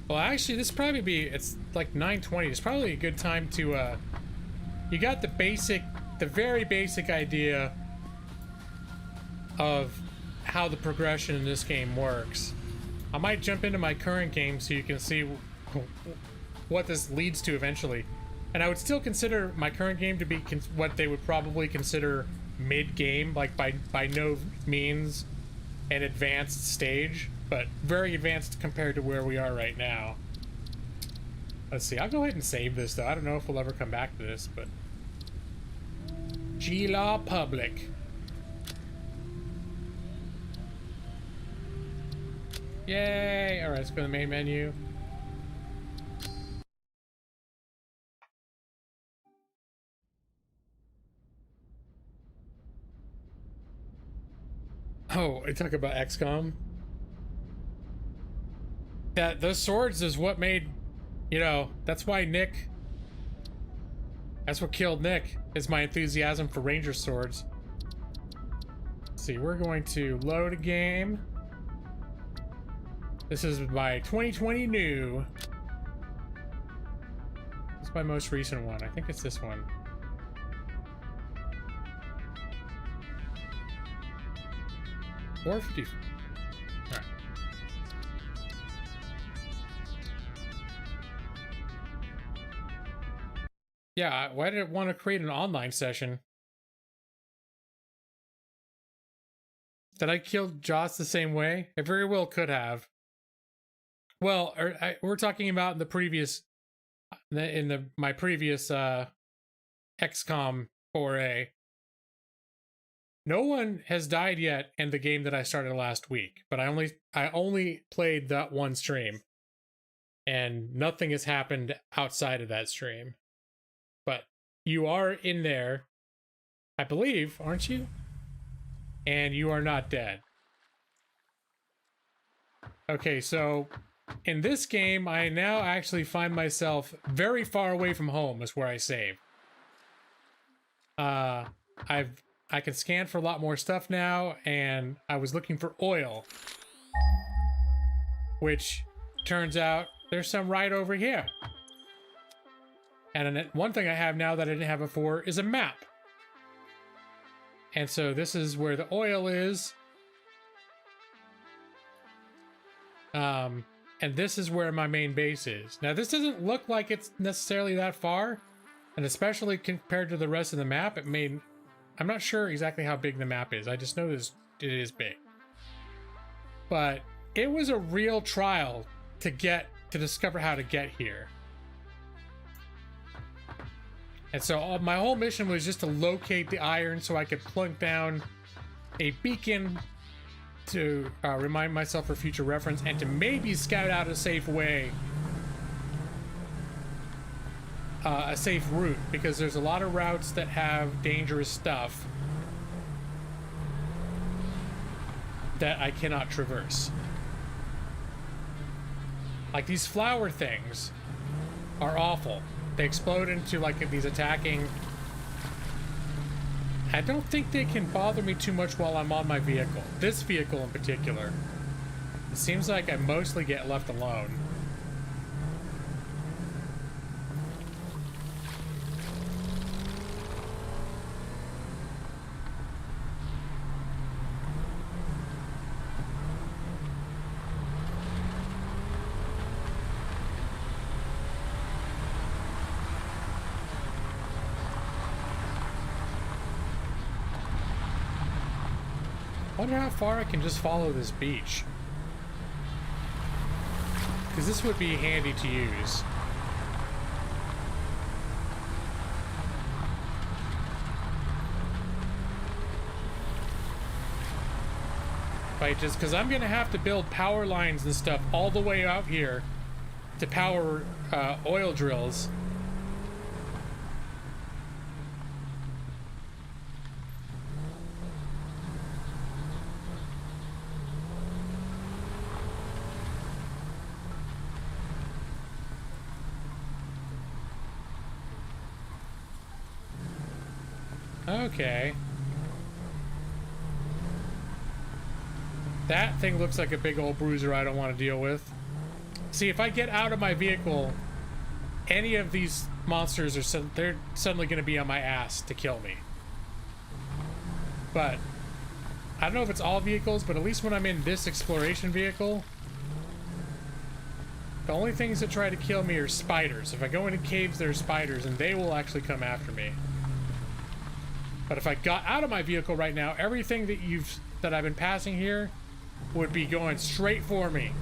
Well, actually, it's like 9:20. It's probably a good time to, you got the very basic idea of how the progression in this game works. I might jump into my current game so you can see what this leads to eventually. And I would still consider my current game to be what they would probably consider mid-game, like by no means an advanced stage, but very advanced compared to where we are right now. Let's see, I'll go ahead and save this though. I don't know if we'll ever come back to this, but... G-Law Public. Yay! Alright, let's go to the main menu. Oh, I talk about XCOM. Those swords is what made, that's why that's what killed Nick, is my enthusiasm for Ranger swords. Let's see, we're going to load a game. This is my 2020 new. This is my most recent one. I think it's this one. Or 50. Alright. Yeah, why did it want to create an online session? Did I kill Joss the same way? I very well could have. Well, we're talking about my previous XCOM 4A. No one has died yet in the game that I started last week, but I only played that one stream, and nothing has happened outside of that stream. But you are in there, I believe, aren't you? And you are not dead. Okay, so in this game, I now actually find myself very far away from home is where I save. I can scan for a lot more stuff now, and I was looking for oil, which turns out there's some right over here. And one thing I have now that I didn't have before is a map. And so this is where the oil is. And this is where my main base is. Now, this doesn't look like it's necessarily that far, and especially compared to the rest of the map, I'm not sure exactly how big the map is. I just know it is big. But it was a real trial to discover how to get here. And so my whole mission was just to locate the iron so I could plunk down a beacon to remind myself for future reference, and to maybe scout out a safe way, a safe route, because there's a lot of routes that have dangerous stuff that I cannot traverse. Like these flower things are awful. They explode into like these attacking. I don't think they can bother me too much while I'm on my vehicle. This vehicle in particular. It seems like I mostly get left alone. I wonder how far I can just follow this beach. Because this would be handy to use. Right, just because I'm going to have to build power lines and stuff all the way out here to power oil drills. Okay. That thing looks like a big old bruiser I don't want to deal with. See, if I get out of my vehicle, any of these monsters they're suddenly going to be on my ass to kill me. But I don't know if it's all vehicles, but at least when I'm in this exploration vehicle, the only things that try to kill me are spiders. If I go into caves, there are spiders, and they will actually come after me. But if I got out of my vehicle right now, everything that I've been passing here would be going straight for me.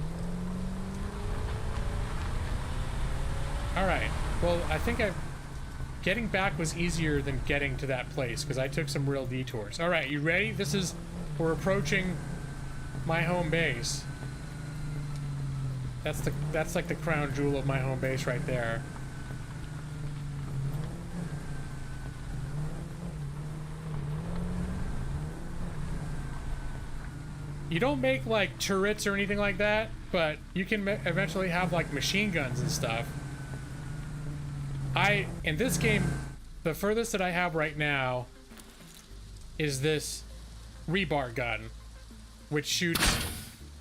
All right. Well, I think getting back was easier than getting to that place because I took some real detours. All right, you ready? We're approaching my home base. That's like the crown jewel of my home base right there. You don't make like turrets or anything like that, but you can eventually have like machine guns and stuff. In this game, the furthest that I have right now is this rebar gun, which shoots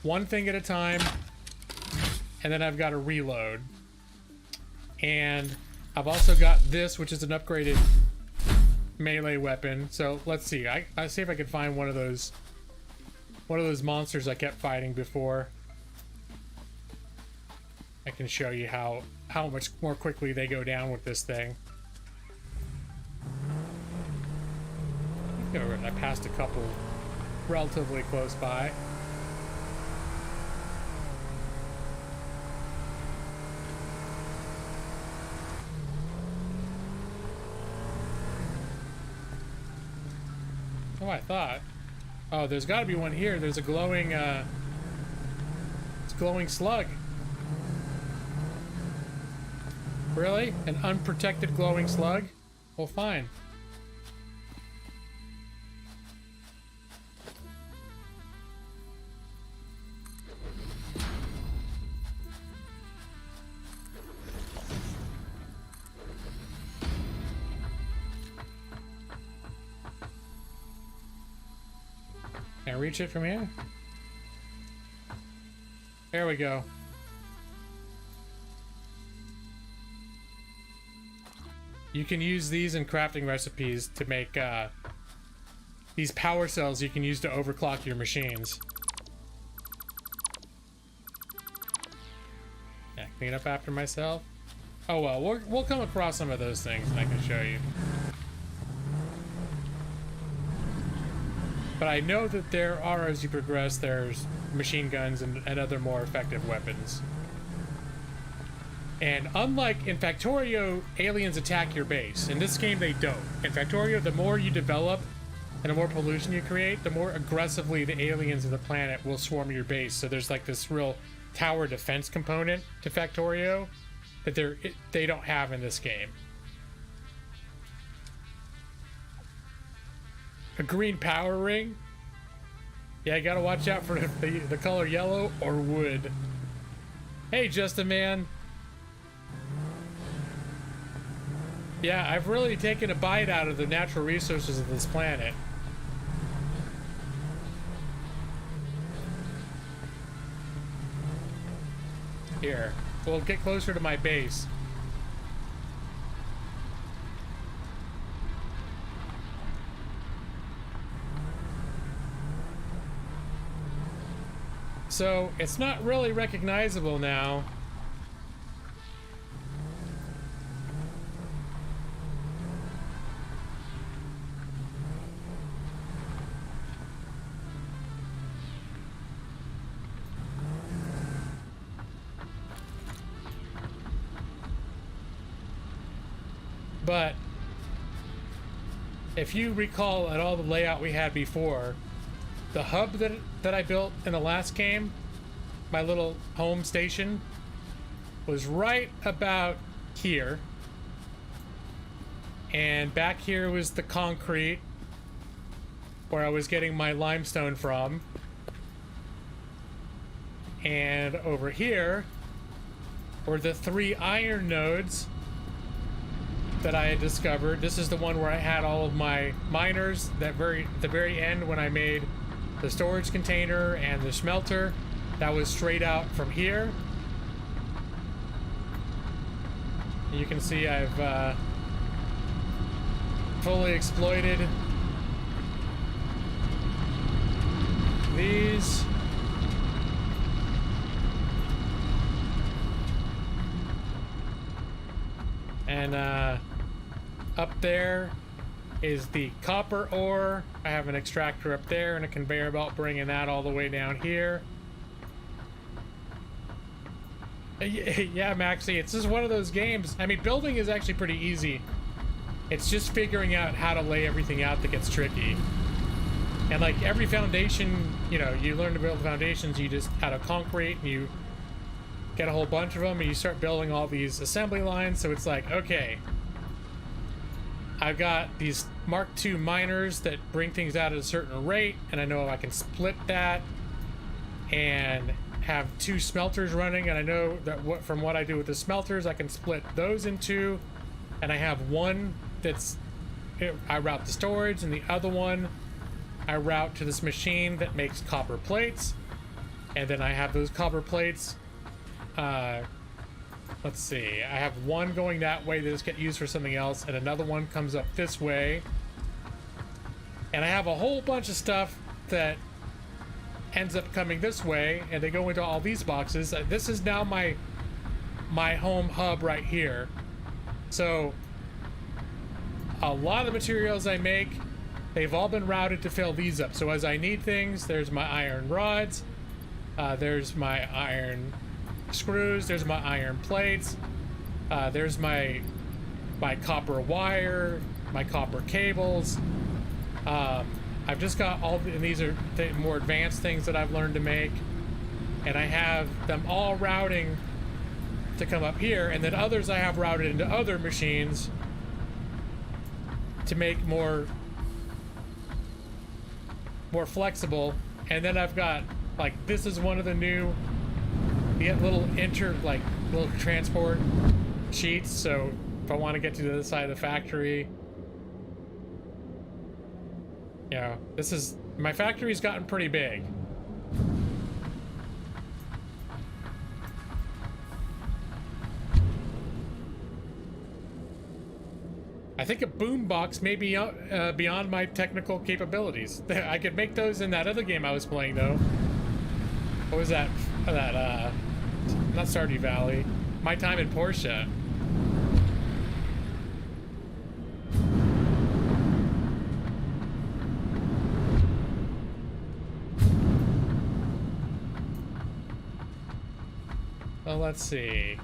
one thing at a time, and then I've got to reload. And I've also got this, which is an upgraded melee weapon. So let's see. I see if I can find one of those monsters I kept fighting before. I can show you how much more quickly they go down with this thing. I passed a couple relatively close by. Oh, I thought. Oh, there's got to be one here. There's a glowing, it's a glowing slug. Really? An unprotected glowing slug? Well, fine. Can I reach it from here? There we go. You can use these in crafting recipes to make these power cells you can use to overclock your machines. Clean up after myself. Oh well, we'll come across some of those things and I can show you. But I know that there are, as you progress, there's machine guns and other more effective weapons. And unlike in Factorio, aliens attack your base. In this game, they don't. In Factorio, the more you develop and the more pollution you create, the more aggressively the aliens of the planet will swarm your base. So there's like this real tower defense component to Factorio that they don't have in this game. A green power ring? Yeah, you gotta watch out for the color yellow or wood. Hey, Justin Man. Yeah, I've really taken a bite out of the natural resources of this planet. Here, we'll get closer to my base. So, it's not really recognizable now. But if you recall at all the layout we had before, the hub that I built in the last game, my little home station, was right about here. And back here was the concrete where I was getting my limestone from. And over here were the 3 iron nodes that I had discovered. This is the one where I had all of my miners at the very end when I made the storage container and the smelter. That was straight out from here. You can see I've fully exploited these. And up there is the copper ore. I have an extractor up there and a conveyor belt bringing that all the way down here. Yeah, Maxie, it's just one of those games. I mean, building is actually pretty easy. It's just figuring out how to lay everything out that gets tricky. And like every foundation, you know, you learn to build foundations, you just out of concrete, and you get a whole bunch of them, and you start building all these assembly lines. So it's like, okay, I've got these Mark II miners that bring things out at a certain rate, and I know I can split that and have 2 smelters running, and I know that from what I do with the smelters, I can split those in 2, and I have one that's I route to storage, and the other one I route to this machine that makes copper plates, and then I have those copper plates. Let's see, I have one going that way that just get used for something else, and another one comes up this way, and I have a whole bunch of stuff that ends up coming this way, and they go into all these boxes. This is now my home hub right here. So a lot of the materials I make, they've all been routed to fill these up. So as I need things, there's my iron rods, there's my iron screws, there's my iron plates, there's my copper wire, my copper cables. I've just got all, and these are more advanced things that I've learned to make, and I have them all routing to come up here, and then others I have routed into other machines to make more flexible. And then I've got, like, this is one of the new, you get little little transport sheets, so if I want to get to the other side of the factory, you know, this is, my factory's gotten pretty big. I think a boombox may be beyond my technical capabilities. I could make those in that other game I was playing, though. What was that? Not Stardew Valley. my time in Porsche. Well, let's see.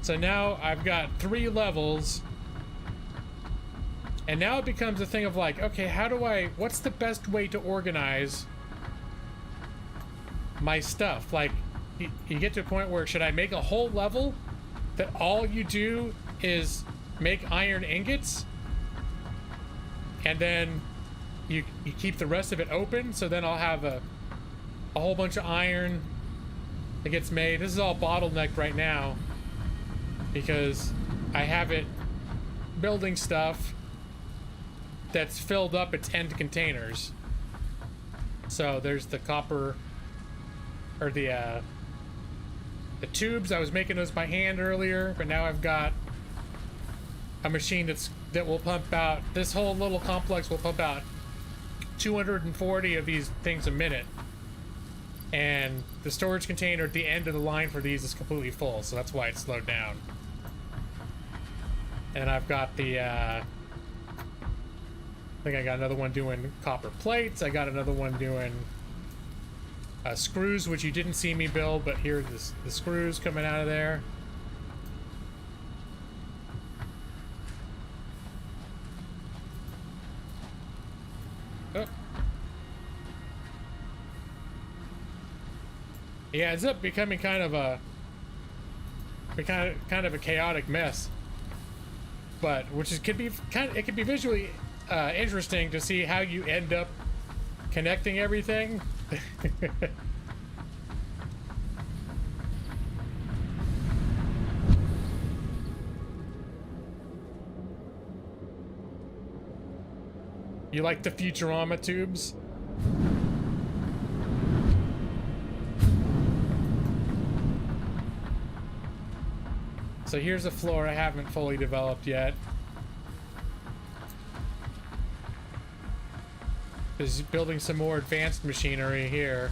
So now I've got 3 levels. And now it becomes a thing of like, okay, what's the best way to organize my stuff? Like, you get to a point where, should I make a whole level that all you do is make iron ingots? And then you keep the rest of it open, so then I'll have a whole bunch of iron that gets made. This is all bottlenecked right now because I have it building stuff that's filled up its end containers. So there's the copper, or the tubes. I was making those by hand earlier, but now I've got a machine that will pump out, this whole little complex will pump out 240 of these things a minute. And the storage container at the end of the line for these is completely full, so that's why it's slowed down. And I've got the I think I got another one doing copper plates. I got another one doing screws, which you didn't see me build, but here's the screws coming out of there. Oh. Yeah, it's up becoming kind of a chaotic mess, but it could be visually interesting to see how you end up connecting everything. You like the Futurama tubes? So here's a floor I haven't fully developed yet. Just building some more advanced machinery here.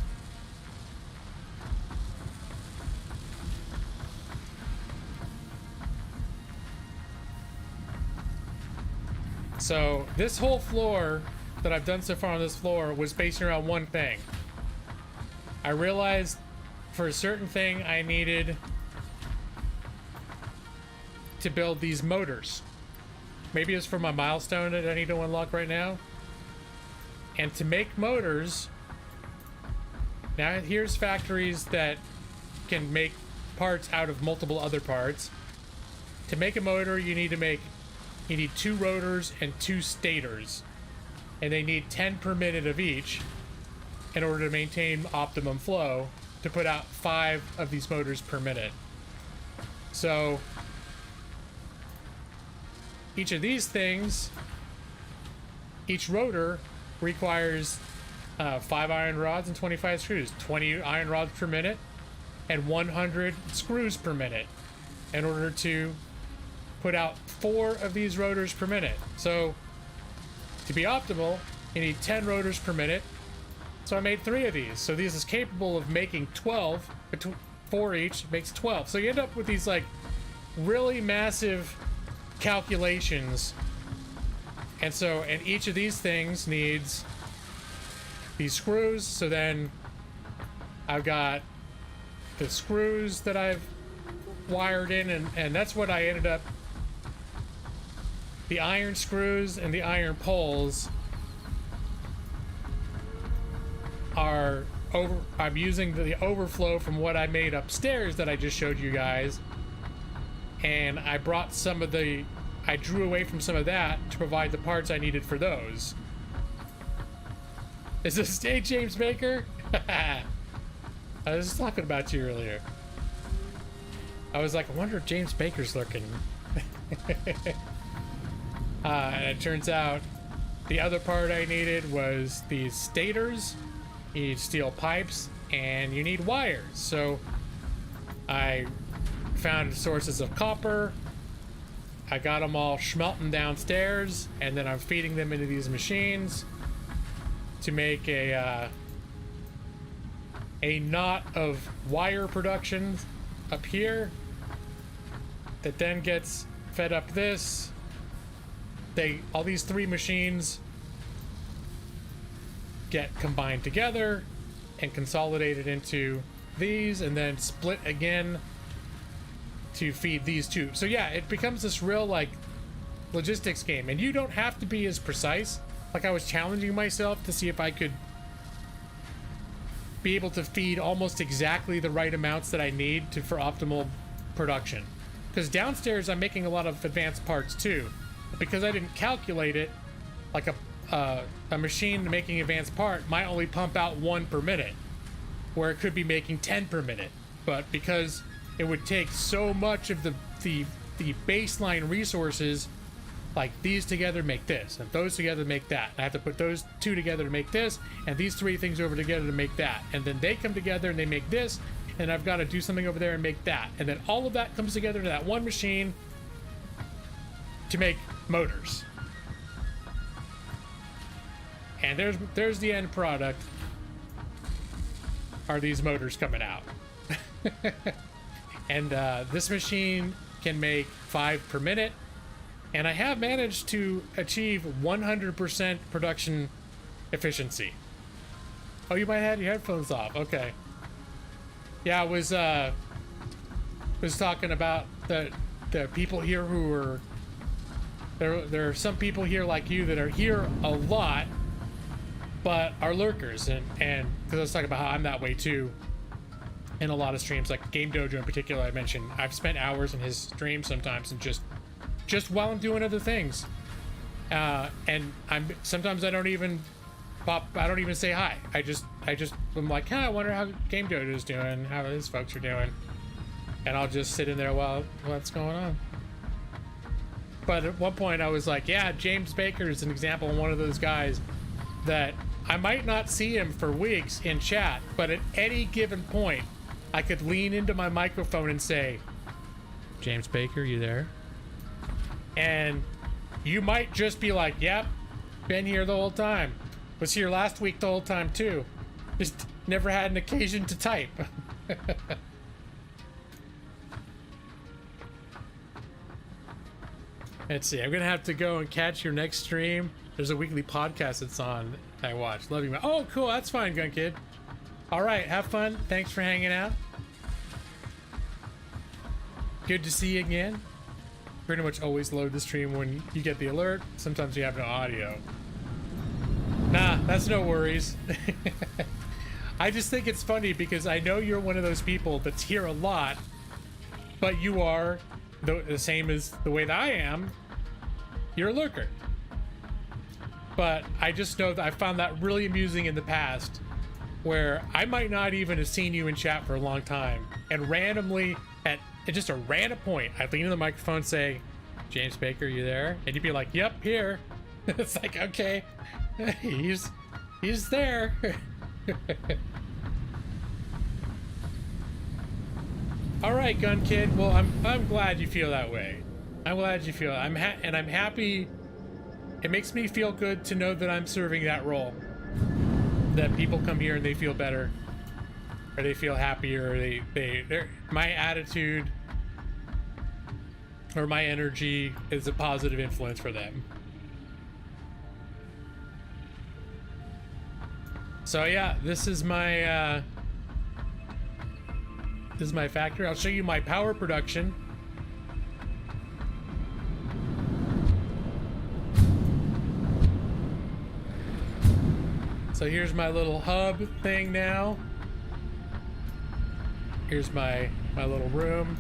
So this whole floor that I've done so far on this floor was based around one thing. I realized for a certain thing I needed to build these motors. Maybe it's for my milestone that I need to unlock right now. And to make motors, now here's factories that can make parts out of multiple other parts. To make a motor, you need 2 rotors and 2 stators, and they need 10 per minute of each in order to maintain optimum flow to put out 5 of these motors per minute. So each of these things, each rotor requires 5 iron rods and 25 screws, 20 iron rods per minute and 100 screws per minute in order to put out 4 of these rotors per minute. So to be optimal, you need 10 rotors per minute. So I made 3 of these. So this is capable of making 12, 4 each makes 12. So you end up with these like really massive calculations. And each of these things needs these screws. So then I've got the screws that I've wired in, and that's what I ended up, the iron screws and the iron poles are over. I'm using the overflow from what I made upstairs that I just showed you guys, and I brought I drew away from some of that to provide the parts I needed for those. Is this stage James Baker? I was talking about you earlier. I was like, I wonder if James Baker's lurking. And it turns out the other part I needed was these stators. You need steel pipes and you need wires. So I found sources of copper. I got them all schmelting downstairs, and then I'm feeding them into these machines to make a a knot of wire production up here that then gets fed up this. All these three machines get combined together and consolidated into these, and then split again to feed these two. So yeah, it becomes this real like logistics game, and you don't have to be as precise. Like I was challenging myself to see if I could be able to feed almost exactly the right amounts that I need for optimal production. Because downstairs I'm making a lot of advanced parts too. But because I didn't calculate it, like a machine making advanced part might only pump out 1 per minute, where it could be making 10 per minute. But because it would take so much of the baseline resources, like these together make this, and those together make that. I have to put those two together to make this, and these three things over together to make that. And then they come together and they make this, and I've got to do something over there and make that. And then all of that comes together to that one machine to make motors. And there's the end product, are these motors coming out. And this machine can make 5 per minute. And I have managed to achieve 100% production efficiency. Oh, you might have your headphones off. Okay. Yeah, I was talking about the people here who are... There are some people here like you that are here a lot, but are lurkers. And because I was talking about how I'm that way too. In a lot of streams, like Game Dojo in particular, I mentioned, I've spent hours in his streams sometimes and just while I'm doing other things, and sometimes I don't even say hi. I'm like, I wonder how Game Dojo is doing, how his folks are doing, and I'll just sit in there while what's going on. But at one point I was like, yeah, James Baker is an example of one of those guys that I might not see him for weeks in chat, but at any given point I could lean into my microphone and say, James Baker, you there? And you might just be like, yep, been here the whole time. Was here last week the whole time too. Just never had an occasion to type. Let's see, I'm gonna have to go and catch your next stream. There's a weekly podcast that's on I watch. Love you, man. Oh, cool, that's fine, Gun Kid. All right, have fun. Thanks for hanging out. Good to see you again. Pretty much always load the stream when you get the alert. Sometimes you have no audio. Nah, that's no worries. I just think it's funny because I know you're one of those people that's here a lot, but you are the same as the way that I am. You're a lurker. But I just know that I found that really amusing in the past, where I might not even have seen you in chat for a long time, and randomly at just a random point, I'd lean in the microphone and say, James Baker, you there? And you'd be like, yep, here. It's like, okay, he's there. All right, Gun Kid. Well, I'm glad you feel that way. I'm glad you feel it. I'm happy. It makes me feel good to know that I'm serving that role. That people come here and they feel better, or they feel happier, or my attitude or my energy is a positive influence for them. So yeah, this is my factory. I'll show you my power production. So here's my little hub thing now. Here's my little room.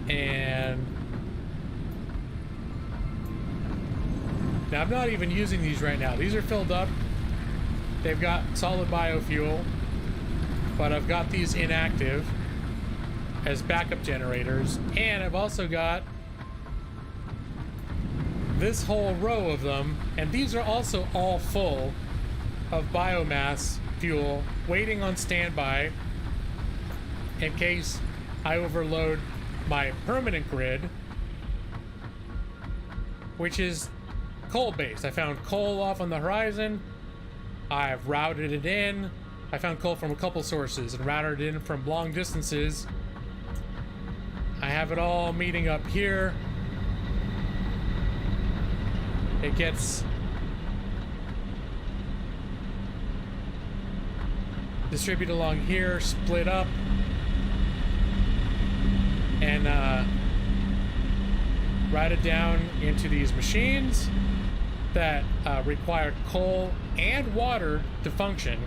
And now I'm not even using these right now. These are filled up. They've got solid biofuel, but I've got these inactive as backup generators. And I've also got this whole row of them, and these are also all full of biomass fuel waiting on standby in case I overload my permanent grid, which is coal base. I found coal off on the horizon. I've routed it in. I found coal from a couple sources and routed it in from long distances. I have it all meeting up here. It gets distributed along here, split up, and routed down into these machines that require coal and water to function.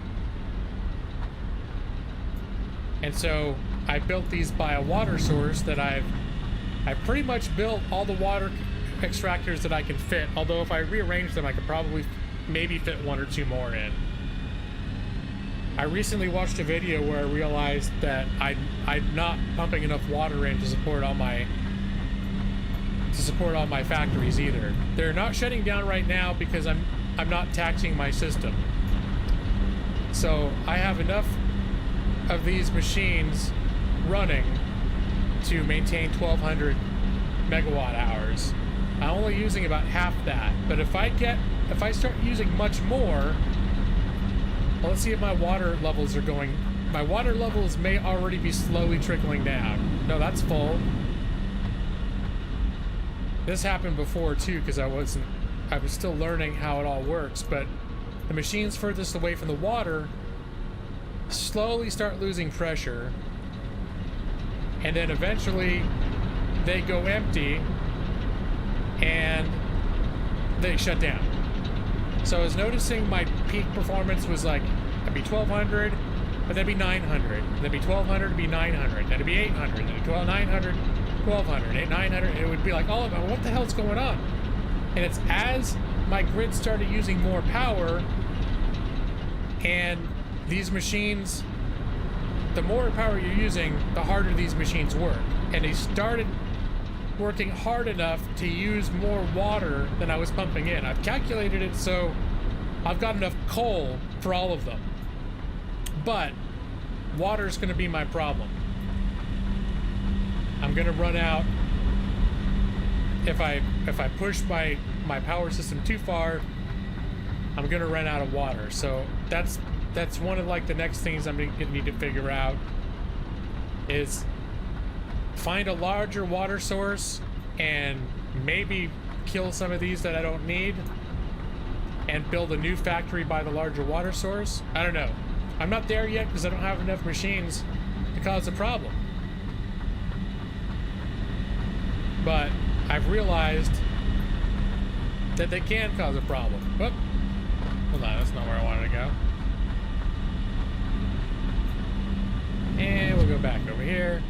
And so I built these by a water source that I've pretty much built all the water extractors that I can fit, although if I rearrange them I could probably maybe fit one or two more in. I recently watched a video where I realized that I'm not pumping enough water in to support all my factories either. They're not shutting down right now because I'm not taxing my system. So I have enough of these machines running to maintain 1200 megawatt hours. I'm only using about half that, but if I start using much more, well, let's see if my water levels are going. My water levels may already be slowly trickling down. No, that's full. This happened before too, because I was still learning how it all works, but the machines furthest away from the water slowly start losing pressure, and then eventually they go empty and they shut down. So I was noticing my peak performance was like, it'd be 1200, but then it'd be 900, then it'd be 1200, it'd be 900, then it'd be 800, then it'd be 900, 1200, 900, it would be like all of it. What the hell's going on? And it's as my grid started using more power, and these machines, the more power you're using, the harder these machines work. And they started working hard enough to use more water than I was pumping in. I've calculated it so I've got enough coal for all of them. But water's going to be my problem. I'm going to run out if I push my power system too far. I'm going to run out of water. So that's one of like the next things I'm going to need to figure out is find a larger water source and maybe kill some of these that I don't need and build a new factory by the larger water source. I don't know. I'm not there yet because I don't have enough machines to cause a problem. But I've realized that they can cause a problem. Whoop. Hold on, that's not where I wanted to go. And we'll go back over here.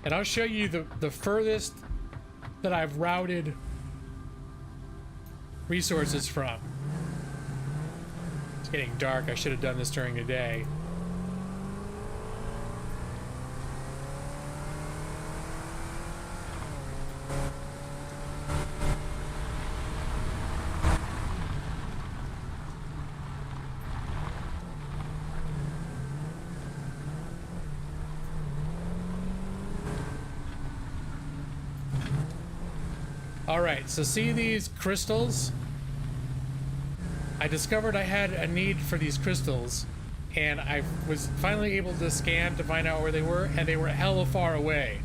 And I'll show you the furthest that I've routed resources from. It's getting dark. I should have done this during the day. Alright, so see these crystals? I discovered I had a need for these crystals, and I was finally able to scan to find out where they were, and they were hella far away.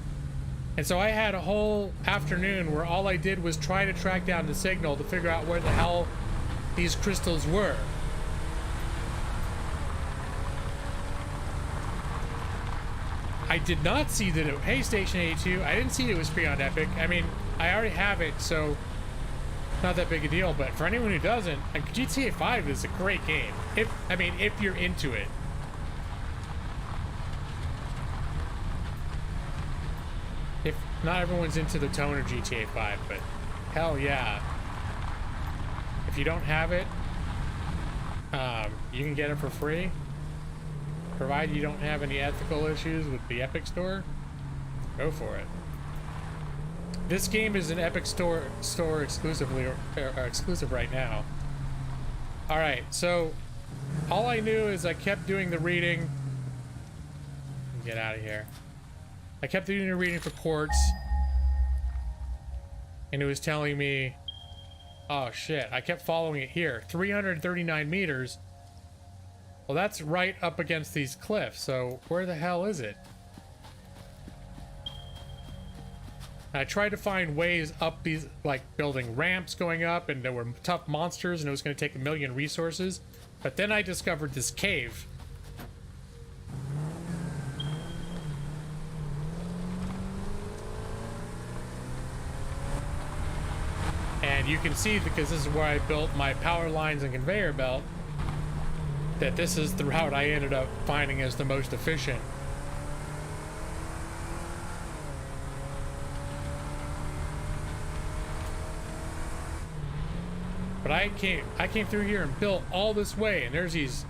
And so I had a whole afternoon where all I did was try to track down the signal to figure out where the hell these crystals were. I did not see that it, hey, Station 82, I didn't see it was free on Epic. I mean, I already have it, so not that big a deal, but for anyone who doesn't, like, GTA 5 is a great game. If you're into it. If not everyone's into the tone of GTA 5, but hell yeah. If you don't have it, you can get it for free. Provided you don't have any ethical issues with the Epic Store, go for it. This game is an Epic Store exclusively exclusive right now. All right, so all I knew is I kept doing the reading. Get out of here. I kept doing the reading for quartz, and it was telling me, oh shit, I kept following it here. 339 meters. Well, that's right up against these cliffs, so where the hell is it? I tried to find ways up these, like building ramps going up, and there were tough monsters, and it was going to take 1 million resources. But then I discovered this cave. And you can see, because this is where I built my power lines and conveyor belt, that this is the route I ended up finding as the most efficient. But I came through here and built all this way, and there's these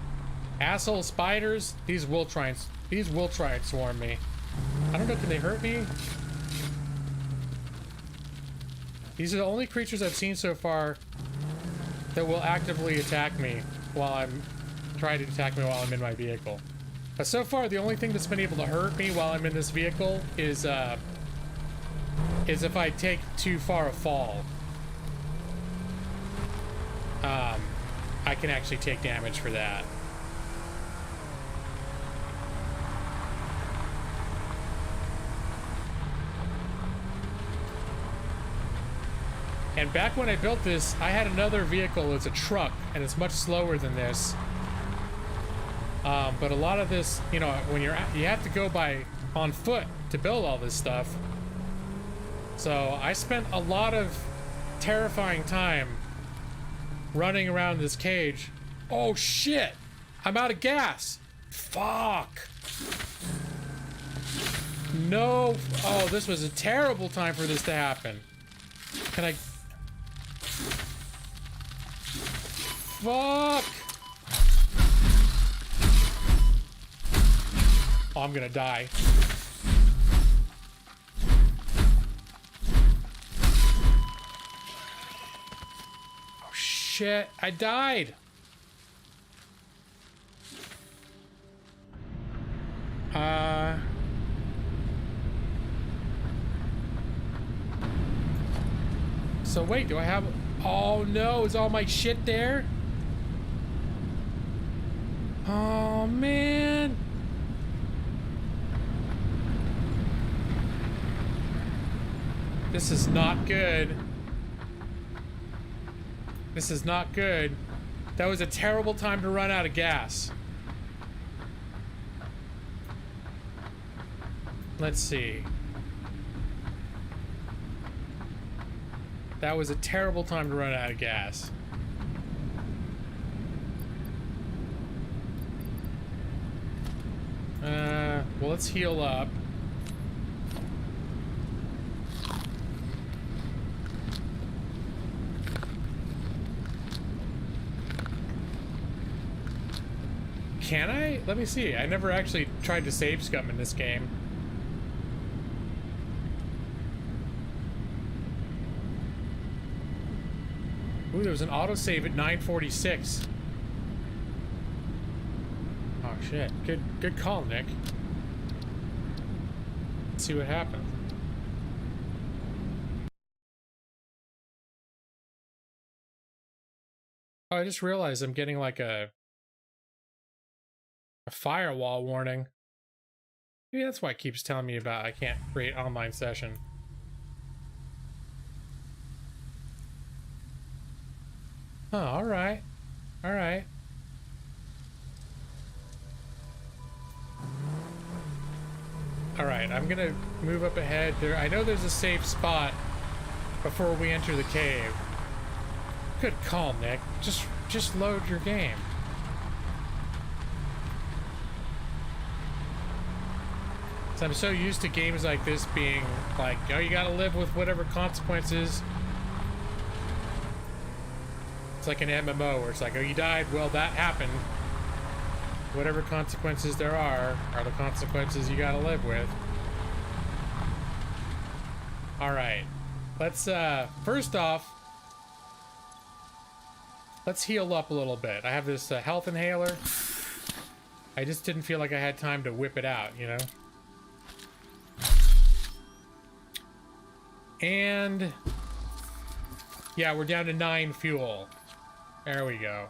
asshole spiders. These will try and swarm me. I don't know, can they hurt me? These are the only creatures I've seen so far that will actively attack me while I'm trying to attack me while I'm in my vehicle. But so far, the only thing that's been able to hurt me while I'm in this vehicle is if I take too far a fall. I can actually take damage for that. And back when I built this, I had another vehicle. It's a truck, and it's much slower than this. But a lot of this, you know, when you have to go on foot to build all this stuff. So I spent a lot of terrifying time running around this cage. Oh shit! I'm out of gas! Fuck! No! Oh, this was a terrible time for this to happen. Can I... Fuck! Oh, I'm gonna die. Shit, I died. So wait, do I have... Oh no, is all my shit there? Oh man. This is not good. This is not good. That was a terrible time to run out of gas. Let's see. That was a terrible time to run out of gas. Well, let's heal up. Can I? Let me see. I never actually tried to save scum in this game. Ooh, there was an autosave at 9:46. Oh shit. Good call, Nick. Let's see what happens. Oh, I just realized I'm getting like a firewall warning. Maybe that's why it keeps telling me about I can't create online session. Oh, alright. Alright. Alright, I'm gonna move up ahead there. I know there's a safe spot before we enter the cave. Good call, Nick. Just load your game. So I'm so used to games like this being like, oh, you gotta live with whatever consequences. It's like an MMO where it's like, oh, you died, well, that happened. Whatever consequences there are the consequences you gotta live with. All right. Let's first off, let's heal up a little bit. I have this health inhaler. I just didn't feel like I had time to whip it out, you know? And yeah, we're down to 9 fuel. There we go.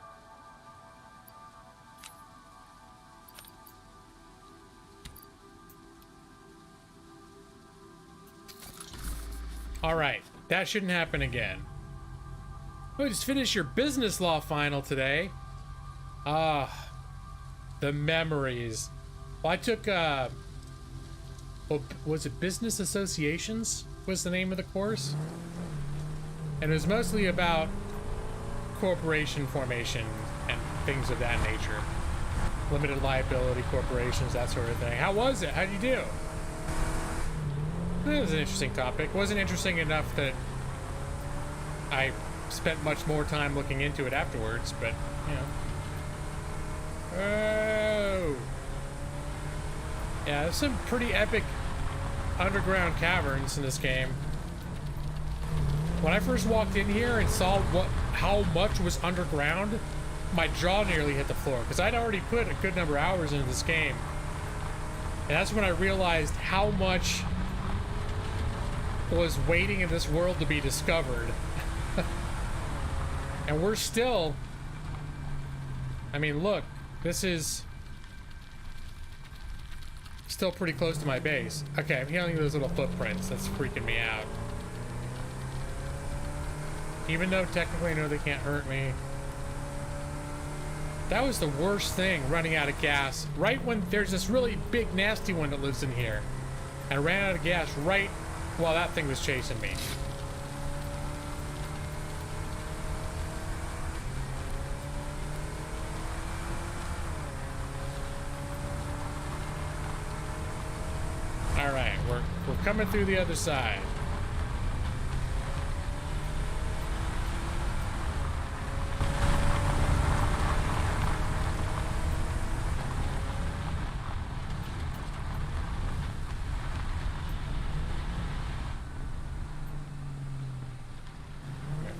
All right, that shouldn't happen again. Oh, just finished your business law final today. Ah, the memories. Well, I took, well, was it Business Associations was the name of the course? And it was mostly about corporation formation and things of that nature. Limited liability corporations, that sort of thing. How was it? How'd you do? It was an interesting topic. It wasn't interesting enough that I spent much more time looking into it afterwards, but, you know. Oh! Yeah, there's some pretty epic underground caverns in this game. When I first walked in here and saw how much was underground, my jaw nearly hit the floor, because I'd already put a good number of hours into this game. And that's when I realized how much was waiting in this world to be discovered. And we're still, I mean, look, this is still pretty close to my base. Okay, I'm hearing those little footprints. That's freaking me out. Even though technically I know they can't hurt me. That was the worst thing, running out of gas. Right when there's this really big nasty one that lives in here. And I ran out of gas right while that thing was chasing me. Alright, we're coming through the other side.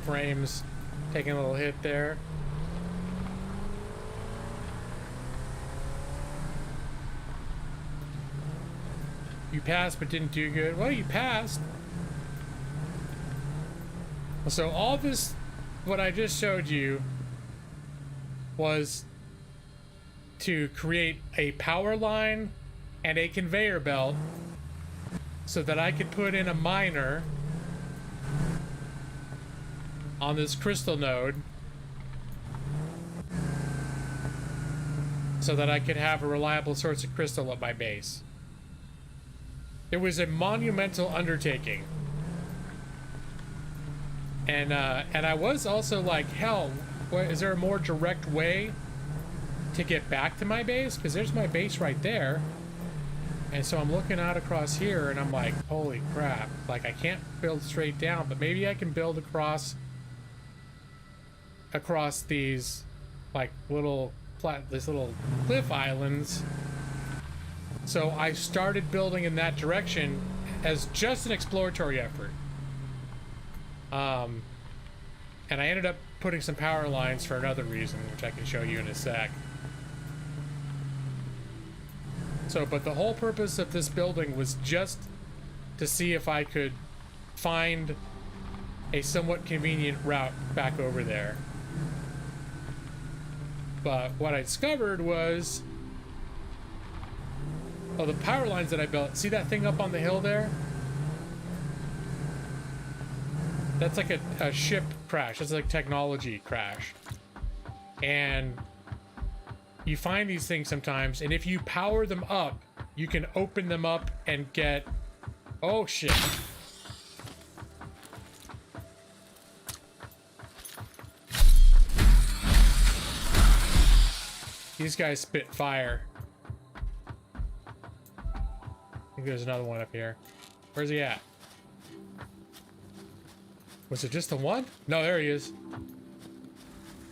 Frames taking a little hit there. You passed but didn't do good. Well, you passed. So all this, what I just showed you, was to create a power line and a conveyor belt so that I could put in a miner on this crystal node so that I could have a reliable source of crystal at my base. It was a monumental undertaking. And I was also like, hell, is there a more direct way to get back to my base? Because there's my base right there. And so I'm looking out across here and I'm like, holy crap. Like, I can't build straight down, but maybe I can build across these like these little cliff islands. So I started building in that direction as just an exploratory effort. And I ended up putting some power lines for another reason, which I can show you in a sec. So, but the whole purpose of this building was just to see if I could find a somewhat convenient route back over there. But what I discovered was, oh, the power lines that I built, see that thing up on the hill there? That's like a ship crash. That's like technology crash. And you find these things sometimes, and if you power them up, you can open them up and get... Oh, shit. These guys spit fire. I think there's another one up here. Where's he at? Was it just the one? No, there he is.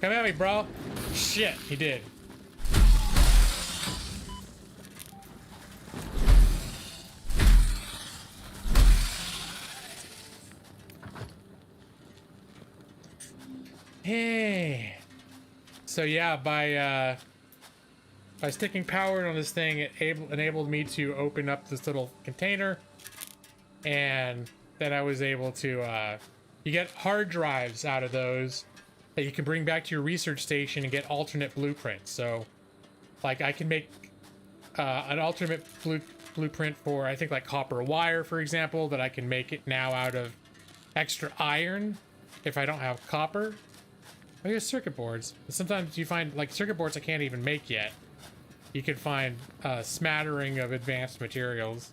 Come at me, bro. Shit, he did. Hey. So yeah, by sticking power on this thing, it enabled me to open up this little container, and then I was able to you get hard drives out of those that you can bring back to your research station and get alternate blueprints. So like I can make an alternate blueprint for, I think, like copper wire, for example, that I can make it now out of extra iron if I don't have copper. I guess circuit boards. Sometimes you find like circuit boards I can't even make yet. You can find a smattering of advanced materials.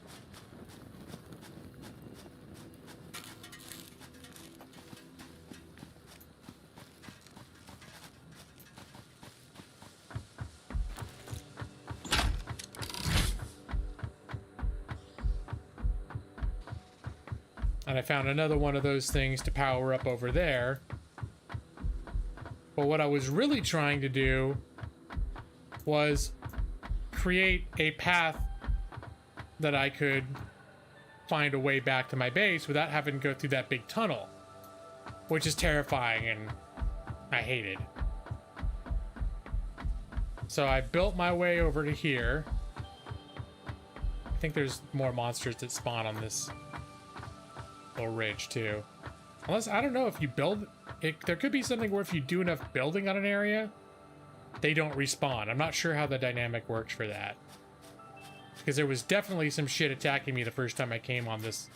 And I found another one of those things to power up over there. But what I was really trying to do was create a path that I could find a way back to my base without having to go through that big tunnel, which is terrifying and I hate it. So I built my way over to here. I think there's more monsters that spawn on this little ridge too. Unless, I don't know if you build it, there could be something where if you do enough building on an area, they don't respawn. I'm not sure how the dynamic works for that. Because there was definitely some shit attacking me the first time I came on this.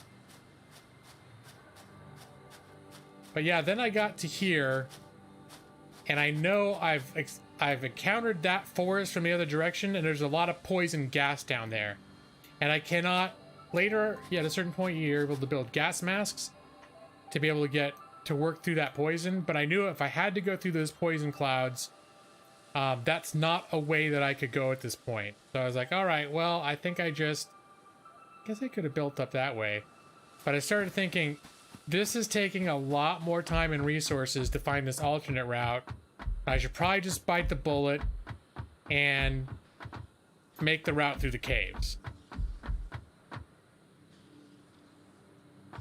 But yeah, then I got to here, and I know I've encountered that forest from the other direction, and there's a lot of poison gas down there. And I cannot, later, yeah, at a certain point you're able to build gas masks to be able to get to work through that poison, but I knew if I had to go through those poison clouds, that's not a way that I could go at this point. So I was like, all right, well, I think I guess I could have built up that way. But I started thinking, this is taking a lot more time and resources to find this alternate route. I should probably just bite the bullet and make the route through the caves.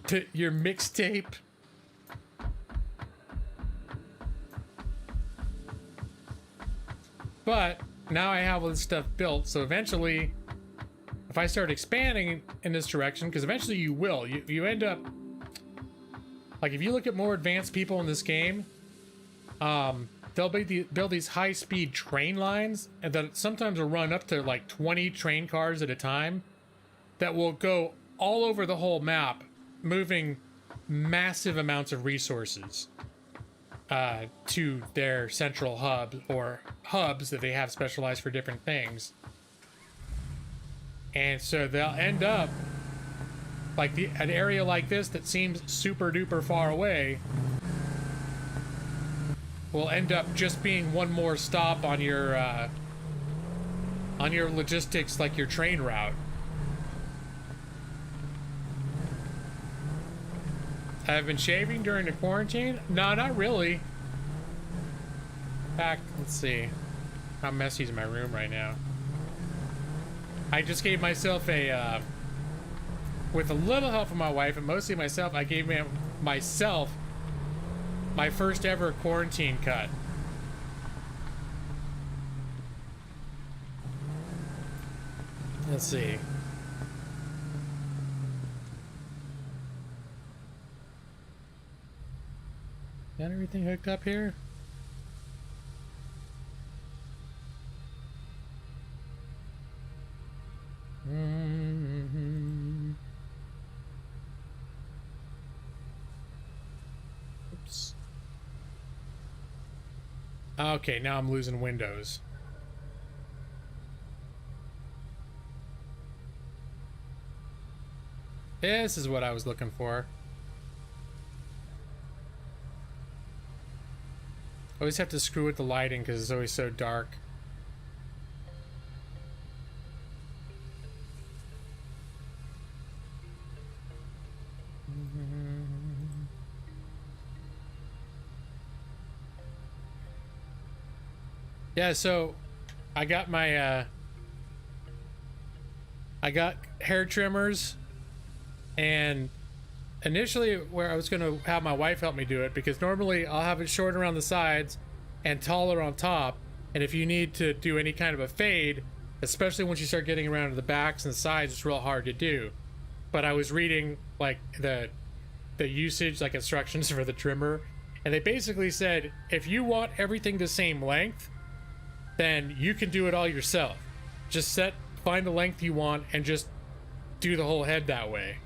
To your mixtape. But now I have all this stuff built, so eventually, if I start expanding in this direction, because eventually you will, you end up, like if you look at more advanced people in this game, they'll build these high-speed train lines, and that sometimes will run up to like 20 train cars at a time, that will go all over the whole map, moving massive amounts of resources to their central hub, or hubs that they have specialized for different things. And so they'll end up like an area like this that seems super duper far away will end up just being one more stop on your logistics, like your train route. I've been shaving during the quarantine? No, not really. In fact, let's see. How messy is my room right now? I just gave myself a, with a little help from my wife, and mostly myself, I gave myself my first ever quarantine cut. Let's see. Got everything hooked up here? Oops. Okay, now I'm losing Windows. This is what I was looking for. I always have to screw with the lighting because it's always so dark. Yeah, so I got my I got hair trimmers and initially where I was going to have my wife help me do it, because normally I'll have it short around the sides and taller on top. And if you need to do any kind of a fade, especially once you start getting around to the backs and the sides, it's real hard to do. But I was reading like the usage, like instructions for the trimmer, and they basically said if you want everything the same length, then you can do it all yourself. Just find the length you want and just do the whole head that way.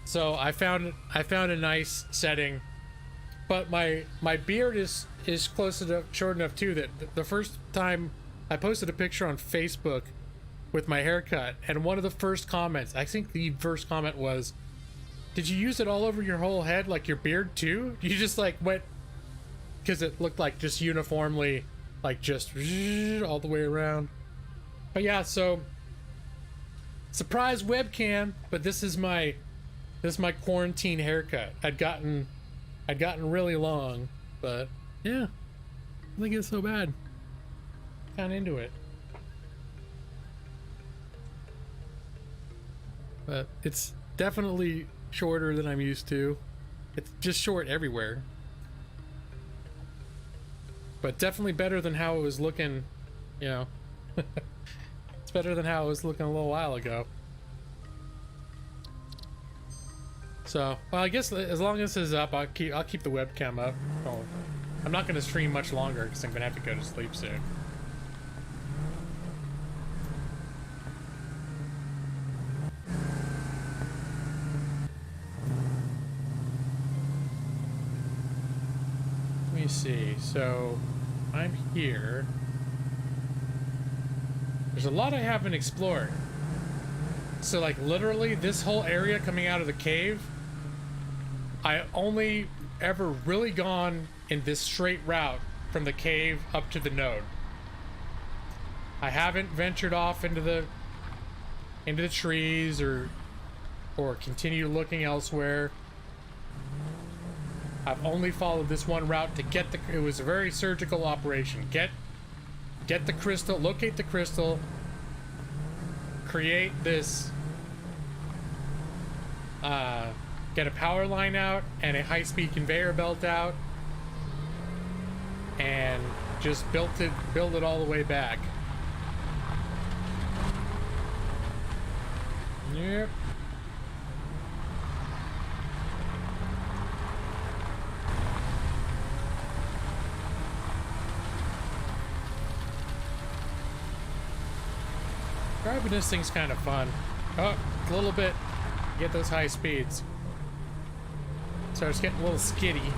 So I found a nice setting, but my beard is close enough, short enough too, that the first time I posted a picture on Facebook with my haircut, and one of the first comments, I think the first comment was, "Did you use it all over your whole head, like your beard too? You just like went," because it looked like just uniformly, like just all the way around. But yeah, so surprise webcam, but this is my quarantine haircut. I'd gotten really long, but yeah, I don't think it's so bad. Kind of into it. But it's definitely shorter than I'm used to. It's just short everywhere. But definitely better than how it was looking, you know. It's better than how it was looking a little while ago. So, well, I guess as long as this is up, I'll keep the webcam up. Oh, I'm not going to stream much longer because I'm going to have to go to sleep soon. Let me see. So, I'm here. There's a lot I haven't explored. So, like, literally, this whole area coming out of the cave, I only ever really gone in this straight route from the cave up to the node. I haven't ventured off into the trees or continue looking elsewhere. I've only followed this one route to get it was a very surgical operation. Get the crystal, locate the crystal, create this, get a power line out and a high-speed conveyor belt out, and just build it all the way back. Yep. Driving this thing's kind of fun. Oh, a little bit. Get those high speeds. So it's getting a little skitty.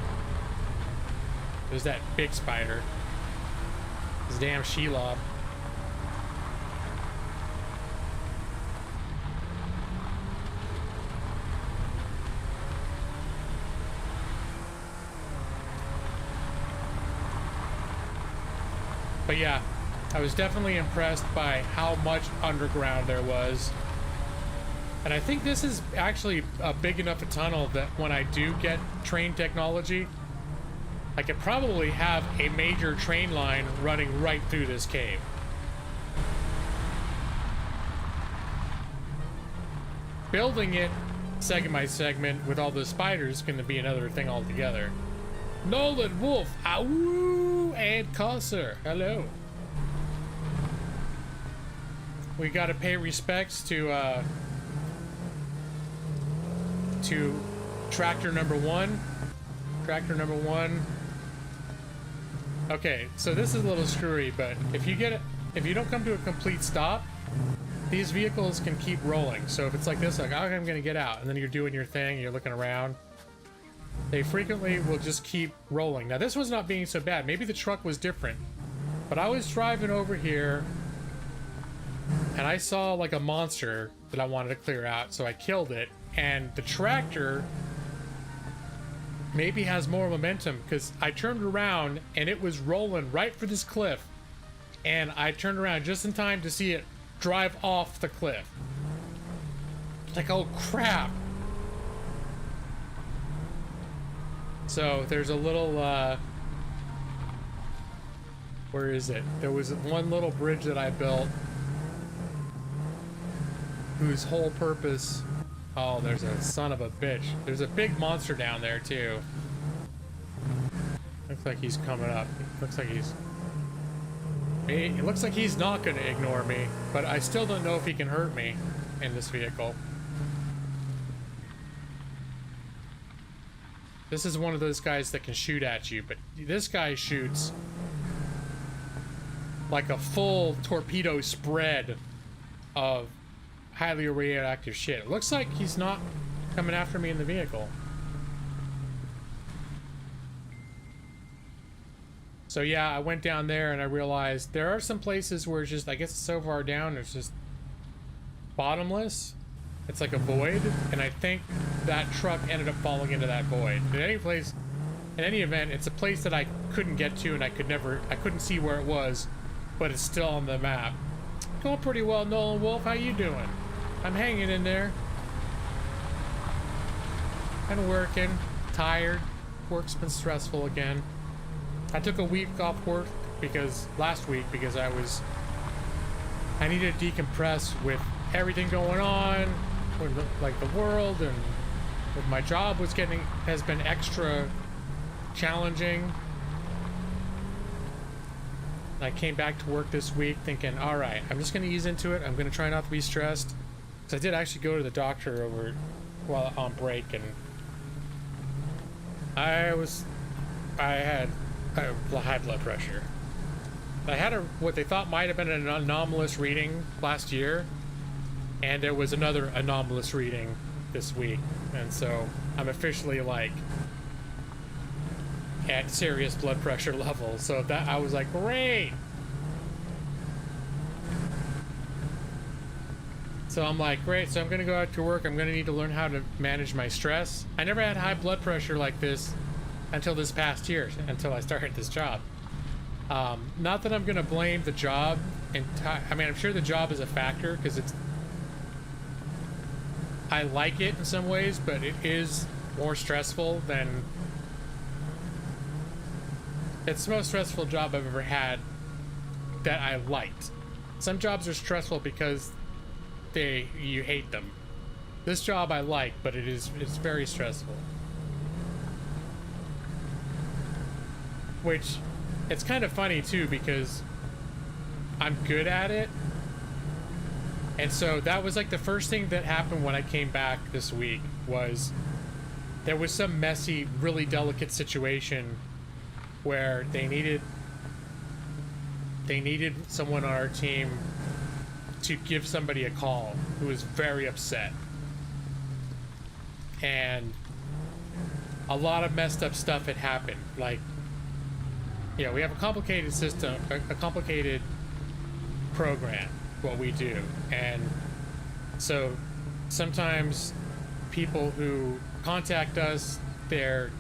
There's that big spider. This damn Shelob. But yeah, I was definitely impressed by how much underground there was. And I think this is actually a big enough a tunnel that when I do get train technology, I could probably have a major train line running right through this cave. Building it segment by segment with all the spiders is going to be another thing altogether. Nolan Wolf, awoo, and Cosser, hello. We got to pay respects to tractor number one. Tractor number one. Okay, so this is a little screwy, but if you don't come to a complete stop, these vehicles can keep rolling. So if it's like this, like, oh, I'm gonna get out, and then you're doing your thing, you're looking around, they frequently will just keep rolling. Now this was not being so bad. Maybe the truck was different, but I was driving over here and I saw like a monster that I wanted to clear out, so I killed it. And the tractor maybe has more momentum because I turned around and it was rolling right for this cliff, and I turned around just in time to see it drive off the cliff. Like, oh crap. So there's a little where is it? There was one little bridge that I built whose whole purpose Oh, there's a son of a bitch. There's a big monster down there too. Looks like he's coming up. Looks like he's... It looks like he's not going to ignore me, but I still don't know if he can hurt me in this vehicle. This is one of those guys that can shoot at you, but this guy shoots like a full torpedo spread of highly radioactive shit. It looks like he's not coming after me in the vehicle. So yeah, I went down there and I realized there are some places where it's just, I guess it's so far down, it's just bottomless. It's like a void, and I think that truck ended up falling into that void. In any event, it's a place that I couldn't get to, and I couldn't see where it was, but it's still on the map. Going pretty well, Nolan Wolf. How you doing? I'm hanging in there. And working. Tired. Work's been stressful again. I took a week off work last week because I needed to decompress with everything going on, with like the world, and with my job has been extra challenging. I came back to work this week thinking, all right, I'm just going to ease into it. I'm going to try not to be stressed. Because I did actually go to the doctor while on break, and I had high blood pressure. I had what they thought might have been an anomalous reading last year, and there was another anomalous reading this week, and so I'm officially like at serious blood pressure levels. So that I was like, great. So I'm like, great. So I'm gonna go out to work. I'm gonna need to learn how to manage my stress. I never had high blood pressure like this until this past year, until I started this job. Not that I'm gonna blame the job. I mean, I'm sure the job is a factor because I like it in some ways, but it is more stressful than... It's the most stressful job I've ever had that I liked. Some jobs are stressful because you hate them. This job I like, but it's very stressful. Which, it's kind of funny too, because I'm good at it. And so that was like the first thing that happened when I came back this week was there was some messy, really delicate situation where they needed someone on our team to give somebody a call who was very upset. And a lot of messed up stuff had happened. Like, we have a complicated system, a complicated program, what we do. And so sometimes people who contact us, they're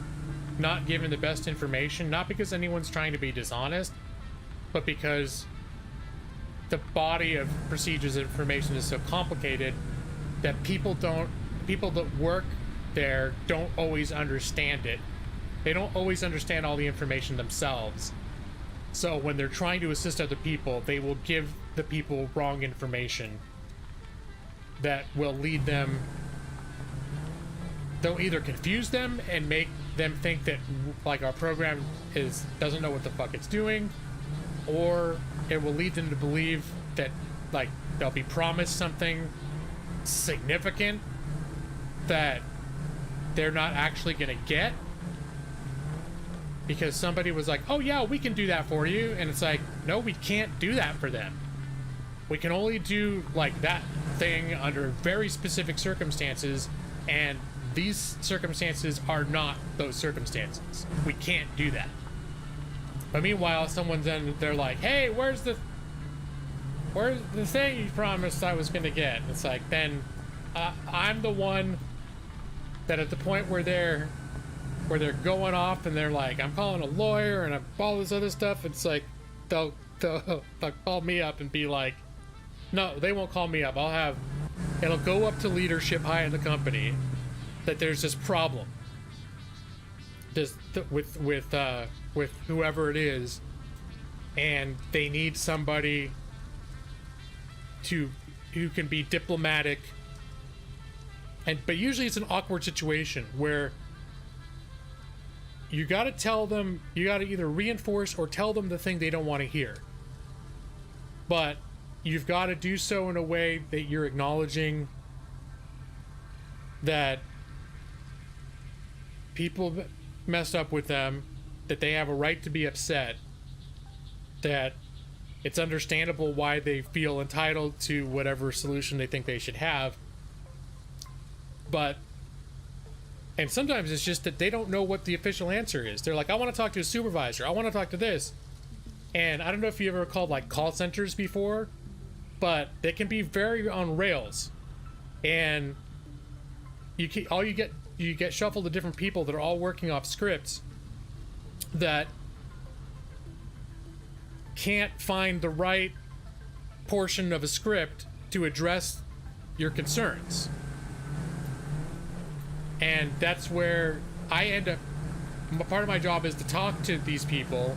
not given the best information, not because anyone's trying to be dishonest, but because the body of procedures and information is so complicated that people that work there don't always understand it. They don't always understand all the information themselves. So when they're trying to assist other people, they will give the people wrong information that will lead them. They'll either confuse them and make them think that like our program doesn't know what the fuck it's doing, or it will lead them to believe that like they'll be promised something significant that they're not actually gonna get because somebody was like, oh yeah, we can do that for you, and it's like, no, we can't do that for them. We can only do like that thing under very specific circumstances, and these circumstances are not those circumstances. We can't do that. But meanwhile, they're like, hey, where's the thing you promised I was gonna get? It's like, then I'm the one that at the point where they're going off and they're like, I'm calling a lawyer and all this other stuff, it's like they'll call me up and be like, no, they won't call me up. It'll go up to leadership high in the company that there's this problem with whoever it is, and they need somebody who can be diplomatic But usually it's an awkward situation where you got to tell them, you got to either reinforce or tell them the thing they don't want to hear. But you've got to do so in a way that you're acknowledging that people messed up with them, that they have a right to be upset, that it's understandable why they feel entitled to whatever solution they think they should have. And sometimes it's just that they don't know what the official answer is. They're like, I want to talk to a supervisor. I want to talk to this. And I don't know if you ever called like call centers before, but they can be very on rails. And you get shuffled to different people that are all working off scripts that can't find the right portion of a script to address your concerns. And that's where I end up, part of my job is to talk to these people,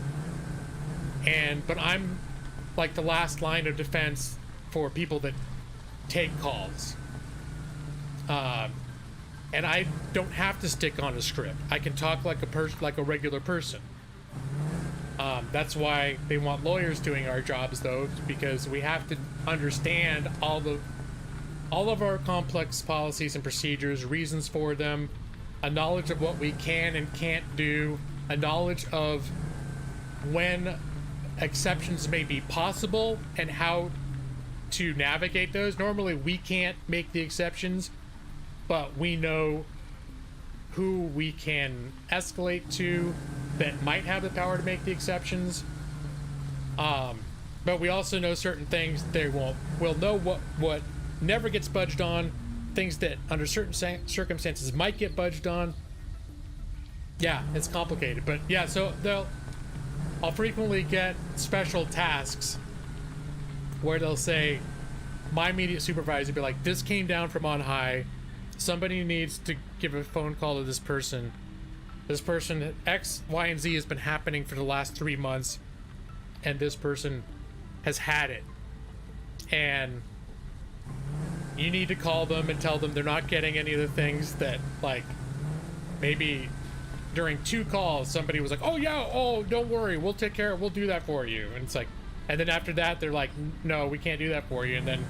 but I'm like the last line of defense for people that take calls. And I don't have to stick on a script. I can talk like a regular person. That's why they want lawyers doing our jobs, though, because we have to understand all of our complex policies and procedures, reasons for them, a knowledge of what we can and can't do, a knowledge of when exceptions may be possible and how to navigate those. Normally we can't make the exceptions, but we know who we can escalate to that might have the power to make the exceptions. But we also know certain things we'll know what never gets budged on, things that under certain circumstances might get budged on. Yeah, it's complicated, but yeah, so I'll frequently get special tasks where they'll say, my immediate supervisor will be like, this came down from on high, somebody needs to give a phone call to this person. This person, X, Y, and Z has been happening for the last 3 months, and this person has had it. And you need to call them and tell them they're not getting any of the things that, like, maybe during 2 calls, somebody was like, oh yeah, oh, don't worry, we'll take care of, we'll do that for you. And it's like, and then after that, they're like, no, we can't do that for you. And then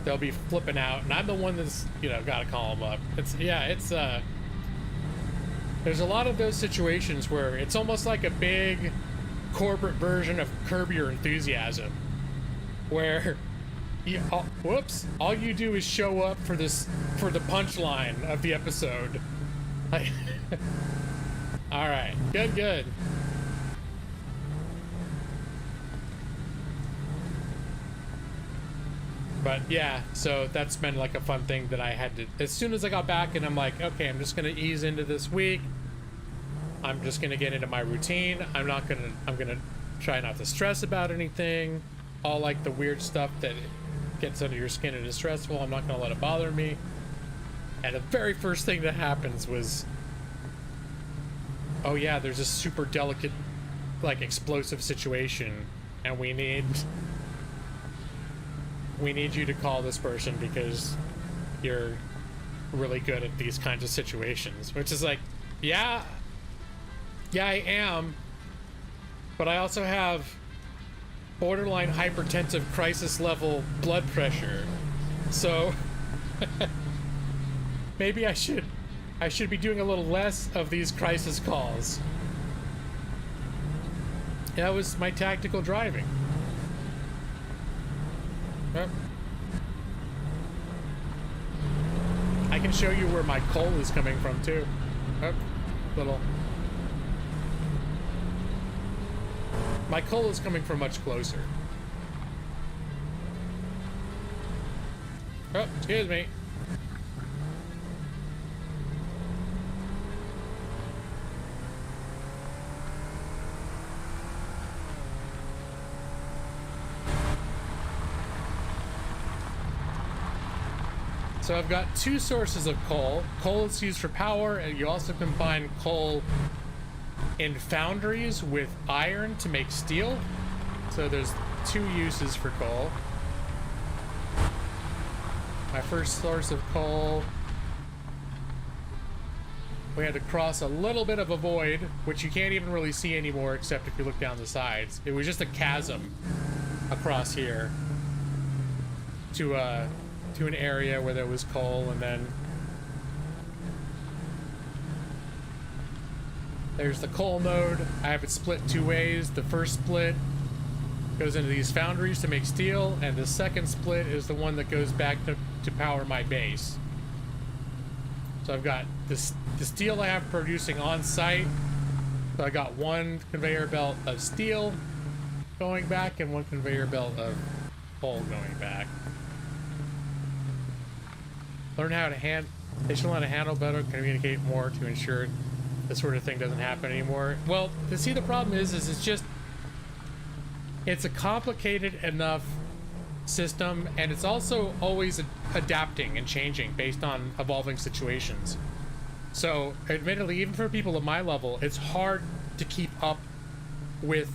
they'll be flipping out. And I'm the one that's, got to call them up. There's a lot of those situations where it's almost like a big corporate version of Curb Your Enthusiasm, where all you do is show up for the punchline of the episode. All right, good. But yeah, so that's been like a fun thing that I had to, as soon as I got back, and I'm like, okay, I'm just gonna ease into this week. I'm just gonna get into my routine. I'm gonna try not to stress about anything. All like the weird stuff that gets under your skin and is stressful, I'm not gonna let it bother me. And the very first thing that happens was, oh yeah, there's a super delicate, like, explosive situation, and we need you to call this person because you're really good at these kinds of situations. Which is like, yeah, I am, but I also have borderline hypertensive crisis level blood pressure, so maybe I should be doing a little less of these crisis calls. That was my tactical driving. Yep. I can show you where my coal is coming from too. My coal is coming from much closer. Oh, excuse me. So I've got 2 sources of coal. Coal is used for power, and you also combine coal in foundries with iron to make steel. So there's 2 uses for coal. my first source of coal. We had to cross a little bit of a void, which you can't even really see anymore except if you look down the sides. It was just a chasm across here to an area where there was coal, and then there's the coal node. I have it split two ways. The first split goes into these foundries to make steel, and the second split is the one that goes back to power my base. So I've got this, the steel I have producing on site. So I got one conveyor belt of steel going back and one conveyor belt of coal going back. Learn how to they should learn how to handle better, communicate more to ensure this sort of thing doesn't happen anymore. Well, see, the problem is it's a complicated enough system, and it's also always adapting and changing based on evolving situations. So admittedly, even for people at my level, it's hard to keep up with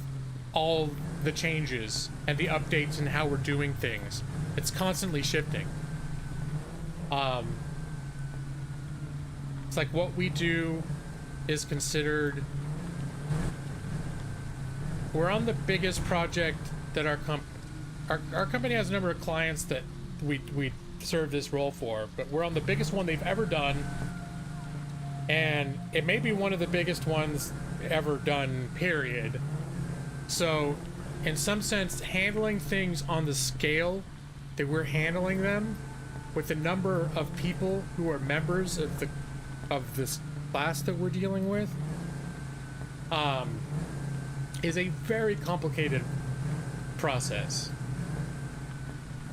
all the changes and the updates and how we're doing things. It's constantly shifting. It's like what we do is considered, we're on the biggest project that our company has a number of clients that we serve this role for, but we're on the biggest one they've ever done, and it may be one of the biggest ones ever done, period. So in some sense, handling things on the scale that we're handling them, with the number of people who are members of this class that we're dealing with, is a very complicated process.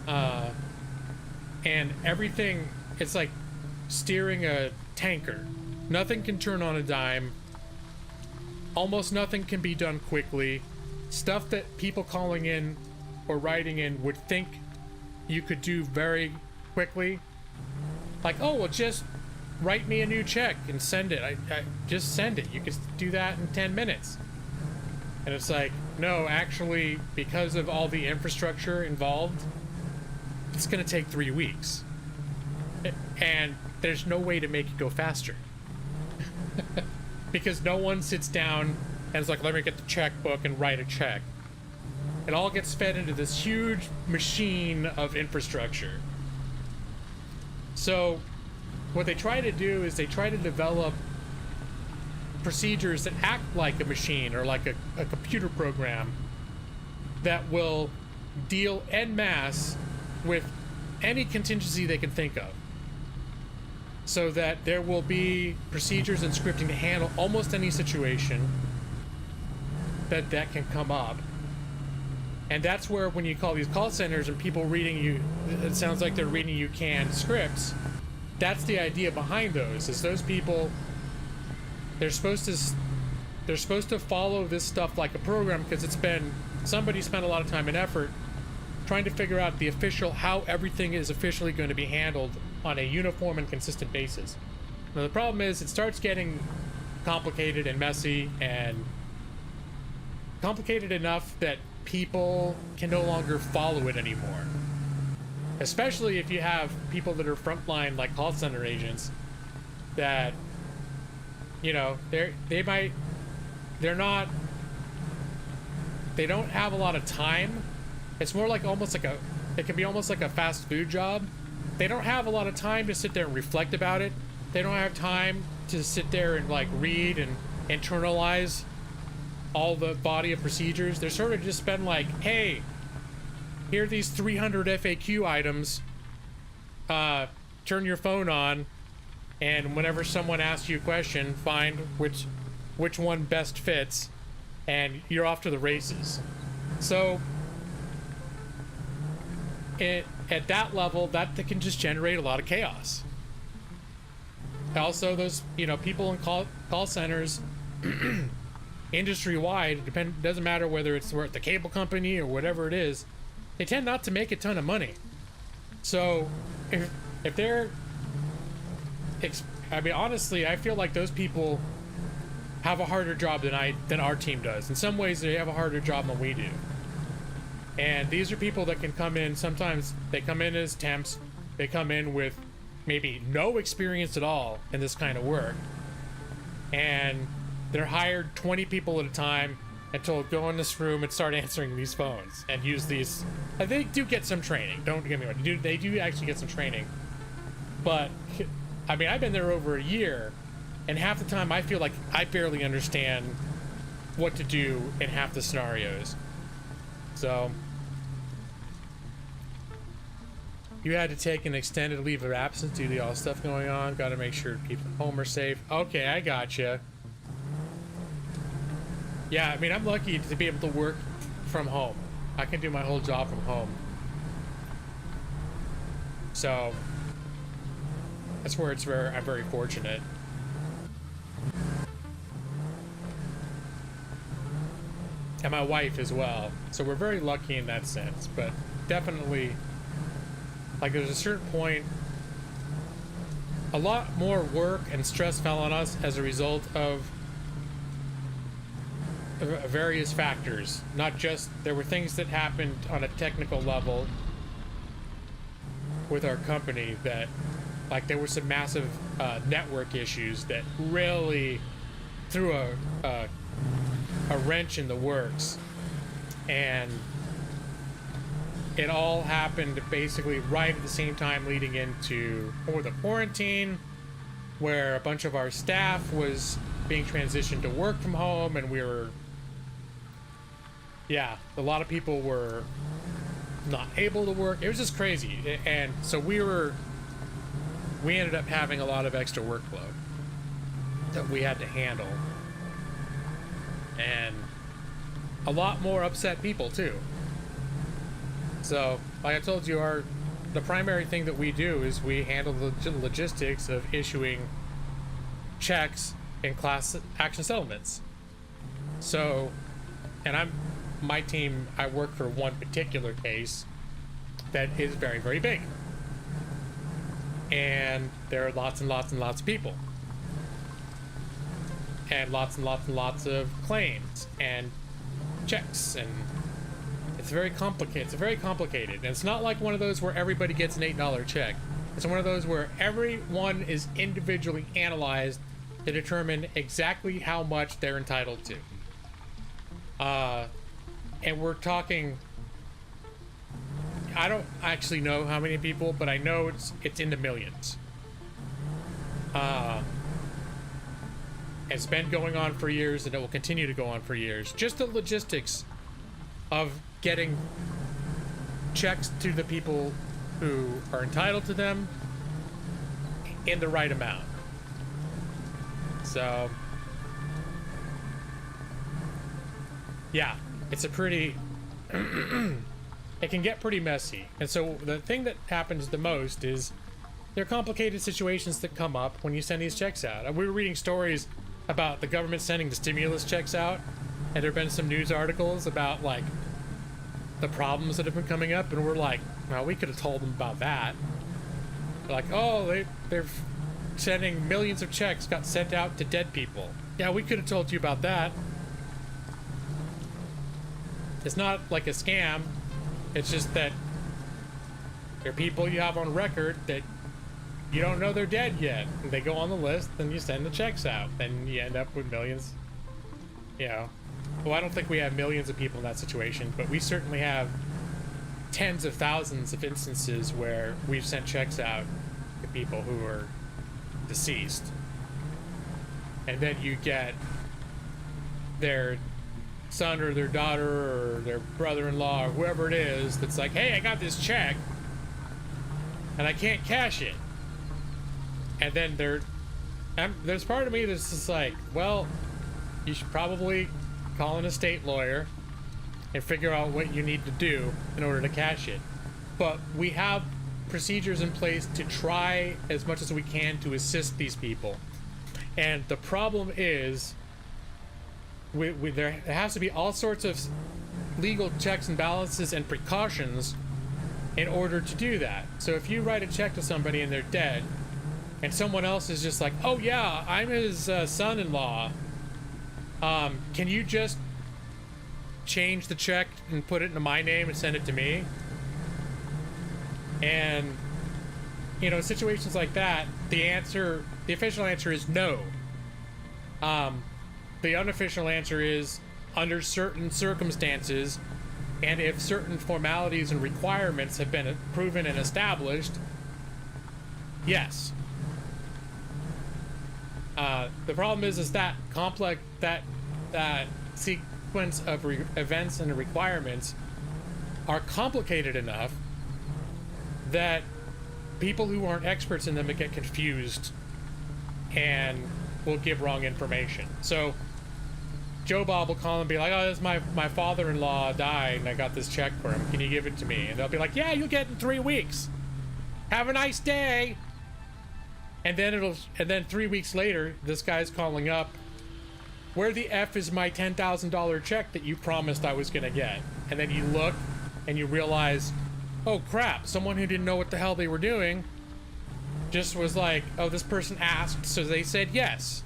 And everything, it's like steering a tanker. Nothing can turn on a dime. Almost nothing can be done quickly. Stuff that people calling in or writing in would think you could do very quickly. Like, oh, well, just write me a new check and send it. I just send it. You can do that in 10 minutes. And it's like, no, actually, because of all the infrastructure involved, it's going to take 3 weeks. And there's no way to make it go faster. Because no one sits down and is like, let me get the checkbook and write a check. It all gets fed into this huge machine of infrastructure. So what they try to do is they try to develop procedures that act like a machine or like a computer program that will deal en masse with any contingency they can think of, so that there will be procedures and scripting to handle almost any situation that can come up. And that's where, when you call these call centers and people reading you, it sounds like they're reading you canned scripts. That's the idea behind those, is those people, they're supposed to follow this stuff like a program, because somebody spent a lot of time and effort trying to figure out the official, how everything is officially going to be handled on a uniform and consistent basis. Now the problem is, it starts getting complicated and messy, and complicated enough that people can no longer follow it anymore. Especially if you have people that are frontline, like call center agents, that, you know, they don't have a lot of time. It's more like it can be almost like a fast food job. They don't have a lot of time to sit there and reflect about it. They don't have time to sit there and like read and internalize all the body of procedures. They're sort of just been like, hey, here are these 300 FAQ items. Turn your phone on, and whenever someone asks you a question, find which one best fits, and you're off to the races. So at that level, that can just generate a lot of chaos. Also, those, you know, people in call centers industry-wide, doesn't matter whether it's at the cable company or whatever it is, they tend not to make a ton of money. So if they're, I mean, honestly, I feel like those people have a harder job than our team does. In some ways, they have a harder job than we do. And these are people that can come in, sometimes they come in as temps, They come in with maybe no experience at all in this kind of work, and they're hired 20 people at a time and told, go in this room and start answering these phones and use these. They do get some training, don't get me wrong, they do actually get some training, but I mean, I've been there over a year, and half the time I feel like I barely understand what to do in half the scenarios. So you had to take an extended leave of absence due to all stuff going on. Got to make sure people at home are safe. Okay, I gotcha. Yeah, I mean, I'm lucky to be able to work from home. I can do my whole job from home. So that's where I'm very fortunate. And my wife as well. So we're very lucky in that sense, but definitely, like, there's a certain point, a lot more work and stress fell on us as a result of various factors. Not just, there were things that happened on a technical level with our company that, like, there were some massive network issues that really threw a wrench in the works, and it all happened basically right at the same time leading into the quarantine, where a bunch of our staff was being transitioned to work from home, and a lot of people were not able to work. It was just crazy, and so we ended up having a lot of extra workload that we had to handle, and a lot more upset people too. So, like I told you, the primary thing that we do is we handle the logistics of issuing checks and class action settlements. So, and my team, I work for one particular case that is very, very big. And there are lots and lots and lots of people. And lots and lots and lots of claims and checks, and it's very complicated. It's very complicated. And it's not like one of those where everybody gets an $8 check. It's one of those where everyone is individually analyzed to determine exactly how much they're entitled to. And we're talking, I don't actually know how many people, but I know it's in the millions. It's been going on for years, and it will continue to go on for years. Just the logistics of getting checks to the people who are entitled to them in the right amount. So, yeah, it's a pretty it can get pretty messy. And so the thing that happens the most is there are complicated situations that come up when you send these checks out. And we were reading stories about the government sending the stimulus checks out, and there have been some news articles about, like, the problems that have been coming up, and we're like, well, we could have told them about that. They're like, oh, they're sending millions of checks got sent out to dead people. Yeah, we could have told you about that. It's not like a scam. It's just that there are people you have on record that you don't know they're dead yet. And they go on the list, and you send the checks out. Then you end up with millions. You know. Well, I don't think we have millions of people in that situation, but we certainly have tens of thousands of instances where we've sent checks out to people who are deceased. And then you get their son or their daughter or their brother-in-law or whoever it is that's like, hey, I got this check and I can't cash it. And then there's part of me that's just like, well, you should probably call an estate lawyer and figure out what you need to do in order to cash it. But we have procedures in place to try as much as we can to assist these people. And the problem is there has to be all sorts of legal checks and balances and precautions in order to do that. So if you write a check to somebody and they're dead, and someone else is just like, oh yeah, I'm his son-in-law, can you just change the check and put it into my name and send it to me? And you know, situations like that, the official answer is no. The unofficial answer is under certain circumstances, and if certain formalities and requirements have been proven and established, yes. The problem is that that sequence of events and requirements are complicated enough that people who aren't experts in them get confused and will give wrong information. So Joe Bob will call and be like, oh, this is my father-in-law died and I got this check for him. Can you give it to me? And they'll be like, yeah, you'll get it in 3 weeks. Have a nice day. And then 3 weeks later, this guy's calling up, where the F is my $10,000 check that you promised I was gonna get? And then you look and you realize, oh crap, someone who didn't know what the hell they were doing just was like, oh, this person asked, so they said yes.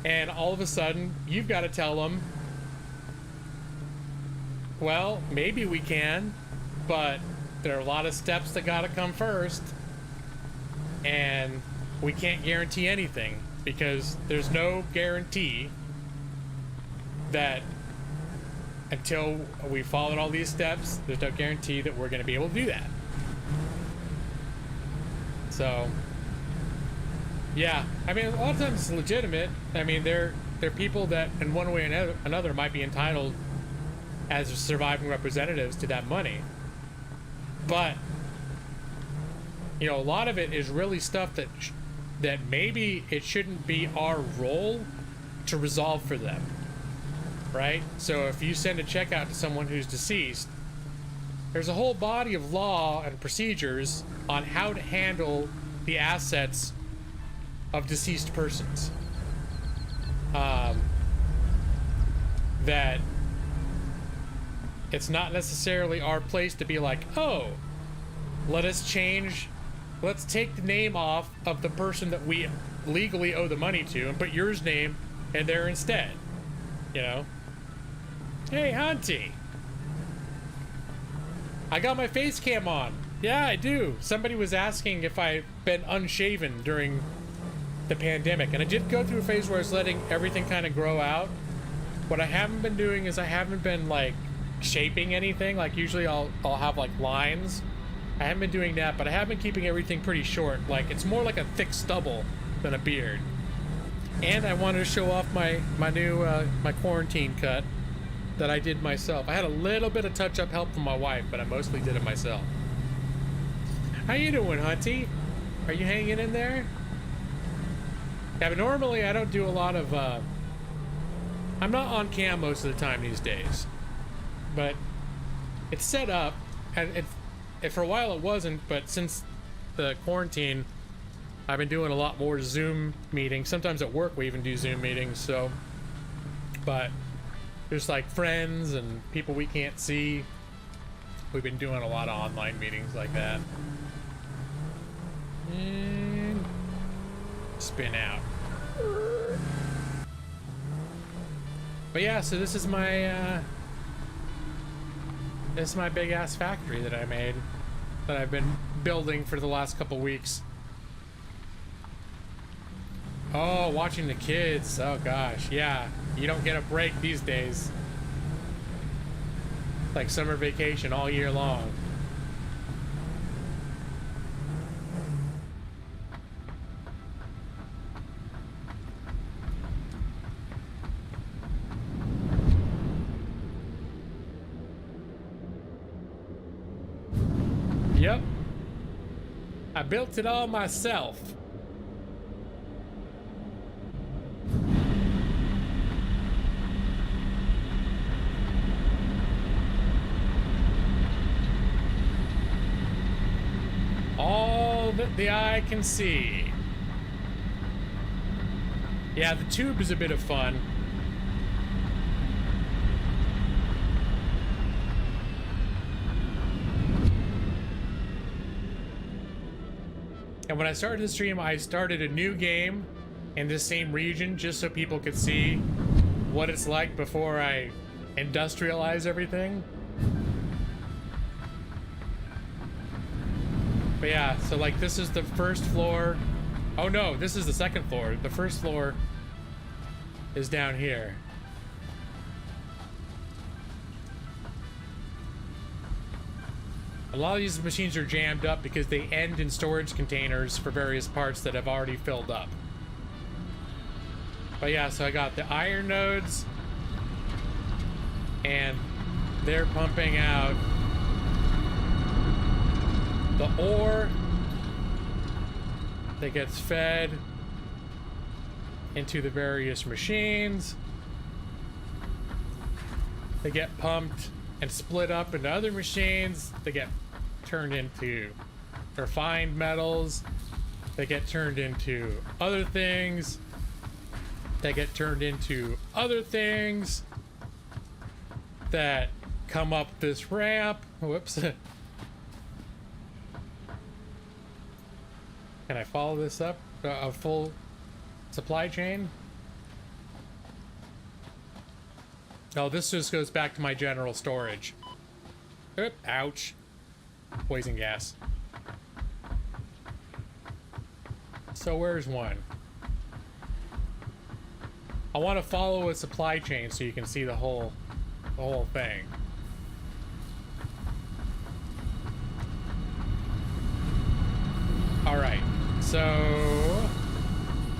And all of a sudden, you've got to tell them, well, maybe we can, but there are a lot of steps that got to come first. And we can't guarantee anything because there's no guarantee that until we followed all these steps, there's no guarantee that we're going to be able to do that. So, yeah, I mean, a lot of times it's legitimate. I mean, they're people that in one way or another might be entitled as surviving representatives to that money. But, you know, a lot of it is really stuff that maybe it shouldn't be our role to resolve for them, right? So if you send a check out to someone who's deceased, there's a whole body of law and procedures on how to handle the assets of deceased persons. That it's not necessarily our place to be like, oh, let's take the name off of the person that we legally owe the money to and put yours name in there instead. You know? Hey, Hunty. I got my face cam on. Yeah, I do. Somebody was asking if I've been unshaven during the pandemic, and I did go through a phase where I was letting everything kind of grow out. What I haven't been doing is I haven't been like shaping anything. Like usually I'll have like lines. I haven't been doing that, but I have been keeping everything pretty short. Like it's more like a thick stubble than a beard. And I wanted to show off my new my quarantine cut that I did myself. I had a little bit of touch-up help from my wife, but I mostly did it myself. How you doing, Hunty? Are you hanging in there? Yeah, but normally I don't do a lot of I'm not on cam most of the time these days, but it's set up, and for a while it wasn't, but since the quarantine I've been doing a lot more Zoom meetings. Sometimes at work we even do Zoom meetings, so, but there's like friends and people we can't see. We've been doing a lot of online meetings like that. And spin out. But yeah, so this is my big ass factory that I made, that I've been building for the last couple weeks. Oh, watching the kids. Oh gosh, yeah. You don't get a break these days. Like summer vacation all year long. Yep. I built it all myself. All that the eye can see. Yeah, the tube is a bit of fun. And when I started the stream, I started a new game in this same region just so people could see what it's like before I industrialize everything. But yeah, so like this is the first floor. Oh no, this is the second floor. The first floor is down here. A lot of these machines are jammed up because they end in storage containers for various parts that have already filled up. But yeah, so I got the iron nodes, and they're pumping out the ore that gets fed into the various machines. They get pumped and split up into other machines. They get turned into refined metals. They get turned into other things. They get turned into other things that come up this ramp. Whoops. Can I follow this up? A full supply chain? Oh, this just goes back to my general storage. Oop, ouch. Poison gas. So where's one? I want to follow a supply chain so you can see the whole thing. All right. So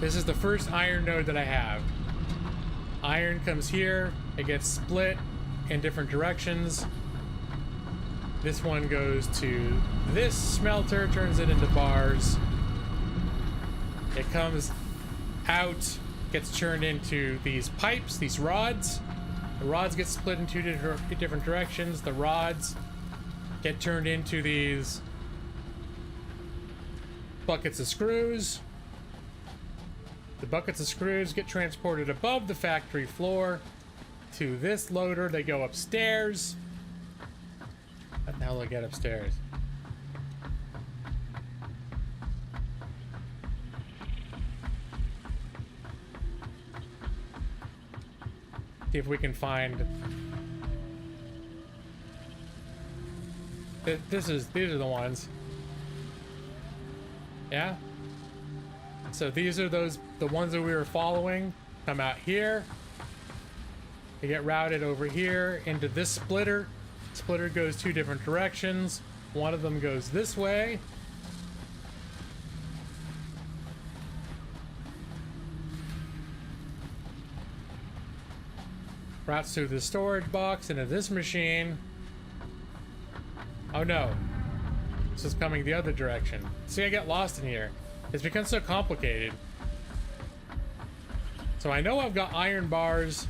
this is the first iron node that I have. Iron comes here. It gets split in different directions. This one goes to this smelter, turns it into bars. It comes out, gets turned into these pipes, these rods. The rods get split in two different directions. The rods get turned into these buckets of screws. The buckets of screws get transported above the factory floor to this loader. They go upstairs. How the hell do I get upstairs? See if we can find. These are the ones. Yeah. So these are the ones that we were following. Come out here. They get routed over here into this splitter. Splitter goes two different directions. One of them goes this way. Routes through the storage box into this machine. Oh no. This is coming the other direction. See, I get lost in here. It's become so complicated. So I know I've got iron bars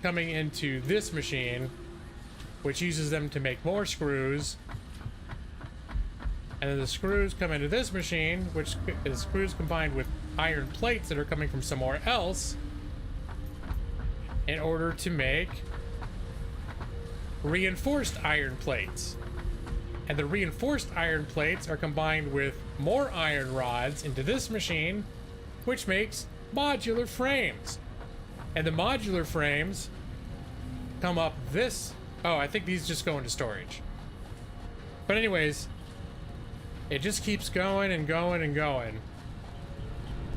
coming into this machine, which uses them to make more screws. And then the screws come into this machine, which is screws combined with iron plates that are coming from somewhere else in order to make reinforced iron plates. And the reinforced iron plates are combined with more iron rods into this machine, which makes modular frames. And the modular frames come up this. Oh, I think these just go into storage. But anyways, it just keeps going and going and going.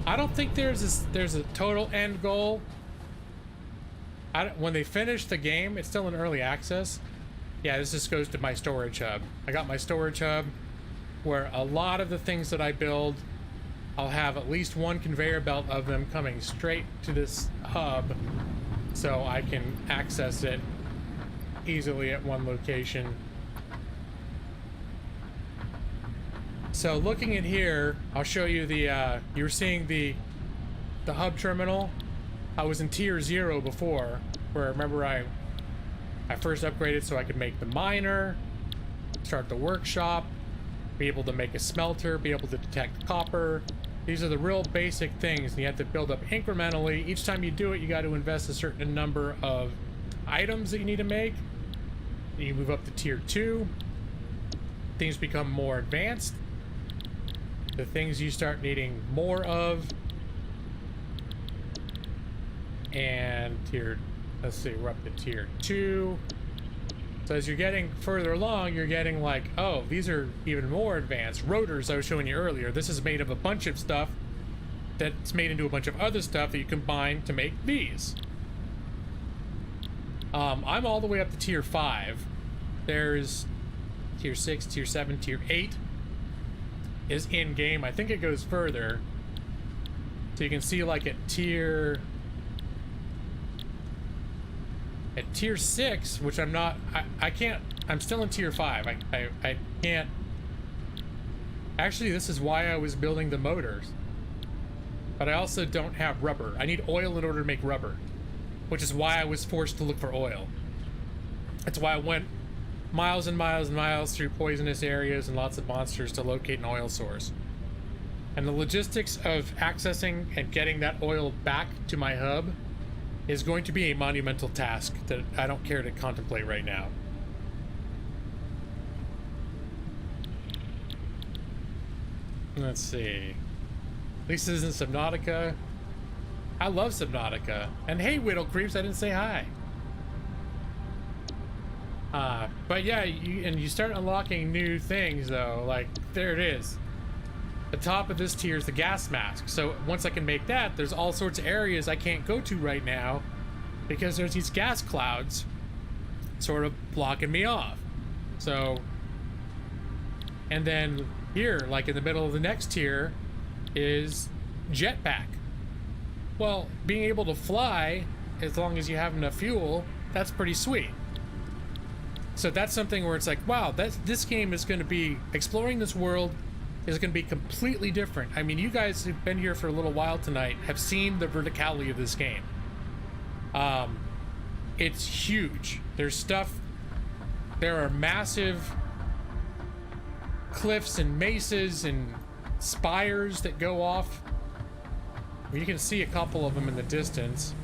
I don't think there's a total end goal. When they finish the game, it's still in early access. Yeah, this just goes to my storage hub. I got my storage hub where a lot of the things that I build, I'll have at least one conveyor belt of them coming straight to this hub so I can access it easily at one location. So looking in here, I'll show you the, you were seeing the hub terminal. I was in tier 0 before, where remember I first upgraded so I could make the miner, start the workshop, be able to make a smelter, be able to detect copper. These are the real basic things, and you have to build up incrementally. Each time you do it, you got to invest a certain number of items that you need to make. You move up to tier 2. Things become more advanced. The things you start needing more of. And tier, let's see, we're up to tier 2. So as you're getting further along, you're getting like, oh, these are even more advanced. Rotors I was showing you earlier. This is made of a bunch of stuff that's made into a bunch of other stuff that you combine to make these. I'm all the way up to tier 5. There's tier 6, tier 7, tier 8 is in-game. I think it goes further. So you can see like at tier 6, which I'm not, I can't, I'm still in tier 5. I can't. Actually, this is why I was building the motors. But I also don't have rubber. I need oil in order to make rubber, which is why I was forced to look for oil. That's why I went miles and miles and miles through poisonous areas and lots of monsters to locate an oil source. And the logistics of accessing and getting that oil back to my hub is going to be a monumental task that I don't care to contemplate right now. Let's see. At least this isn't Subnautica. I love Subnautica. And hey, Whittle Creeps, I didn't say hi. But yeah, you start unlocking new things though. Like, there it is. The top of this tier is the gas mask. So once I can make that, there's all sorts of areas I can't go to right now because there's these gas clouds sort of blocking me off. So, and then here, like in the middle of the next tier, is jetpack. Well, being able to fly, as long as you have enough fuel, that's pretty sweet. So that's something where it's like, wow, this game is going to be, exploring this world is going to be completely different. I mean, you guys who've been here for a little while tonight have seen the verticality of this game. It's huge. There's stuff, there are massive cliffs and mesas and spires that go off. You can see a couple of them in the distance.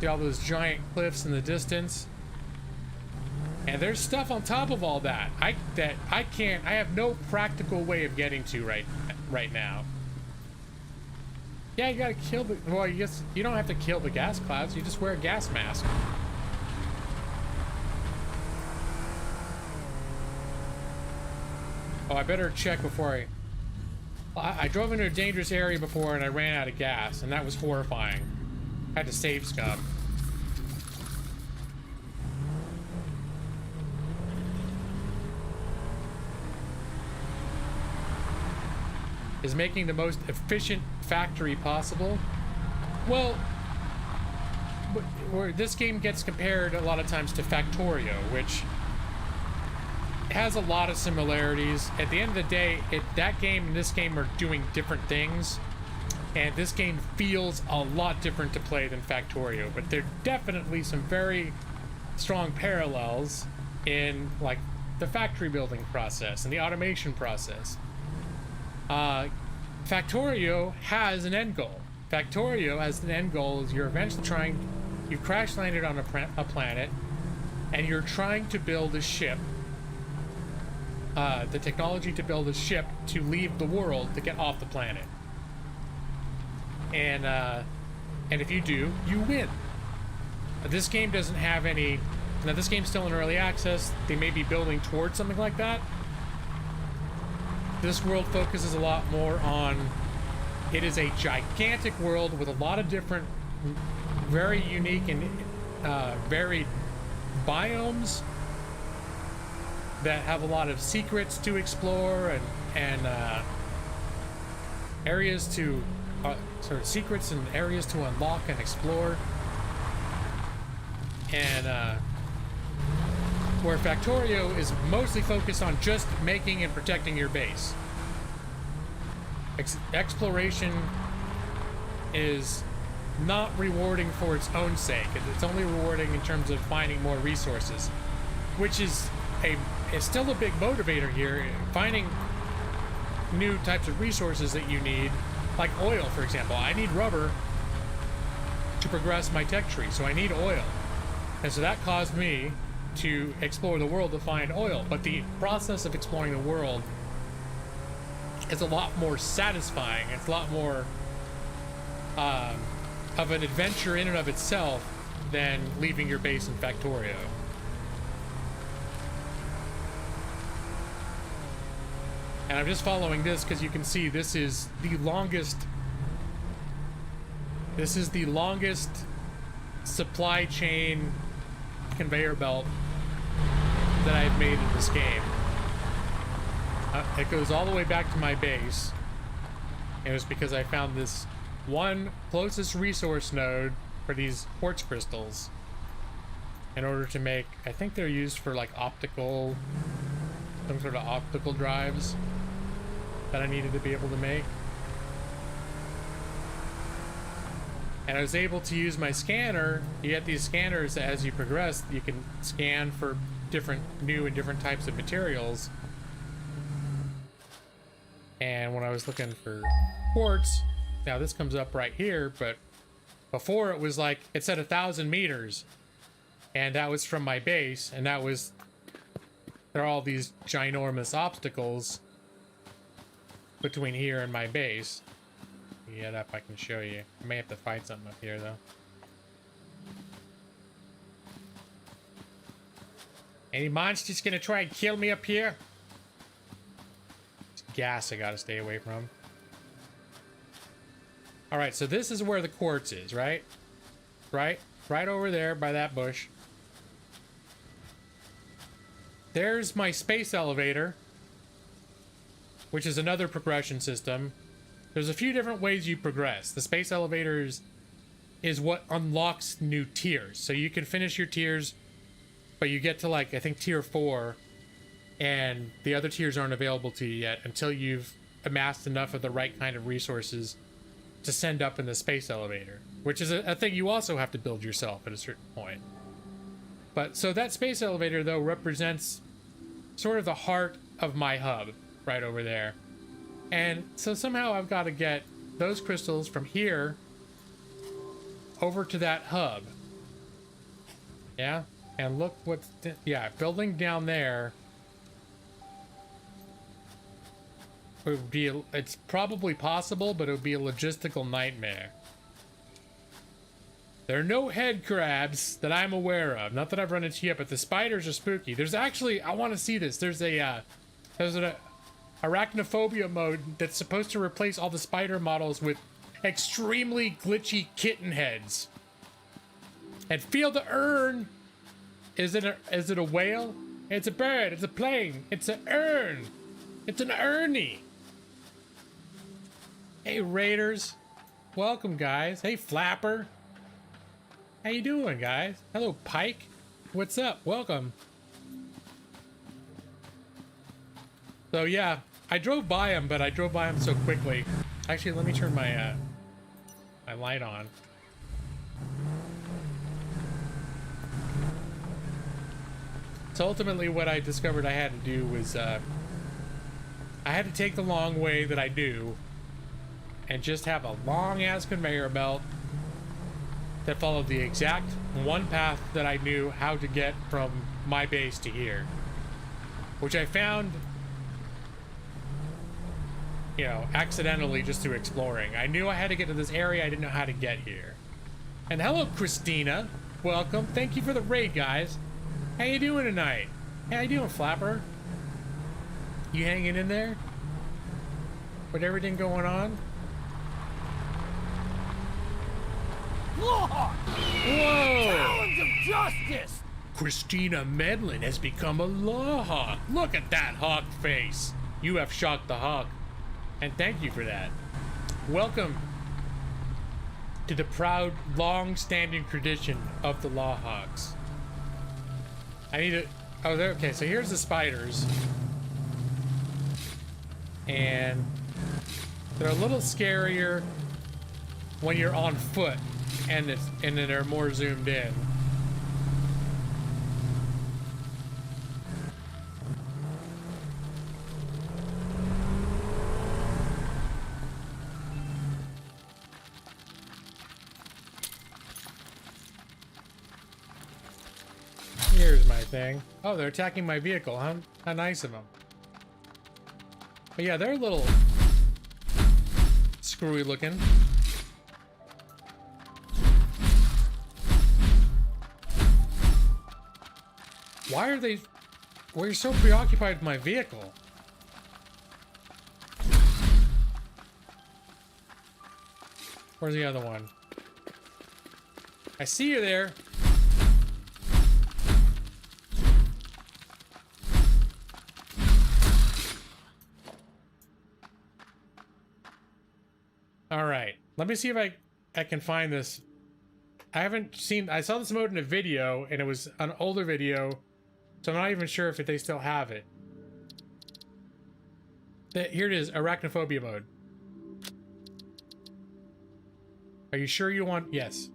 See all those giant cliffs in the distance. And there's stuff on top of all that I have no practical way of getting to right now. Yeah, you gotta kill the, well, I guess you don't have to kill the gas clouds, you just wear a gas mask. Oh, I better check before I drove into a dangerous area before and I ran out of gas, and that was horrifying. I had to save scum. Is making the most efficient factory possible. Well, where this game gets compared a lot of times to Factorio, which has a lot of similarities. At the end of the day, that game and this game are doing different things, and this game feels a lot different to play than Factorio, but there are definitely some very strong parallels in like the factory building process and the automation process. Factorio has an end goal. Factorio has an end goal is you're eventually you've crash landed on a planet, and you're trying to build a ship, the technology to build a ship to leave the world to get off the planet. And if you do, you win. This game doesn't have any, now this game's still in early access, they may be building towards something like that. This world focuses a lot more on, it is a gigantic world with a lot of different, very unique and varied biomes that have a lot of secrets to explore and areas to, sort of secrets and areas to unlock and explore. And where Factorio is mostly focused on just making and protecting your base. Exploration is not rewarding for its own sake. It's only rewarding in terms of finding more resources, which is still a big motivator here. Finding new types of resources that you need, like oil, for example. I need rubber to progress my tech tree, so I need oil. And so that caused me to explore the world to find oil. But the process of exploring the world is a lot more satisfying. It's a lot more of an adventure in and of itself than leaving your base in Factorio. And I'm just following this because you can see this is the longest supply chain conveyor belt that I've made in this game. It goes all the way back to my base. And it was because I found this one closest resource node for these quartz crystals in order to make, I think they're used for like optical, some sort of optical drives that I needed to be able to make. And I was able to use my scanner. You get these scanners as you progress, you can scan for different new and different types of materials. And when I was looking for quartz, now this comes up right here, but before it was like, it said 1,000 meters. And that was from my base, and that was, there are all these ginormous obstacles between here and my base. Yeah, that I can show you. I may have to fight something up here though. Any monsters gonna try and kill me up here? It's gas I gotta stay away from. Alright, so this is where the quartz is, right? Right over there by that bush. There's my space elevator, which is another progression system. There's a few different ways you progress. The space elevators is what unlocks new tiers. So you can finish your tiers, but you get to like, I think tier 4, and the other tiers aren't available to you yet until you've amassed enough of the right kind of resources to send up in the space elevator, which is a thing you also have to build yourself at a certain point. But so that space elevator though represents sort of the heart of my hub right over there. And so somehow I've got to get those crystals from here over to that hub. Yeah, and look what's, yeah, building down there would be, it's probably possible, but it would be a logistical nightmare. There are no head crabs that I'm aware of. Not that I've run into yet, but the spiders are spooky. There's actually, I want to see this. There's an arachnophobia mode that's supposed to replace all the spider models with extremely glitchy kitten heads. And feel the urn. Is it a whale? It's a bird. It's a plane. It's an urn. It's an urnie. Hey Raiders, welcome guys. Hey Flapper, how you doing guys? Hello Pike, what's up? Welcome. So yeah, I drove by him, but I drove by him so quickly. Actually, let me turn my my light on. So ultimately what I discovered I had to do was I had to take the long way that I do and just have a long ass conveyor belt that followed the exact one path that I knew how to get from my base to here, which I found, you know, accidentally just through exploring. I knew I had to get to this area, I didn't know how to get here. And hello Christina, welcome, thank you for the raid guys. How you doing tonight? How you doing Flapper? You hanging in there? With everything going on? Law! Whoa! Challenge of justice! Christina Medlin has become a law hawk. Look at that hawk face. You have shocked the hawk. And thank you for that. Welcome to the proud, long-standing tradition of the Law Hawks. I need to... Oh, there. Okay, so here's the spiders. And they're a little scarier when you're on foot, and then they're more zoomed in. Here's my thing. Oh, they're attacking my vehicle, huh? How nice of them. But yeah, they're a little screwy looking. Why are they... Well, you're so preoccupied with my vehicle. Where's the other one? I see you there. All right. Let me see if I can find this. I haven't seen... I saw this mode in a video, and it was an older video, so I'm not even sure if they still have it. Here it is, arachnophobia mode. Are you sure you want... Yes.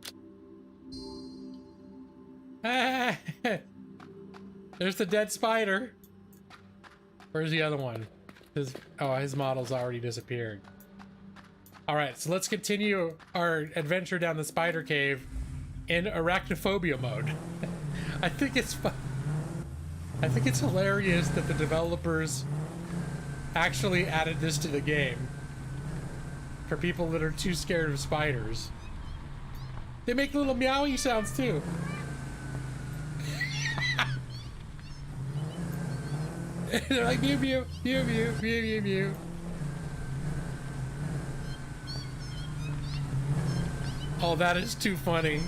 Ah, there's the dead spider. Where's the other one? His model's already disappeared. Alright, so let's continue our adventure down the spider cave in arachnophobia mode. I think it's fun. I think it's hilarious that the developers actually added this to the game for people that are too scared of spiders. They make little meowing sounds too. They're like mew mew mew mew mew mew mew. Oh, that is too funny.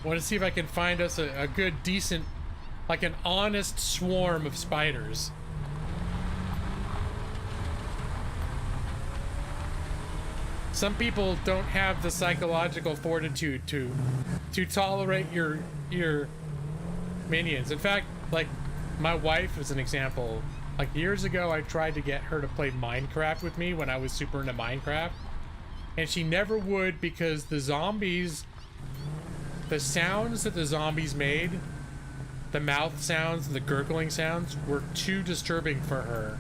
Want to see if I can find us a good, decent, like an honest swarm of spiders. Some people don't have the psychological fortitude to tolerate your minions. In fact, like my wife is an example. Like years ago, I tried to get her to play Minecraft with me when I was super into Minecraft, and she never would because the zombies, the sounds that the zombies made, the mouth sounds and the gurgling sounds were too disturbing for her,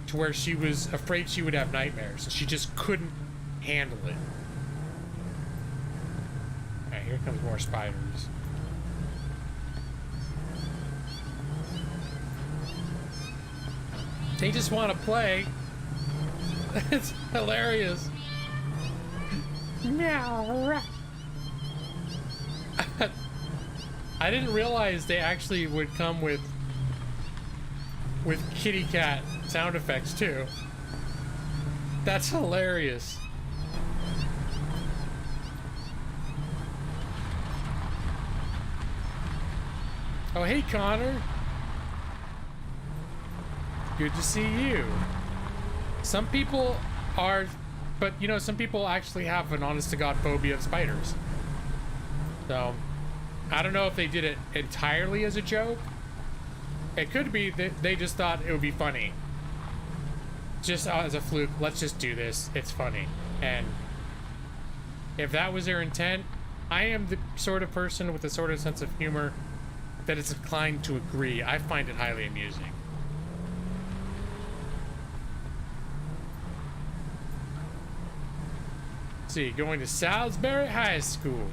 to where she was afraid she would have nightmares. She just couldn't handle it. Alright, here comes more spiders. They just want to play. It's hilarious. Meow. I didn't realize they actually would come with kitty cat sound effects too. That's hilarious. Oh, hey, Connor. Good to see you. Some people are, but you know, some people actually have an honest-to-God phobia of spiders. So, I don't know if they did it entirely as a joke. It could be that they just thought it would be funny. Just as a fluke, let's just do this. It's funny. And if that was their intent, I am the sort of person with the sort of sense of humor that is inclined to agree. I find it highly amusing. Let's see, going to Salisbury High School.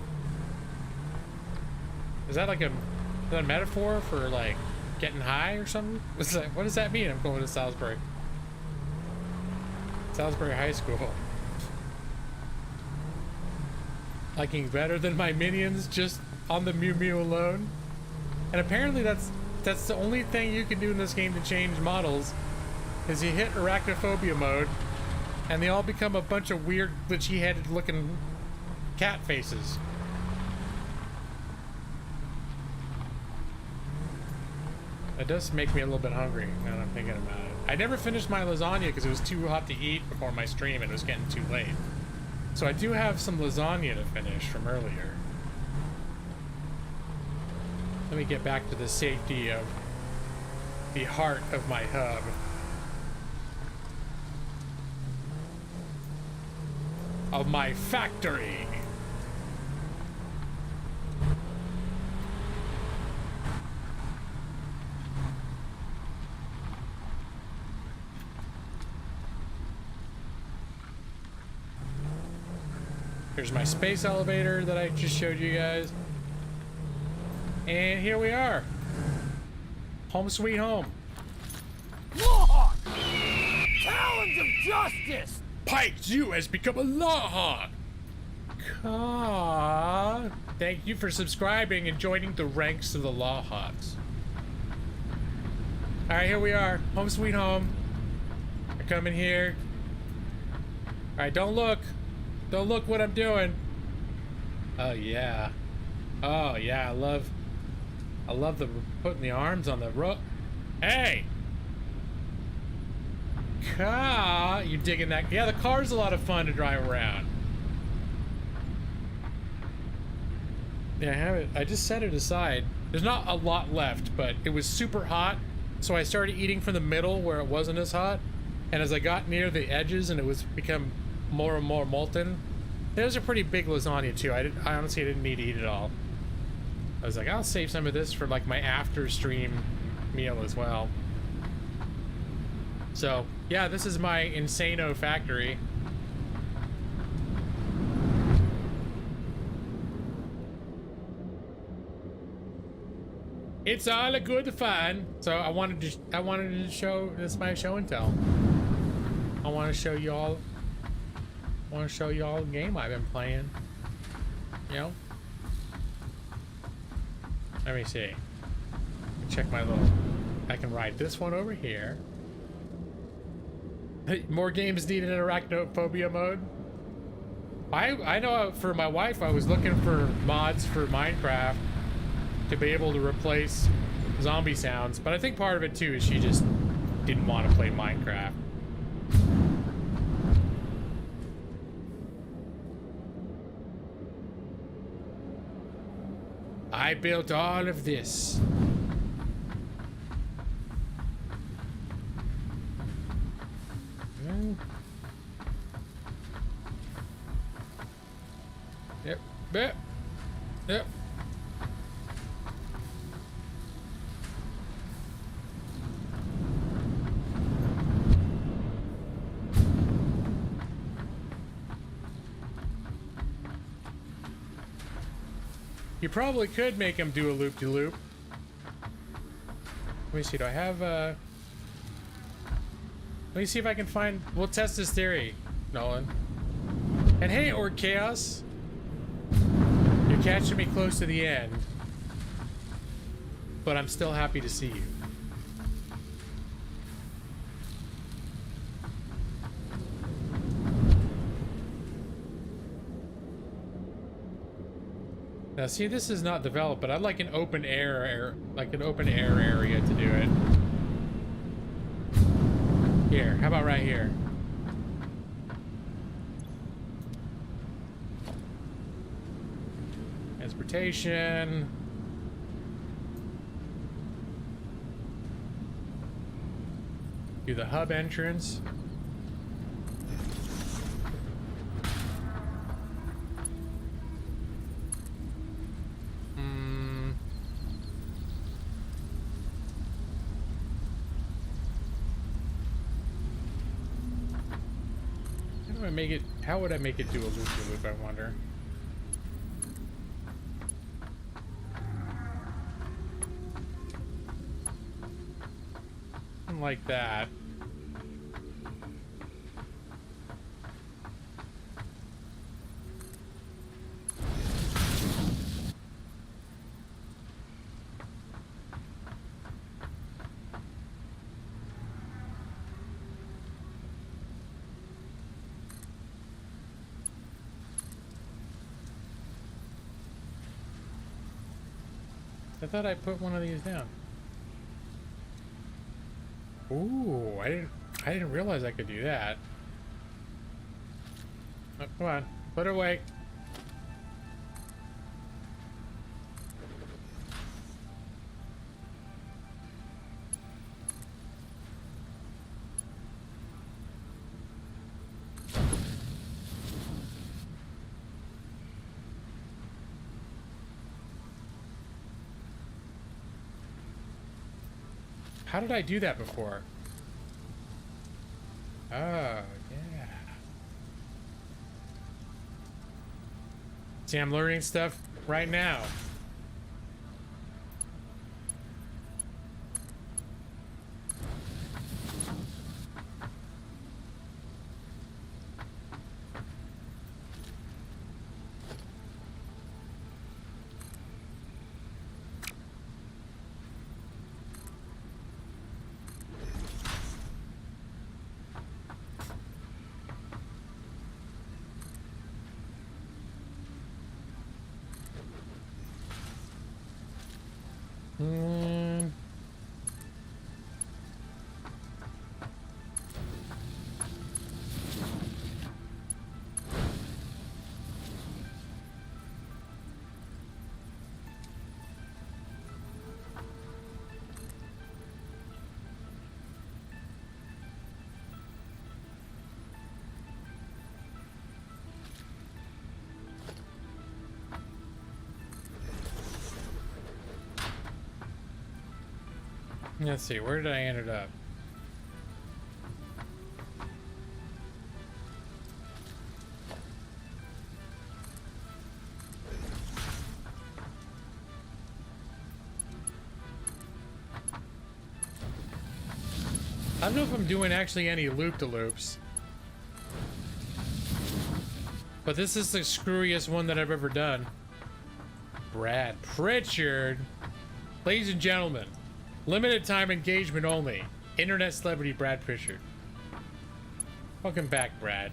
Is that like a metaphor for like getting high or something? What does that mean? I'm going to Salisbury High School. Liking better than my minions just on the Mew Mew alone. And apparently that's the only thing you can do in this game to change models is you hit arachnophobia mode and they all become a bunch of weird glitchy headed looking cat faces. It does make me a little bit hungry now that I'm thinking about it. I never finished my lasagna because it was too hot to eat before my stream and it was getting too late. So I do have some lasagna to finish from earlier. Let me get back to the safety of the heart of my hub. Of my factory. Here's my space elevator that I just showed you guys. And here we are. Home sweet home. Look! Talons of justice! Pike Zoo has become a law hawk. Thank you for subscribing and joining the ranks of the law hawks. All right, here we are. Home sweet home. I come in here. All right, don't look. Don't look what I'm doing. Oh yeah. Oh yeah, I love the putting the arms on the rope. Hey! Car, you digging that? Yeah, the car's a lot of fun to drive around. Yeah, I have it. I just set it aside. There's not a lot left, but it was super hot, so I started eating from the middle where it wasn't as hot. And as I got near the edges and it was become more and more molten, it was a pretty big lasagna too. I honestly didn't need to eat it all. I was like, I'll save some of this for like my after stream meal as well. So yeah, this is my Insano factory. It's all a good fun. So I wanted to show this is my show and tell. I want to show y'all. A game I've been playing. You know. Let me see. Check my little. I can ride this one over here. More games needed in arachnophobia mode. I know for my wife I was looking for mods for Minecraft to be able to replace zombie sounds, but I think part of it too is she just didn't want to play Minecraft. I built all of this. Yep. Yep. Yep. You probably could make him do a loop-de-loop. Let me see, do I have let me see if I can find, we'll test this theory, Nolan. And hey, Orc Chaos. You're catching me close to the end. But I'm still happy to see you. Now see, this is not developed, but I'd like an open air area to do it. Here, how about right here? Transportation. Do the hub entrance. How would I make it do a loop-de-loop, I wonder? Something like that. I thought I put one of these down. Ooh, I didn't realize I could do that. Oh, come on, put it away. How did I do that before? Oh, yeah. See, I'm learning stuff right now. Let's see, where did I end it up? I don't know if I'm doing actually any loop-de-loops. But this is the screwiest one that I've ever done. Brad Pritchard. Ladies and gentlemen, limited time engagement only. Internet celebrity Brad Pritchard. Welcome back, Brad.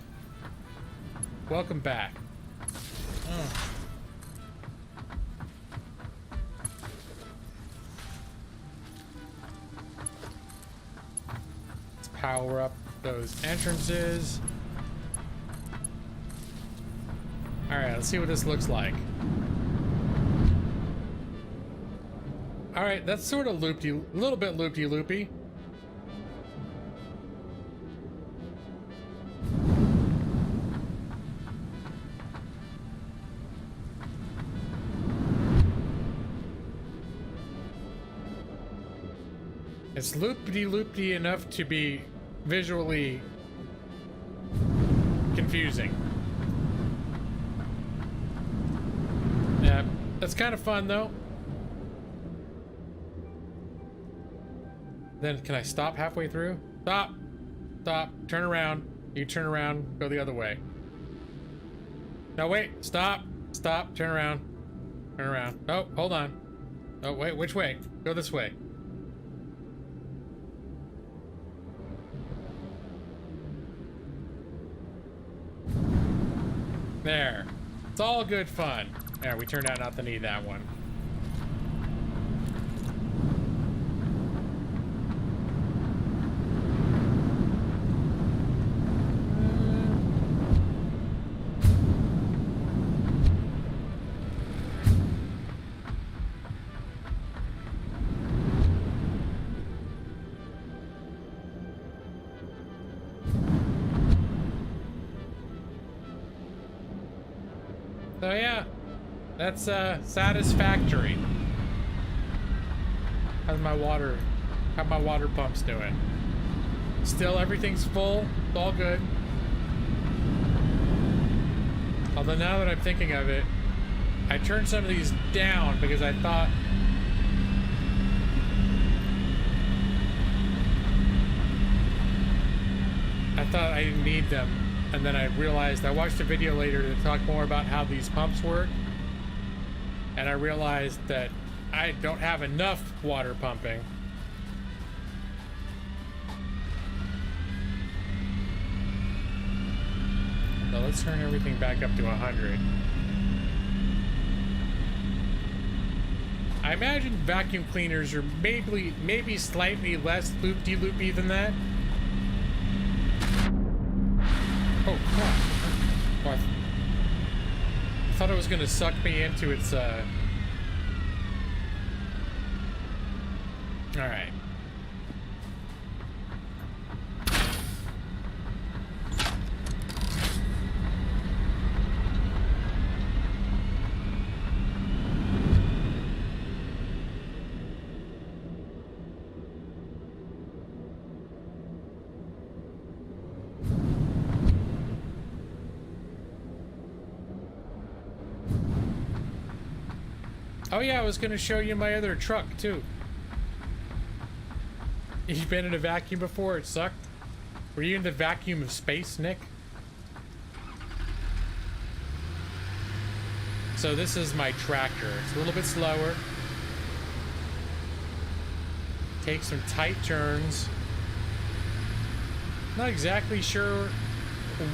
Welcome back. Oh. Let's power up those entrances. Alright, let's see what this looks like. Alright, that's sort of loopy, a little bit loopy-loopy. It's loopy-loopy enough to be visually confusing. Yeah, that's kind of fun though. Then can I stop halfway through? Stop! Stop. Turn around. You turn around, go the other way. No, wait. Stop. Stop. Turn around. Turn around. Oh, hold on. Oh, wait. Which way? Go this way. There. It's all good fun. There, we turned out not to need that one. So yeah, that's Satisfactory. How's my water? How my water pumps doing? Still everything's full. It's all good. Although now that I'm thinking of it, I turned some of these down because I thought I didn't need them. And then I realized, I watched a video later to talk more about how these pumps work. And I realized that I don't have enough water pumping. So let's turn everything back up to 100. I imagine vacuum cleaners are maybe slightly less loop-de-loopy than that. Oh, crap. What? I thought it was going to suck me into its, Alright. Oh yeah, I was gonna show you my other truck too. You've been in a vacuum before? It sucked? Were you in the vacuum of space, Nick? So this is my tractor. It's a little bit slower. Takes some tight turns. Not exactly sure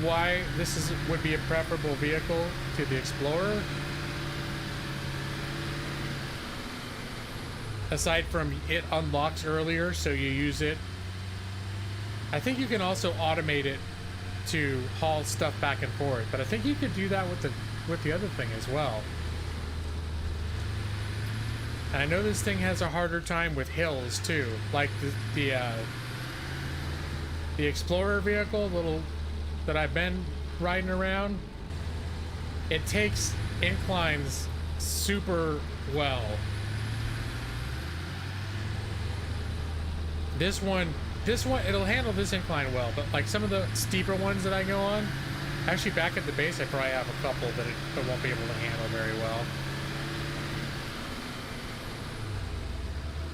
why this would be a preferable vehicle to the Explorer. Aside from it unlocks earlier, so you use it. I think you can also automate it to haul stuff back and forth, but I think you could do that with the other thing as well. And I know this thing has a harder time with hills too, like the Explorer vehicle, little that I've been riding around. It takes inclines super well. this one, it'll handle this incline well, but like some of the steeper ones that I go on, actually back at the base, I probably have a couple that it won't be able to handle very well.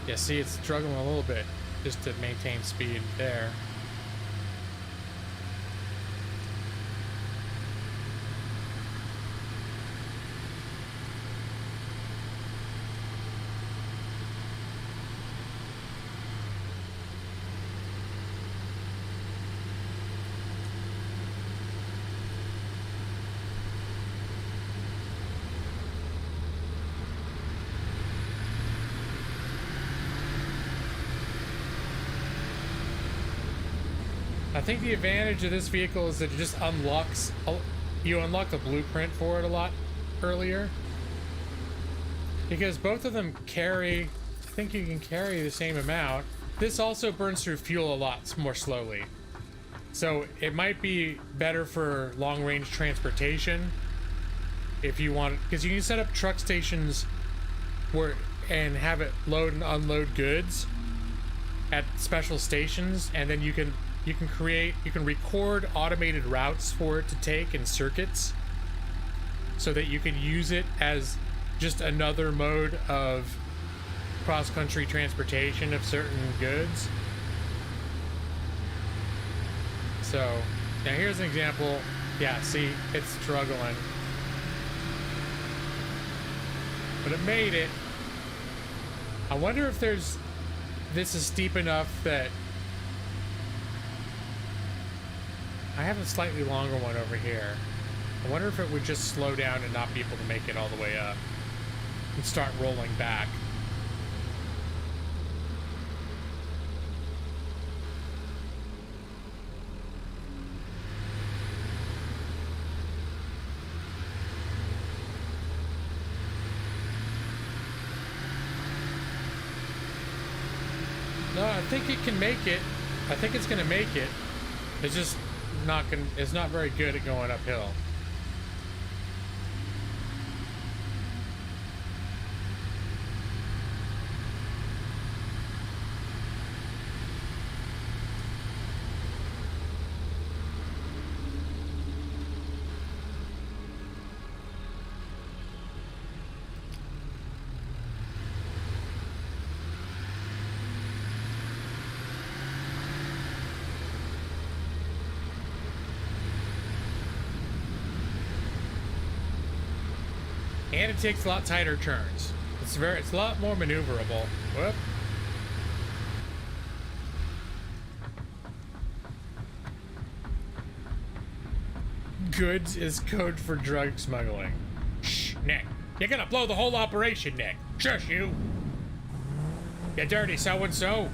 Yeah, see, it's struggling a little bit just to maintain speed there. I think the advantage of this vehicle is that it just unlocks, you unlock the blueprint for it a lot earlier. Because both of them carry, I think you can carry the same amount. This also burns through fuel a lot more slowly. So it might be better for long range transportation if you want, because you can set up truck stations where, and have it load and unload goods at special stations, and then you can record automated routes for it to take in circuits so that you can use it as just another mode of cross-country transportation of certain goods. So now here's an example. Yeah, see, it's struggling, but it made it. I wonder if this is steep enough that I have a slightly longer one over here. I wonder if it would just slow down and not be able to make it all the way up and start rolling back. No, I think it can make it. I think it's gonna make it. It's just it's not very good at going uphill. And it takes a lot tighter turns. It's a lot more maneuverable. Whoop. Goods is code for drug smuggling. Shh, Nick. You're gonna blow the whole operation, Nick. Shush you. You dirty so-and-so.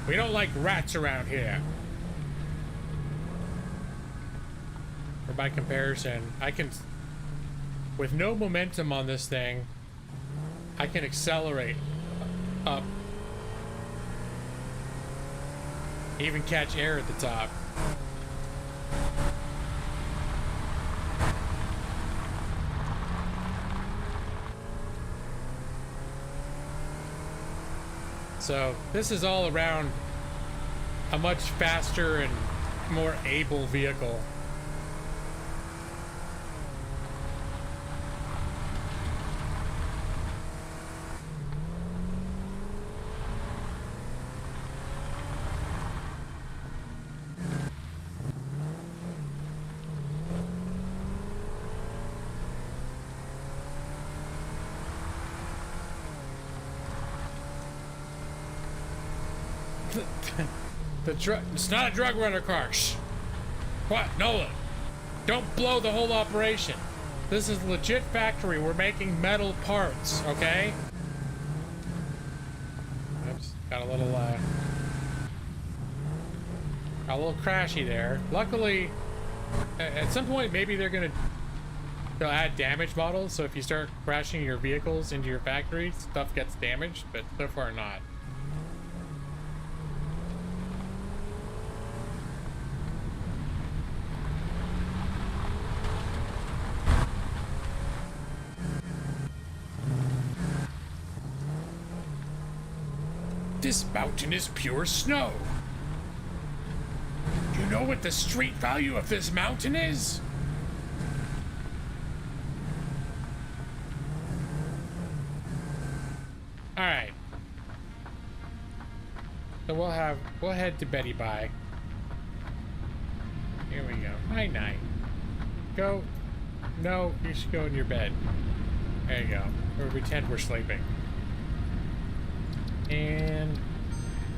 We don't like rats around here. Or by comparison, I can, with no momentum on this thing, I can accelerate up. Even catch air at the top. So this is all around a much faster and more able vehicle. It's not a drug runner car. Shh. What? Nolan, don't blow the whole operation. This is a legit factory. We're making metal parts, okay? Oops, got a little crashy there. Luckily, at some point, maybe they'll add damage models. So if you start crashing your vehicles into your factory, stuff gets damaged, but so far not. This mountain is pure snow. Do you know what the street value of this mountain is? Alright. So we'll head to Betty Bye. Here we go. Night night. Go. No, you should go in your bed. There you go. Or pretend we're sleeping. And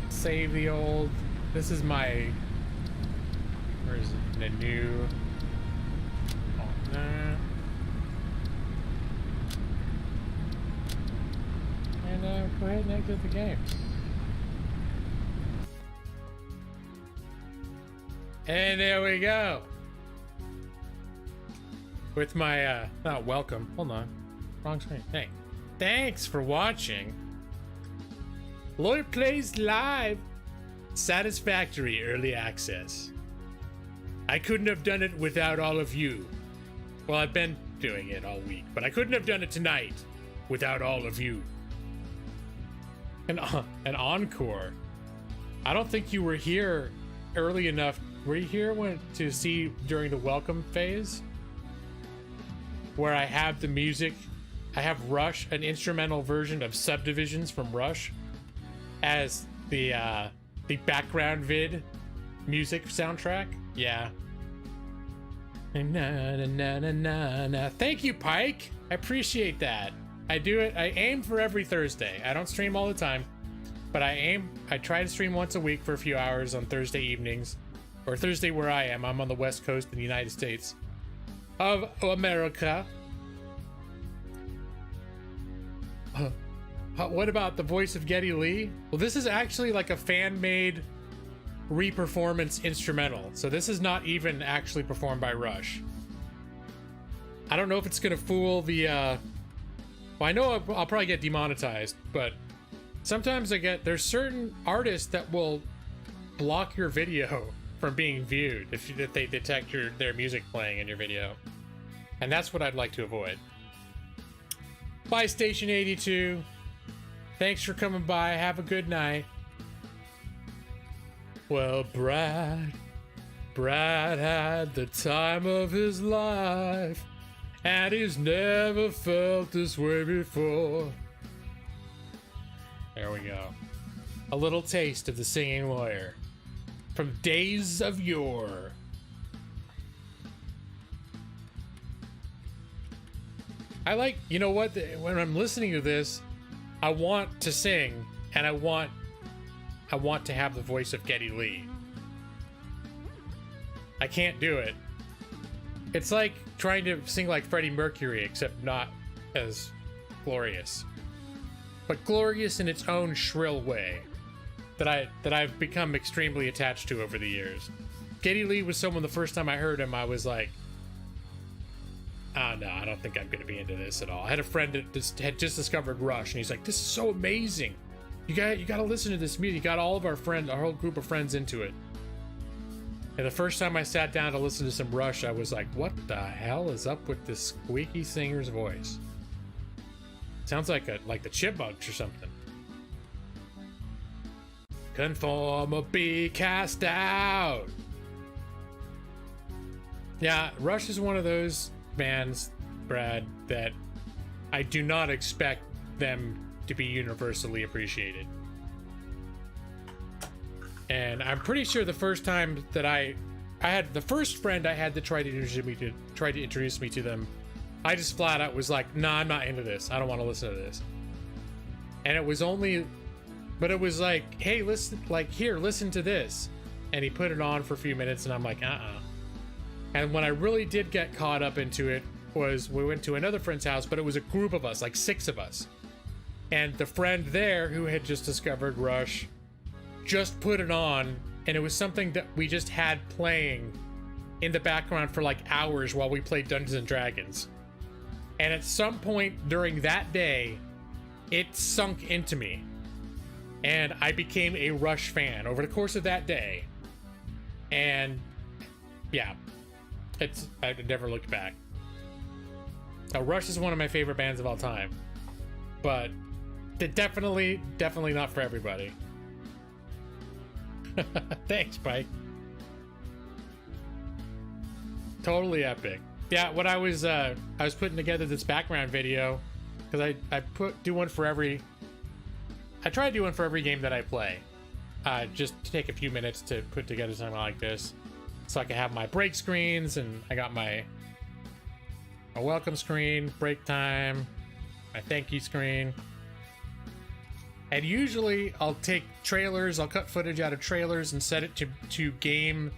save the old. This is my. Where is it? The new. Oh, nah. And go ahead and exit the game. And there we go. With my not welcome. Hold on. Wrong screen. Hey. Thanks for watching. Lloyd Plays Live. Satisfactory Early Access. I couldn't have done it without all of you. Well, I've been doing it all week, but I couldn't have done it tonight without all of you. An encore. I don't think you were here early enough. Were you here to see during the welcome phase? Where I have the music. I have Rush, an instrumental version of Subdivisions from Rush, as the background vid music soundtrack. Yeah. Na, na, na, na, na, na. Thank you, Pike. I appreciate that. I do it. I aim for every Thursday. I don't stream all the time, but I try to stream once a week for a few hours on Thursday evenings, or Thursday where I am. I'm on the West Coast in the United States of America. What about the voice of Geddy Lee? Well, this is actually like a fan-made re-performance instrumental. So this is not even actually performed by Rush. I don't know if it's gonna fool the well, I know I'll probably get demonetized, but sometimes there's certain artists that will block your video from being viewed if they detect their music playing in your video. And that's what I'd like to avoid. Bye, Station 82. Thanks for coming by. Have a good night. Well, Brad had the time of his life, and he's never felt this way before. There we go. A little taste of the singing lawyer from days of yore. I like, you know what, when I'm listening to this, I want to sing, and I want to have the voice of Geddy Lee. I can't do it. It's like trying to sing like Freddie Mercury, except not as glorious, but glorious in its own shrill way that I've become extremely attached to over the years. Geddy Lee was someone, the first time I heard him, I was like, oh no, I don't think I'm gonna be into this at all. I had a friend that had just discovered Rush, and he's like, this is so amazing. You gotta listen to this music. You got all of our friends, our whole group of friends into it. And the first time I sat down to listen to some Rush, I was like, what the hell is up with this squeaky singer's voice? Sounds like the Chipmunks or something. Conform or be cast out. Yeah, Rush is one of those bands, Brad, that I do not expect them to be universally appreciated. And I'm pretty sure the first time that I had the first friend I had to try to introduce me to them, I just flat out was like, nah, I'm not into this. I don't want to listen to this. And it was like, hey, listen, like, here, listen to this. And he put it on for a few minutes, and I'm like, And when I really did get caught up into it was we went to another friend's house, but it was a group of us, like 6 of us. And the friend there who had just discovered Rush just put it on, and it was something that we just had playing in the background for like hours while we played Dungeons and Dragons. And at some point during that day, it sunk into me. And I became a Rush fan over the course of that day. And yeah, I never looked back. Now, Rush is one of my favorite bands of all time, but definitely not for everybody. Thanks, Pike. Totally epic. Yeah, when I was putting together this background video, because I do one for every. I try to do one for every game that I play, just to take a few minutes to put together something like this, so I can have my break screens, and I got my welcome screen, break time, my thank you screen. And usually I'll take trailers, I'll cut footage out of trailers and set it to game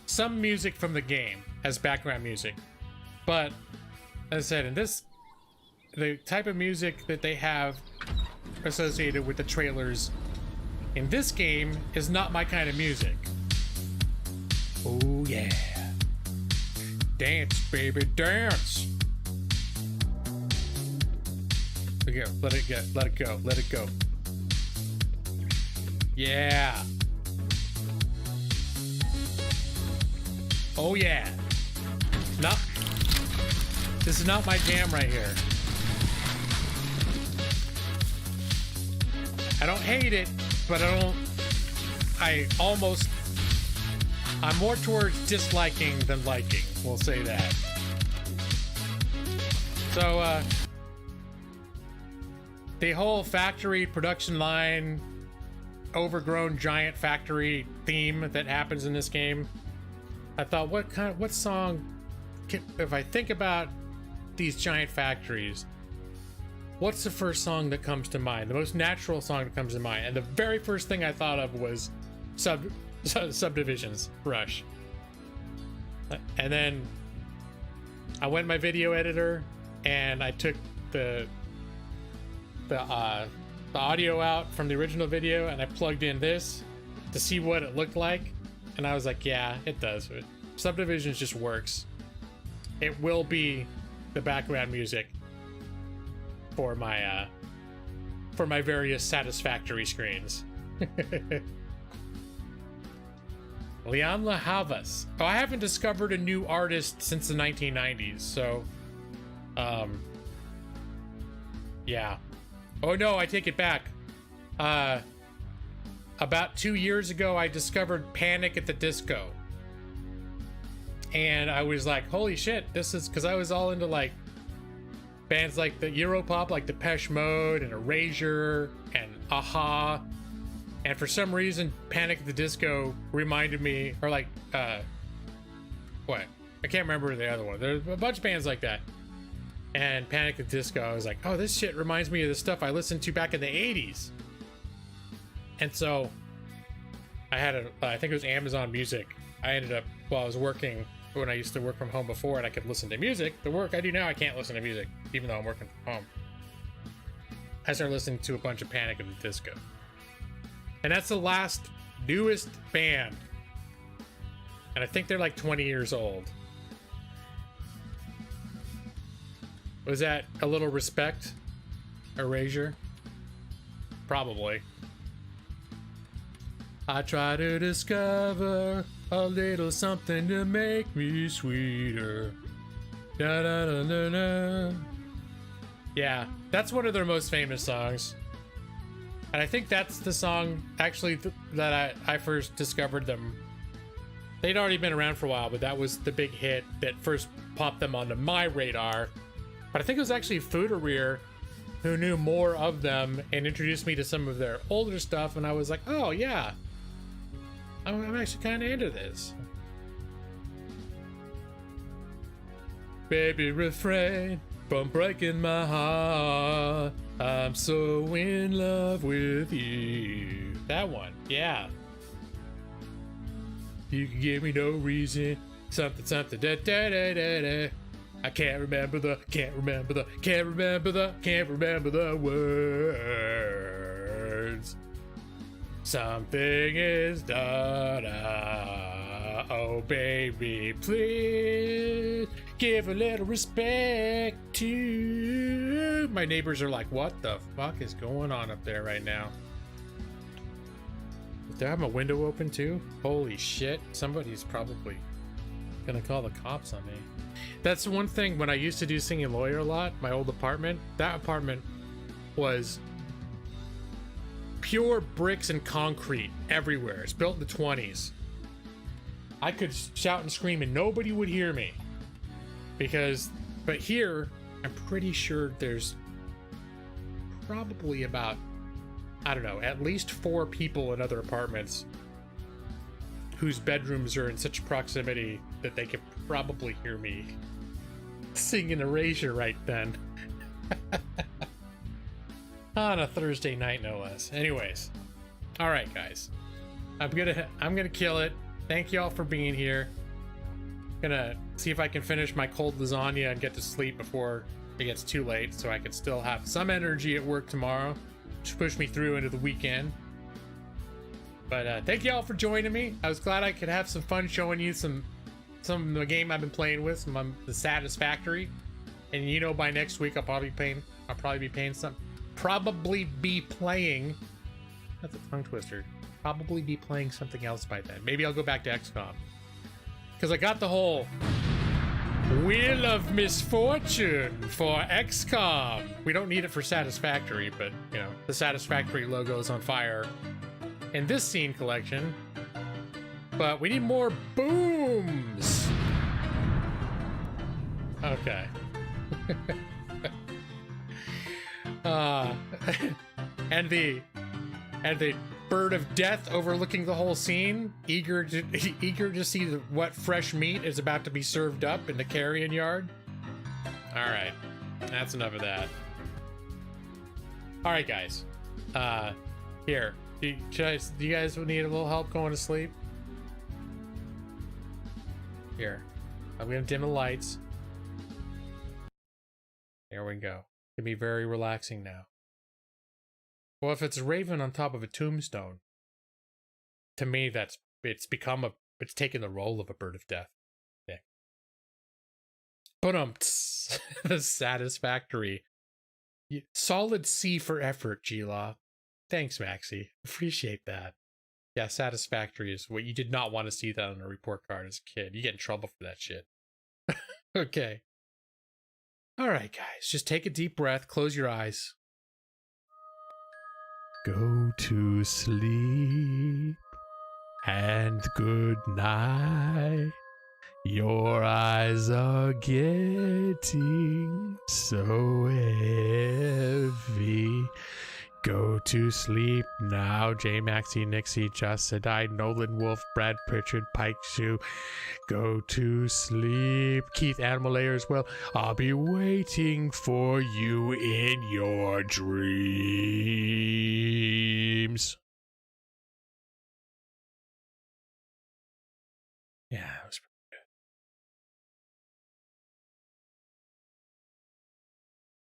some music from the game as background music. But as I said, in this, the type of music that they have associated with the trailers in this game is not my kind of music. Oh yeah. Dance, baby, dance. Let it go, let it go, let it go. Yeah. Oh yeah. No. This is not my jam right here. I don't hate it, but I'm more towards disliking than liking. We'll say that. So, the whole factory production line, overgrown giant factory theme that happens in this game, I thought, what song, if I think about these giant factories, what's the first song that comes to mind? The most natural song that comes to mind. And the very first thing I thought of was Subdivision's Rush. And then I went to my video editor and I took the audio out from the original video and I plugged in this to see what it looked like. And I was like, yeah, it does. Subdivisions just works. It will be the background music for my various Satisfactory screens. Leon La Havas. Oh, I haven't discovered a new artist since the 1990s, so yeah. Oh no, I take it back. About 2 years ago, I discovered Panic at the Disco. And I was like, holy shit, this is, because I was all into like bands like the Europop, like Depeche Mode and Erasure and Aha. And for some reason, Panic at the Disco reminded me, or like, what? I can't remember the other one. There's a bunch of bands like that. And Panic at the Disco, I was like, oh, this shit reminds me of the stuff I listened to back in the 80s. And so I had I think it was Amazon Music. I ended up, while I was working, when I used to work from home before and I could listen to music, the work I do now, I can't listen to music, even though I'm working from home. I started listening to a bunch of Panic at the Disco. And that's the newest band. And I think they're like 20 years old. Was that a little respect? Erasure? Probably. I try to discover a little something to make me sweeter. Da, da, da, da, da. Yeah, that's one of their most famous songs. And I think that's the song, actually, that I first discovered them. They'd already been around for a while, but that was the big hit that first popped them onto my radar. But I think it was actually Foodereer who knew more of them and introduced me to some of their older stuff, and I was like, oh yeah, I'm actually kind of into this. Baby, refrain from breaking my heart. I'm so in love with you. That one, yeah. You can give me no reason. Something, da da da da da. I can't remember the words. Something is da-da. Oh, baby, please give a little respect to... My neighbors are like, what the fuck is going on up there right now? Do I have my window open too? Holy shit. Somebody's probably gonna call the cops on me. That's one thing, when I used to do Singing Lawyer a lot, my old apartment, that apartment was pure bricks and concrete everywhere. It's built in the 20s. I could shout and scream and nobody would hear me. But here, I'm pretty sure there's probably about, I don't know, at least 4 people in other apartments whose bedrooms are in such proximity that they could probably hear me singing Erasure right then. On a Thursday night, no less. Anyways, all right, guys, I'm gonna kill it. Thank you all for being here. Gonna see if I can finish my cold lasagna and get to sleep before it gets too late, so I can still have some energy at work tomorrow to push me through into the weekend. But thank you all for joining me. I was glad I could have some fun showing you some of the game I've been playing with, the Satisfactory. And you know, by next week I'll probably be playing that's a tongue twister. Probably be playing something else by then. Maybe I'll go back to XCOM. Because I got the whole Wheel of Misfortune for XCOM. We don't need it for Satisfactory, but you know, the Satisfactory logo is on fire in this scene collection. But we need more booms. Okay. And the bird of death overlooking the whole scene, eager to see what fresh meat is about to be served up in the carrion yard. All right, that's enough of that. All right, guys. Here, do you guys need a little help going to sleep? Here, I'm gonna dim the lights. There we go. It can be very relaxing now. Well, if it's a raven on top of a tombstone, to me it's taken the role of a bird of death. Yeah. But the Satisfactory. Solid C for effort, G-Law. Thanks, Maxie. Appreciate that. Yeah, Satisfactory is what you did not want to see that on a report card as a kid. You get in trouble for that shit. Okay. All right, guys. Just take a deep breath. Close your eyes. Go to sleep. And good night. Your eyes are getting so heavy. Go to sleep now. J. Maxie, Nixie, Just Nolan Wolf, Brad Pritchard, Pike Shoe. Go to sleep. Keith Animal Layer as well. I'll be waiting for you in your dreams.